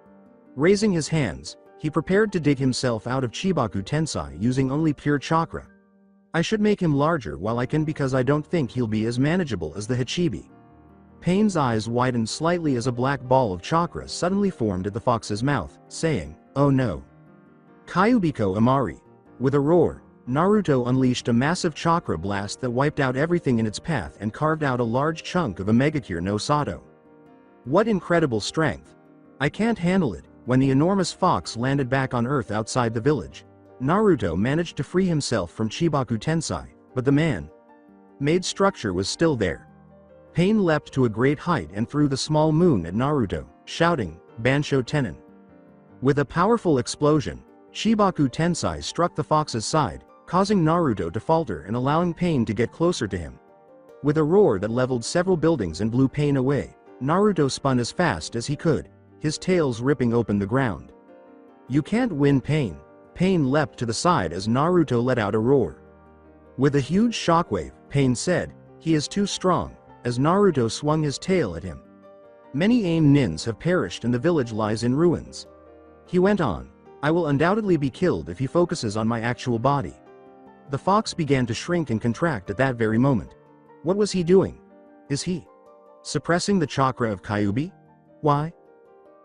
Raising his hands, He prepared to dig himself out of Chibaku Tensai using only pure chakra. I should make him larger while I can because I don't think he'll be as manageable as the Hachibi. Pain's eyes widened slightly as a black ball of chakra suddenly formed at the fox's mouth, saying, "Oh no." Kyuubiko Amari. With a roar, Naruto unleashed a massive chakra blast that wiped out everything in its path and carved out a large chunk of a Megakure no Sato. What incredible strength! I can't handle it. When the enormous fox landed back on Earth outside the village, Naruto managed to free himself from Chibaku Tensai, but the man-made structure was still there. Pain leapt to a great height and threw the small moon at Naruto, shouting, "Bansho Tenin." With a powerful explosion, Chibaku Tensai struck the fox's side, causing Naruto to falter and allowing Pain to get closer to him. With a roar that leveled several buildings and blew Pain away, Naruto spun as fast as he could, his tails ripping open the ground. "You can't win, Pain." Pain leapt to the side as Naruto let out a roar. With a huge shockwave, Pain said, "He is too strong," as Naruto swung his tail at him. "Many AIM nins have perished and the village lies in ruins." He went on, "I will undoubtedly be killed if he focuses on my actual body." The fox began to shrink and contract at that very moment. What was he doing? Is he suppressing the chakra of Kyuubi? Why?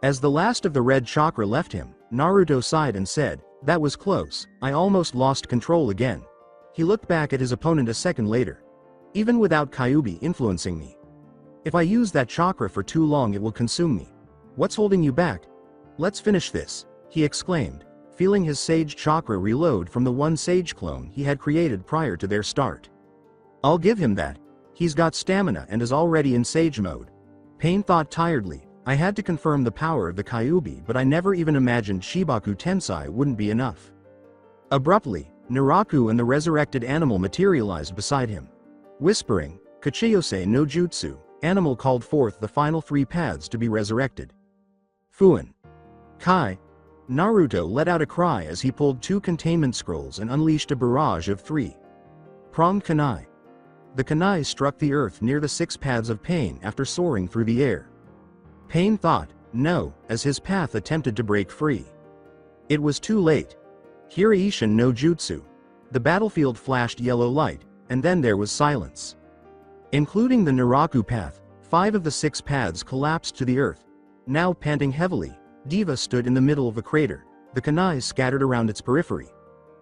As the last of the red chakra left him, Naruto sighed and said, "That was close, I almost lost control again." He looked back at his opponent a second later. "Even without Kyuubi influencing me. If I use that chakra for too long it will consume me. What's holding you back? Let's finish this," he exclaimed, feeling his sage chakra reload from the one sage clone he had created prior to their start. "I'll give him that. He's got stamina and is already in sage mode." Pain thought tiredly, "I had to confirm the power of the Kyuubi but I never even imagined Chibaku Tensai wouldn't be enough." Abruptly, Naraku and the resurrected animal materialized beside him. Whispering, "Kachiyose no Jutsu," animal called forth the final 3 paths to be resurrected. Fuin. Kai. Naruto let out a cry as he pulled 2 containment scrolls and unleashed a barrage of 3-pronged kunai. The kunai struck the earth near the 6 paths of pain after soaring through the air. Pain thought, "No," as his path attempted to break free. It was too late. Hiraishin no Jutsu. The battlefield flashed yellow light, and then there was silence. Including the Naraku path, 5 of the 6 paths collapsed to the earth. Now panting heavily, Diva stood in the middle of the crater, the kunai scattered around its periphery.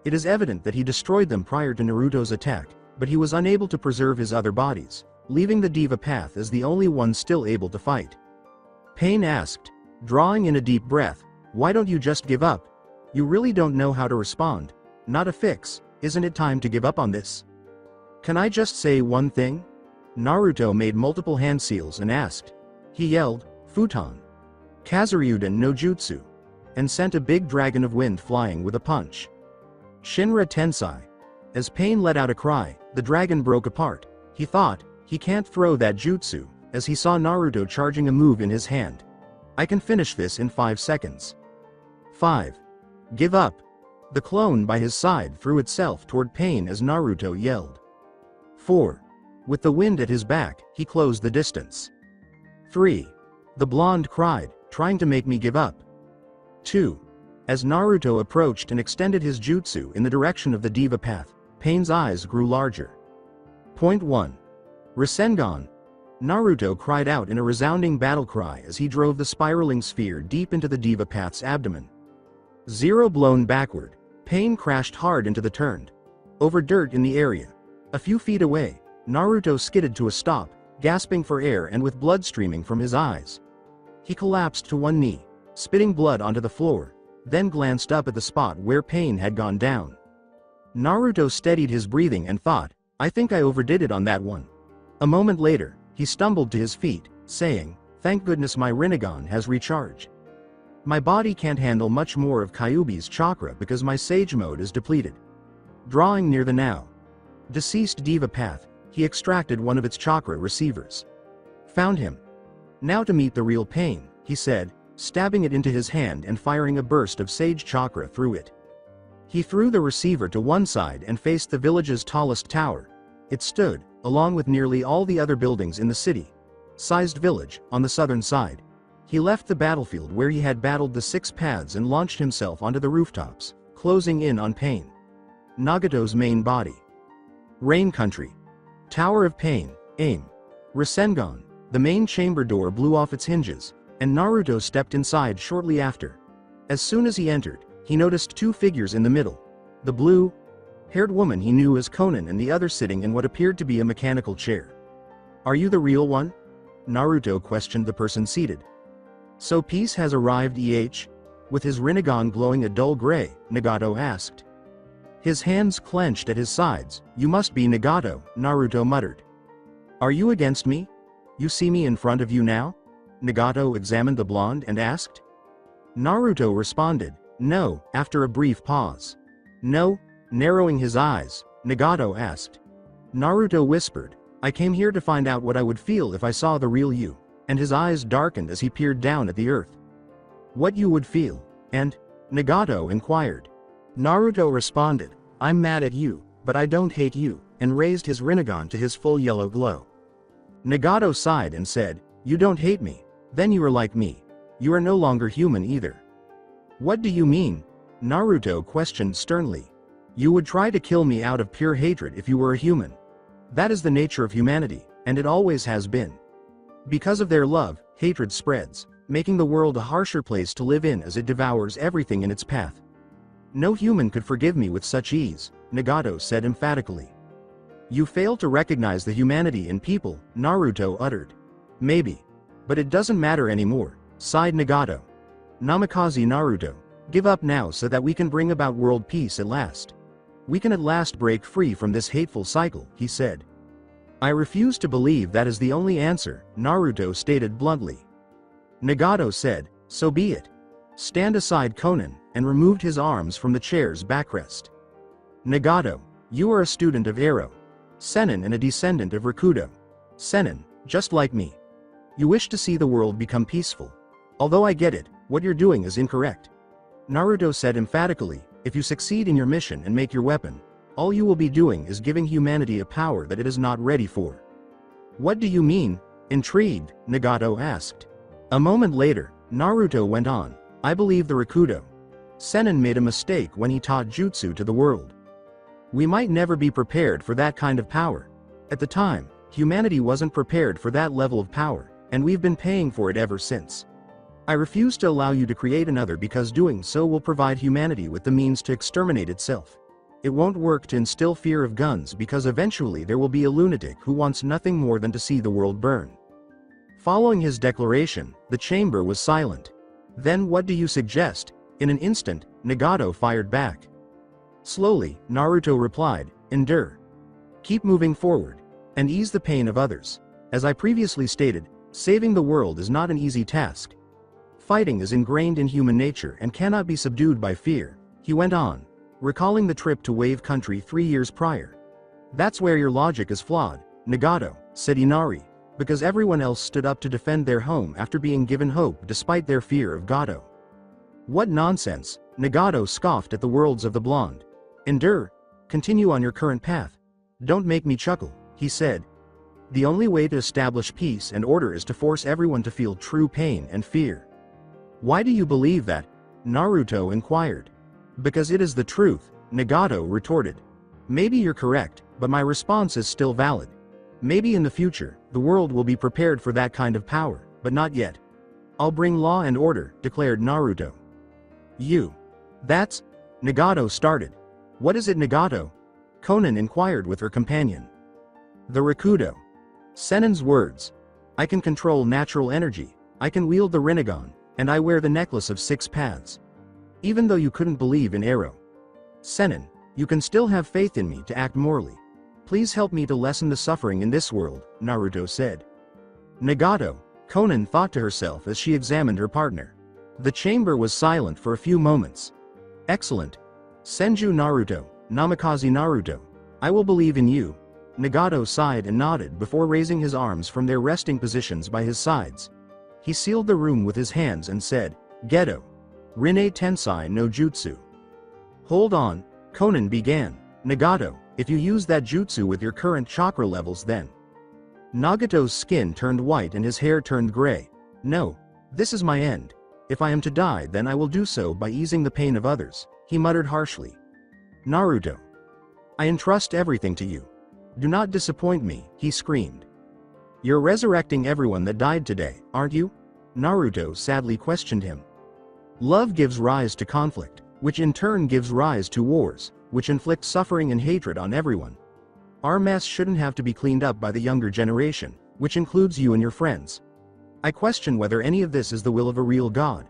It is evident that he destroyed them prior to Naruto's attack, but he was unable to preserve his other bodies, leaving the Diva path as the only one still able to fight. Pain asked, drawing in a deep breath, "Why don't you just give up? You really don't know how to respond. Not a fix, isn't it time to give up on this? Can I just say one thing?" Naruto made multiple hand seals and asked. He yelled, "Futon Kazuryuden no Jutsu," and sent a big dragon of wind flying with a punch. Shinra Tensai. As Pain let out a cry, the dragon broke apart. He thought, he can't throw that jutsu, as he saw Naruto charging a move in his hand. "I can finish this in 5 seconds. 5. Give up." The clone by his side threw itself toward Pain as Naruto yelled. 4. With the wind at his back, he closed the distance. 3. The blonde cried, "Trying to make me give up." 2. As Naruto approached and extended his jutsu in the direction of the Diva path, Pain's eyes grew larger. Point 1. Rasengan. Naruto cried out in a resounding battle cry as he drove the spiraling sphere deep into the Diva path's abdomen. 0 blown backward. Pain crashed hard into the turned over dirt in the area. A few feet away, Naruto skidded to a stop, gasping for air and with blood streaming from his eyes. He collapsed to one knee, spitting blood onto the floor, then glanced up at the spot where Pain had gone down. Naruto steadied his breathing and thought, "I think I overdid it on that one." A moment later, he stumbled to his feet, saying, "Thank goodness my Rinnegan has recharged. My body can't handle much more of Kyuubi's chakra because my sage mode is depleted." Drawing near the now deceased Diva path, he extracted one of its chakra receivers. "Found him. Now to meet the real Pain," he said, stabbing it into his hand and firing a burst of sage chakra through it. He threw the receiver to one side and faced the village's tallest tower. It stood, along with nearly all the other buildings in the city-sized village, on the southern side. He left the battlefield where he had battled the 6 paths and launched himself onto the rooftops, closing in on Pain. Nagato's main body. Rain Country. Tower of Pain, aim. Rasengan. The main chamber door blew off its hinges, and Naruto stepped inside shortly after. As soon as he entered, he noticed 2 figures in the middle. The blue-haired woman he knew as Konan and the other sitting in what appeared to be a mechanical chair. "Are you the real one?" Naruto questioned the person seated. "So peace has arrived, With his Rinnegan glowing a dull gray, Nagato asked. His hands clenched at his sides. "You must be Nagato," Naruto muttered. "Are you against me? You see me in front of you now?" Nagato examined the blonde and asked. Naruto responded, "No," after a brief pause. "No?" Narrowing his eyes, Nagato asked. Naruto whispered, "I came here to find out what I would feel if I saw the real you," and his eyes darkened as he peered down at the earth. "What you would feel?" and Nagato inquired. Naruto responded, "I'm mad at you, but I don't hate you," and raised his Rinnegan to his full yellow glow. Nagato sighed and said, "You don't hate me, then you are like me. You are no longer human either." "What do you mean?" Naruto questioned sternly. "You would try to kill me out of pure hatred if you were a human. That is the nature of humanity, and it always has been. Because of their love, hatred spreads, making the world a harsher place to live in as it devours everything in its path. No human could forgive me with such ease," Nagato said emphatically. "You fail to recognize the humanity in people," Naruto uttered. "Maybe. But it doesn't matter anymore," sighed Nagato. "Namikaze Naruto, give up now so that we can bring about world peace at last. We can at last break free from this hateful cycle," he said. "I refuse to believe that is the only answer," Naruto stated bluntly. Nagato said, "So be it. Stand aside, Konan," and removed his arms from the chair's backrest. "Nagato, you are a student of Ero Sennin and a descendant of Rakudo Sennin, just like me. You wish to see the world become peaceful. Although I get it, what you're doing is incorrect." Naruto said emphatically, "If you succeed in your mission and make your weapon, all you will be doing is giving humanity a power that it is not ready for." "What do you mean?" Intrigued, Nagato asked. A moment later, Naruto went on, "I believe the Rakudo Sennin made a mistake when he taught jutsu to the world. We might never be prepared for that kind of power. At the time, humanity wasn't prepared for that level of power, and we've been paying for it ever since. I refuse to allow you to create another because doing so will provide humanity with the means to exterminate itself. It won't work to instill fear of guns because eventually there will be a lunatic who wants nothing more than to see the world burn." Following his declaration, the chamber was silent. "Then what do you suggest?" In an instant, Nagato fired back. Slowly, Naruto replied, "Endure. Keep moving forward, and ease the pain of others. As I previously stated, saving the world is not an easy task. Fighting is ingrained in human nature and cannot be subdued by fear," he went on, recalling the trip to Wave Country 3 years prior. "That's where your logic is flawed, Nagato," said Inari, because everyone else stood up to defend their home after being given hope despite their fear of Gato. "What nonsense," Nagato scoffed at the words of the blonde. "Endure. Continue on your current path. Don't make me chuckle," he said. "The only way to establish peace and order is to force everyone to feel true pain and fear." "Why do you believe that?" Naruto inquired. "Because it is the truth," Nagato retorted. "Maybe you're correct, but my response is still valid. Maybe in the future, the world will be prepared for that kind of power, but not yet. I'll bring law and order," declared Naruto. That's..." Nagato started. "What is it, Nagato?" Konan inquired with her companion. "The Rakudo Sennin's words. I can control natural energy, I can wield the Rinnegan, and I wear the necklace of 6 paths. Even though you couldn't believe in Ero Sennin, you can still have faith in me to act morally. Please help me to lessen the suffering in this world," Naruto said. "Nagato," Konan thought to herself as she examined her partner. The chamber was silent for a few moments. "Excellent. Senju Naruto, Namikaze Naruto. I will believe in you." Nagato sighed and nodded before raising his arms from their resting positions by his sides. He sealed the room with his hands and said, "Geto. Rinne Tensai no Jutsu." "Hold on," Konan began. "Nagato, if you use that jutsu with your current chakra levels then..." Nagato's skin turned white and his hair turned gray. "No. This is my end. If I am to die, then I will do so by easing the pain of others, he muttered harshly. Naruto. I entrust everything to you. Do not disappoint me, he screamed. You're resurrecting everyone that died today, aren't you? Naruto sadly questioned him. Love gives rise to conflict, which in turn gives rise to wars, which inflict suffering and hatred on everyone. Our mess shouldn't have to be cleaned up by the younger generation, which includes you and your friends. I question whether any of this is the will of a real god.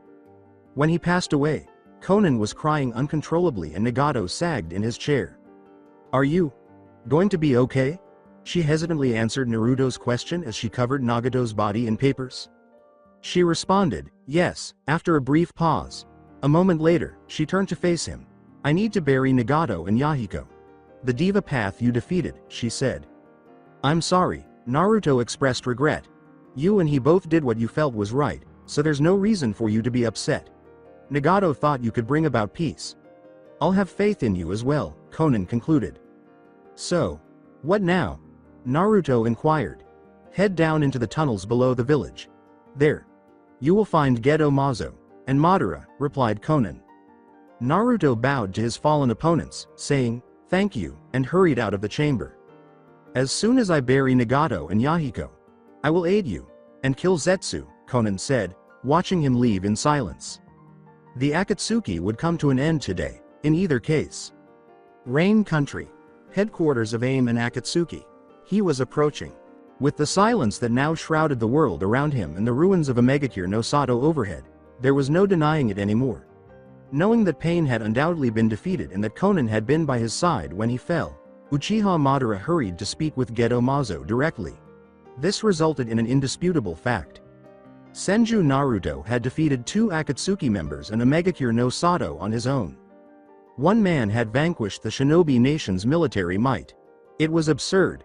When he passed away, Konan was crying uncontrollably and Nagato sagged in his chair. Are you going to be okay? She hesitantly answered Naruto's question as she covered Nagato's body in papers. She responded, yes, after a brief pause. A moment later, she turned to face him. I need to bury Nagato and Yahiko. The diva path you defeated, she said. I'm sorry, Naruto expressed regret. You and he both did what you felt was right, so there's no reason for you to be upset. Nagato thought you could bring about peace. I'll have faith in you as well, Konan concluded. So, what now? Naruto inquired. Head down into the tunnels below the village. There. You will find Geto Mazo and Madara, replied Konan. Naruto bowed to his fallen opponents, saying, thank you, and hurried out of the chamber. As soon as I bury Nagato and Yahiko, I will aid you, and kill Zetsu, Konan said, watching him leave in silence. The Akatsuki would come to an end today, in either case. Rain Country. Headquarters of AIM and Akatsuki. He was approaching. With the silence that now shrouded the world around him and the ruins of Omegakure no Sato overhead, there was no denying it anymore. Knowing that Pain had undoubtedly been defeated and that Konan had been by his side when he fell, Uchiha Madara hurried to speak with Geto Mazo directly. This resulted in an indisputable fact. Senju Naruto had defeated 2 Akatsuki members and Omegakure no Sato on his own. One man had vanquished the shinobi nation's military might. It was absurd.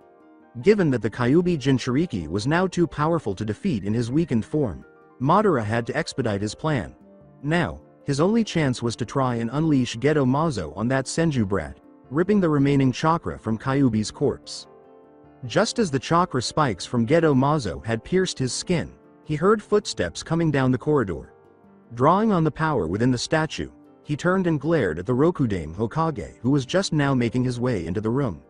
Given that the Kyuubi Jinchuuriki was now too powerful to defeat in his weakened form, Madara had to expedite his plan. Now, his only chance was to try and unleash Geto Mazo on that Senju brat, ripping the remaining chakra from Kyuubi's corpse. Just as the chakra spikes from Geto Mazo had pierced his skin, he heard footsteps coming down the corridor. Drawing on the power within the statue, he turned and glared at the Yondaime Hokage who was just now making his way into the room.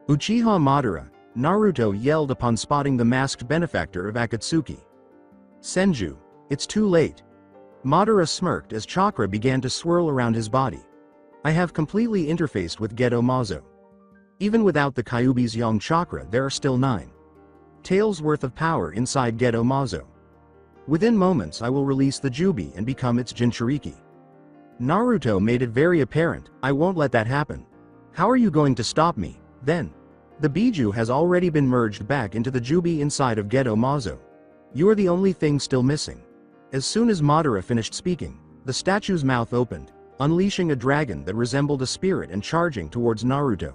Uchiha Madara, Naruto yelled upon spotting the masked benefactor of Akatsuki. Senju, it's too late. Madara smirked as chakra began to swirl around his body. I have completely interfaced with Geto Mazo. Even without the Kyuubi's yang chakra there are still 9 tails worth of power inside Geto Mazo. Within moments I will release the Jubi and become its Jinchuuriki. Naruto made it very apparent, I won't let that happen. How are you going to stop me, then? The Biju has already been merged back into the Jubi inside of Geto Mazo. You are the only thing still missing. As soon as Madara finished speaking, the statue's mouth opened, unleashing a dragon that resembled a spirit and charging towards Naruto.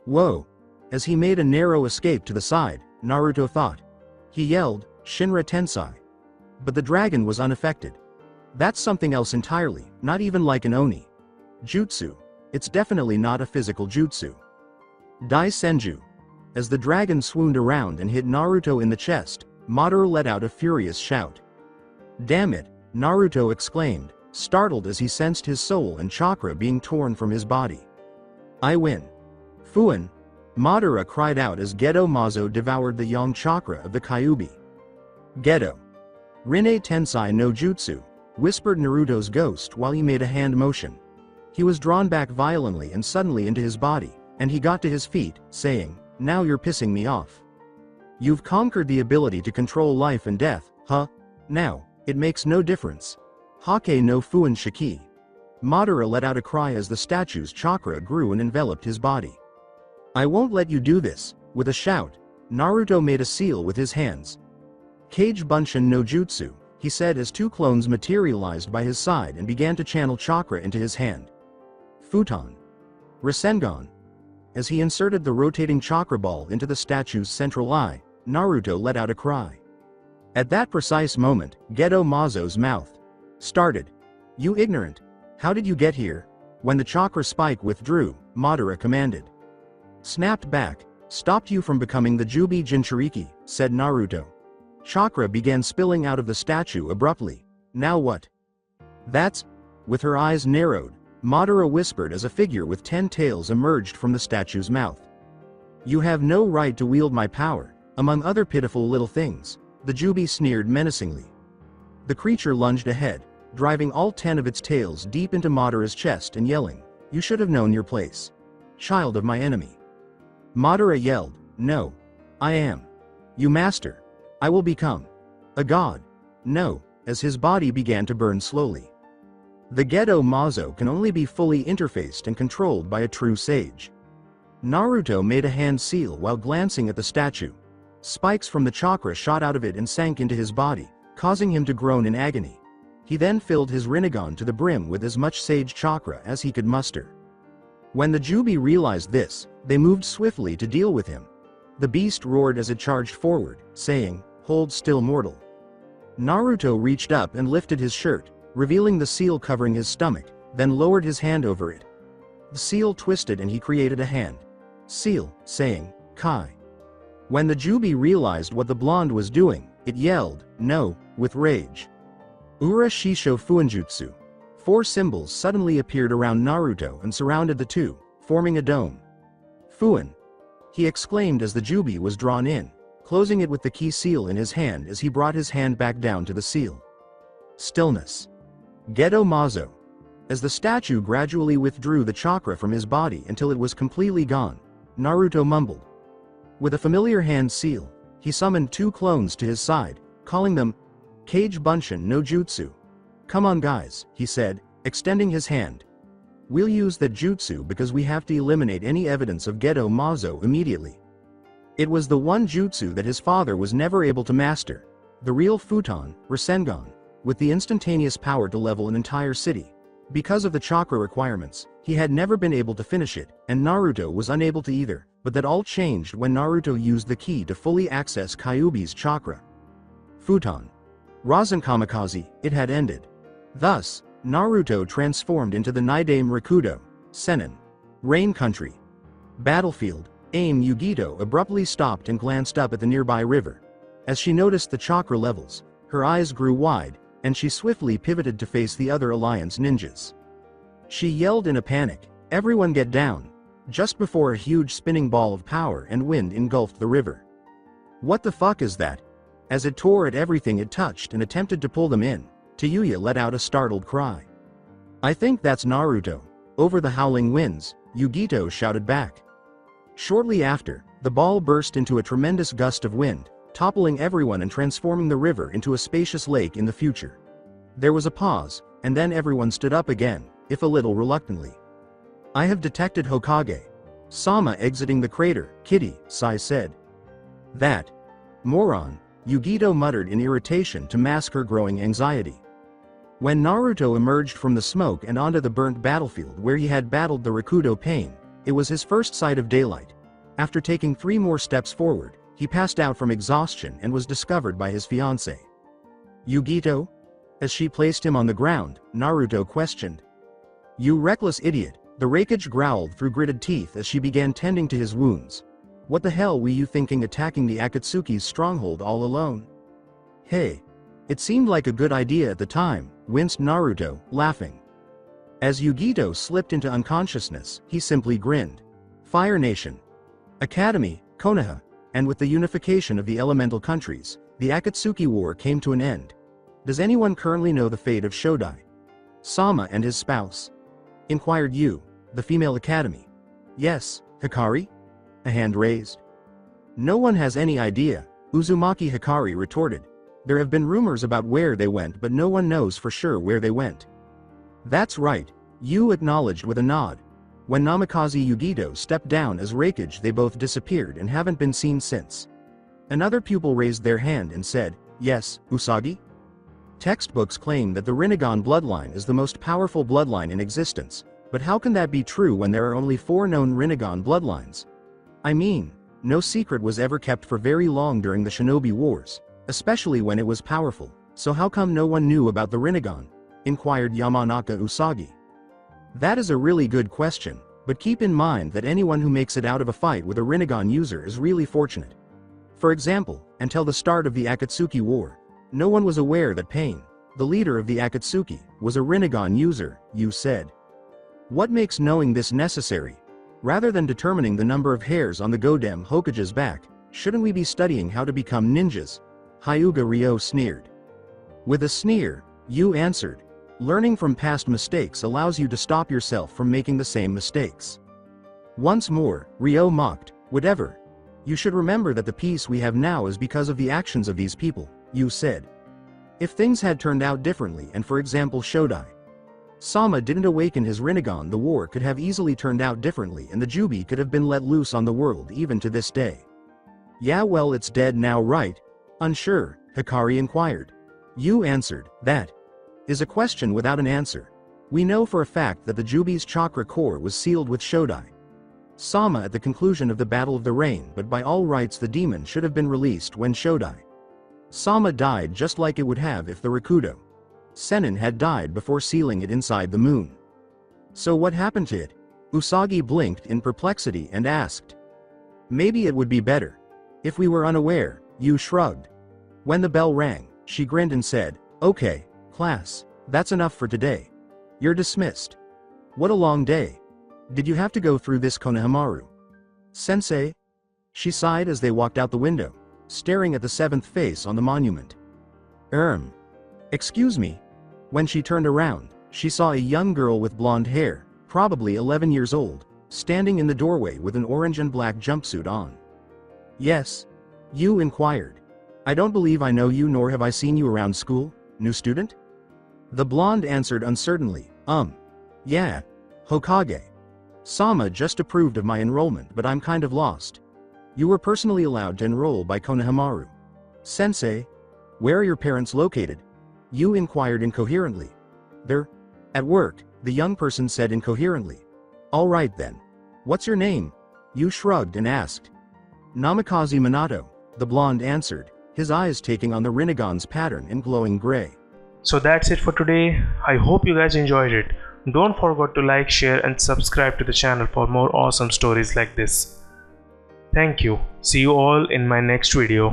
Whoa! As he made a narrow escape to the side, Naruto thought. He yelled, Shinra Tensai. But the dragon was unaffected. That's something else entirely, not even like an Oni. Jutsu. It's definitely not a physical jutsu. Dai Senju. As the dragon swooned around and hit Naruto in the chest, Madara let out a furious shout. Damn it, Naruto exclaimed, startled as he sensed his soul and chakra being torn from his body. I win. Fuin. Madara cried out as Geto Mazo devoured the yang chakra of the Kyuubi. Geto. Rinne Tensai no Jutsu, whispered Naruto's ghost while he made a hand motion. He was drawn back violently and suddenly into his body, and he got to his feet, saying, now you're pissing me off. You've conquered the ability to control life and death, huh? Now, it makes no difference. Hake no Fuin Shiki. Madara let out a cry as the statue's chakra grew and enveloped his body. I won't let you do this. With a shout, Naruto made a seal with his hands. Kage Bunshin no Jutsu, he said as 2 clones materialized by his side and began to channel chakra into his hand. Futon. Rasengan. As he inserted the rotating chakra ball into the statue's central eye, Naruto let out a cry. At that precise moment, Geto Mazo's mouth started. You ignorant! How did you get here? When the chakra spike withdrew, Madara commanded. Snapped back, stopped you from becoming the Jubi Jinchuuriki, said Naruto. Chakra began spilling out of the statue abruptly. Now what? That's... With her eyes narrowed, Madara whispered as a figure with 10 tails emerged from the statue's mouth. You have no right to wield my power, among other pitiful little things, the Kyuubi sneered menacingly. The creature lunged ahead, driving all 10 of its tails deep into Madara's chest and yelling, "You should have known your place. Child of my enemy." Madara yelled, "No. I am. You master. I will become. A god. No," as his body began to burn slowly. The Gedo Mazo can only be fully interfaced and controlled by a true sage. Naruto made a hand seal while glancing at the statue. Spikes from the chakra shot out of it and sank into his body, causing him to groan in agony. He then filled his Rinnegan to the brim with as much sage chakra as he could muster. When the Kyuubi realized this, they moved swiftly to deal with him. The beast roared as it charged forward, saying, "Hold still, mortal." Naruto reached up and lifted his shirt, revealing the seal covering his stomach, then lowered his hand over it. The seal twisted and he created a hand seal, saying, "Kai." When the Kyuubi realized what the blonde was doing, it yelled, "No," with rage. Ura Shisho Fuinjutsu. 4 symbols suddenly appeared around Naruto and surrounded the two, forming a dome. "Fuin!" he exclaimed as the Kyuubi was drawn in, closing it with the key seal in his hand as he brought his hand back down to the seal. Stillness. Gedo Mazo. As the statue gradually withdrew the chakra from his body until it was completely gone, Naruto mumbled. With a familiar hand seal, he summoned 2 clones to his side, calling them Kage Bunshin no Jutsu. "Come on guys," he said, extending his hand. "We'll use that jutsu because we have to eliminate any evidence of Gedo Mazo immediately." It was the one jutsu that his father was never able to master, the real futon, Rasengan, with the instantaneous power to level an entire city. Because of the chakra requirements, he had never been able to finish it, and Naruto was unable to either, but that all changed when Naruto used the key to fully access Kyuubi's chakra. Futon. Rasen Kamikaze, it had ended. Thus, Naruto transformed into the Nidaime Rakudo, Senin. Rain Country. Battlefield. Aim Yugito abruptly stopped and glanced up at the nearby river. As she noticed the chakra levels, her eyes grew wide, and she swiftly pivoted to face the other Alliance ninjas. She yelled in a panic, "Everyone get down!" just before a huge spinning ball of power and wind engulfed the river. "What the fuck is that?" As it tore at everything it touched and attempted to pull them in, Tayuya let out a startled cry. "I think that's Naruto." Over the howling winds, Yugito shouted back. Shortly after, the ball burst into a tremendous gust of wind, toppling everyone and transforming the river into a spacious lake in the future. There was a pause, and then everyone stood up again, if a little reluctantly. "I have detected Hokage." Sama exiting the crater, "Kitty," Sai said. "That moron," Yugito muttered in irritation to mask her growing anxiety. When Naruto emerged from the smoke and onto the burnt battlefield where he had battled the Rakudo pain, it was his first sight of daylight. After taking 3 more steps forward, he passed out from exhaustion and was discovered by his fiancée. "Yugito?" As she placed him on the ground, Naruto questioned. "You reckless idiot," the Raikage growled through gritted teeth as she began tending to his wounds. "What the hell were you thinking attacking the Akatsuki's stronghold all alone?" "Hey. It seemed like a good idea at the time," winced Naruto, laughing. As Yugito slipped into unconsciousness, he simply grinned. Fire Nation. Academy, Konoha. And with the unification of the elemental countries, the Akatsuki War came to an end. Does anyone currently know the fate of Shodai? Sama and his spouse? Inquired Yu, the female academy. Yes, Hikari? A hand raised. No one has any idea, Uzumaki Hikari retorted. There have been rumors about where they went, but no one knows for sure where they went. That's right, Yu acknowledged with a nod. When Namikaze Yugito stepped down as Raikage, they both disappeared and haven't been seen since. Another pupil raised their hand and said, "Yes, Usagi?" Textbooks claim that the Rinnegan bloodline is the most powerful bloodline in existence, but how can that be true when there are only 4 known Rinnegan bloodlines? I mean, no secret was ever kept for very long during the Shinobi Wars, especially when it was powerful, so how come no one knew about the Rinnegan? Inquired Yamanaka Usagi. That is a really good question, but keep in mind that anyone who makes it out of a fight with a Rinnegan user is really fortunate. For example, Until the start of the Akatsuki War, no one was aware that Pain, the leader of the Akatsuki, was a Rinnegan user, Yu said. What makes knowing this necessary? Rather than determining the number of hairs on the Yondaime Hokage's back, shouldn't we be studying how to become ninjas? Hyuga Ryo sneered. With a sneer, Yu answered, learning from past mistakes allows you to stop yourself from making the same mistakes. Once more, Ryo mocked, whatever. You should remember that the peace we have now is because of the actions of these people, Yu said. If things had turned out differently and for example Sama didn't awaken his Rinnegan, the war could have easily turned out differently and the Kyuubi could have been let loose on the world even to this day. Yeah, well, it's dead now, right? Unsure, Hikari inquired. Yu answered, that is a question without an answer. We know for a fact that the Kyuubi's chakra core was sealed with Sama at the conclusion of the Battle of the Rain, but by all rights the demon should have been released when Sama died, just like it would have if the Rakudo Sennin had died before sealing it inside the moon. So what happened to it? Usagi blinked in perplexity and asked. Maybe it would be better if we were unaware, Yu shrugged. When the bell rang, she grinned and said, okay, class, that's enough for today. You're dismissed. What a long day. Did you have to go through this, Konohamaru? Sensei? She sighed as they walked out the window, staring at the seventh face on the monument. Excuse me. When she turned around, she saw a young girl with blonde hair, probably 11 years old, standing in the doorway with an orange and black jumpsuit on. Yes? Yu inquired. I don't believe I know you, nor have I seen you around school, new student? The blonde answered uncertainly, yeah, Hokage. Sama just approved of my enrollment, but I'm kind of lost. You were personally allowed to enroll by Konohamaru. Sensei? Where are your parents located? Yu inquired incoherently. They're at work, the young person said incoherently. All right then. What's your name? Yu shrugged and asked. Namikaze Minato, the blonde answered, his eyes taking on the Rinnegan's pattern in glowing gray. So that's it for today. I hope you guys enjoyed it. Don't forget to like, share and subscribe to the channel for more awesome stories like this. Thank you. See you all in my next video.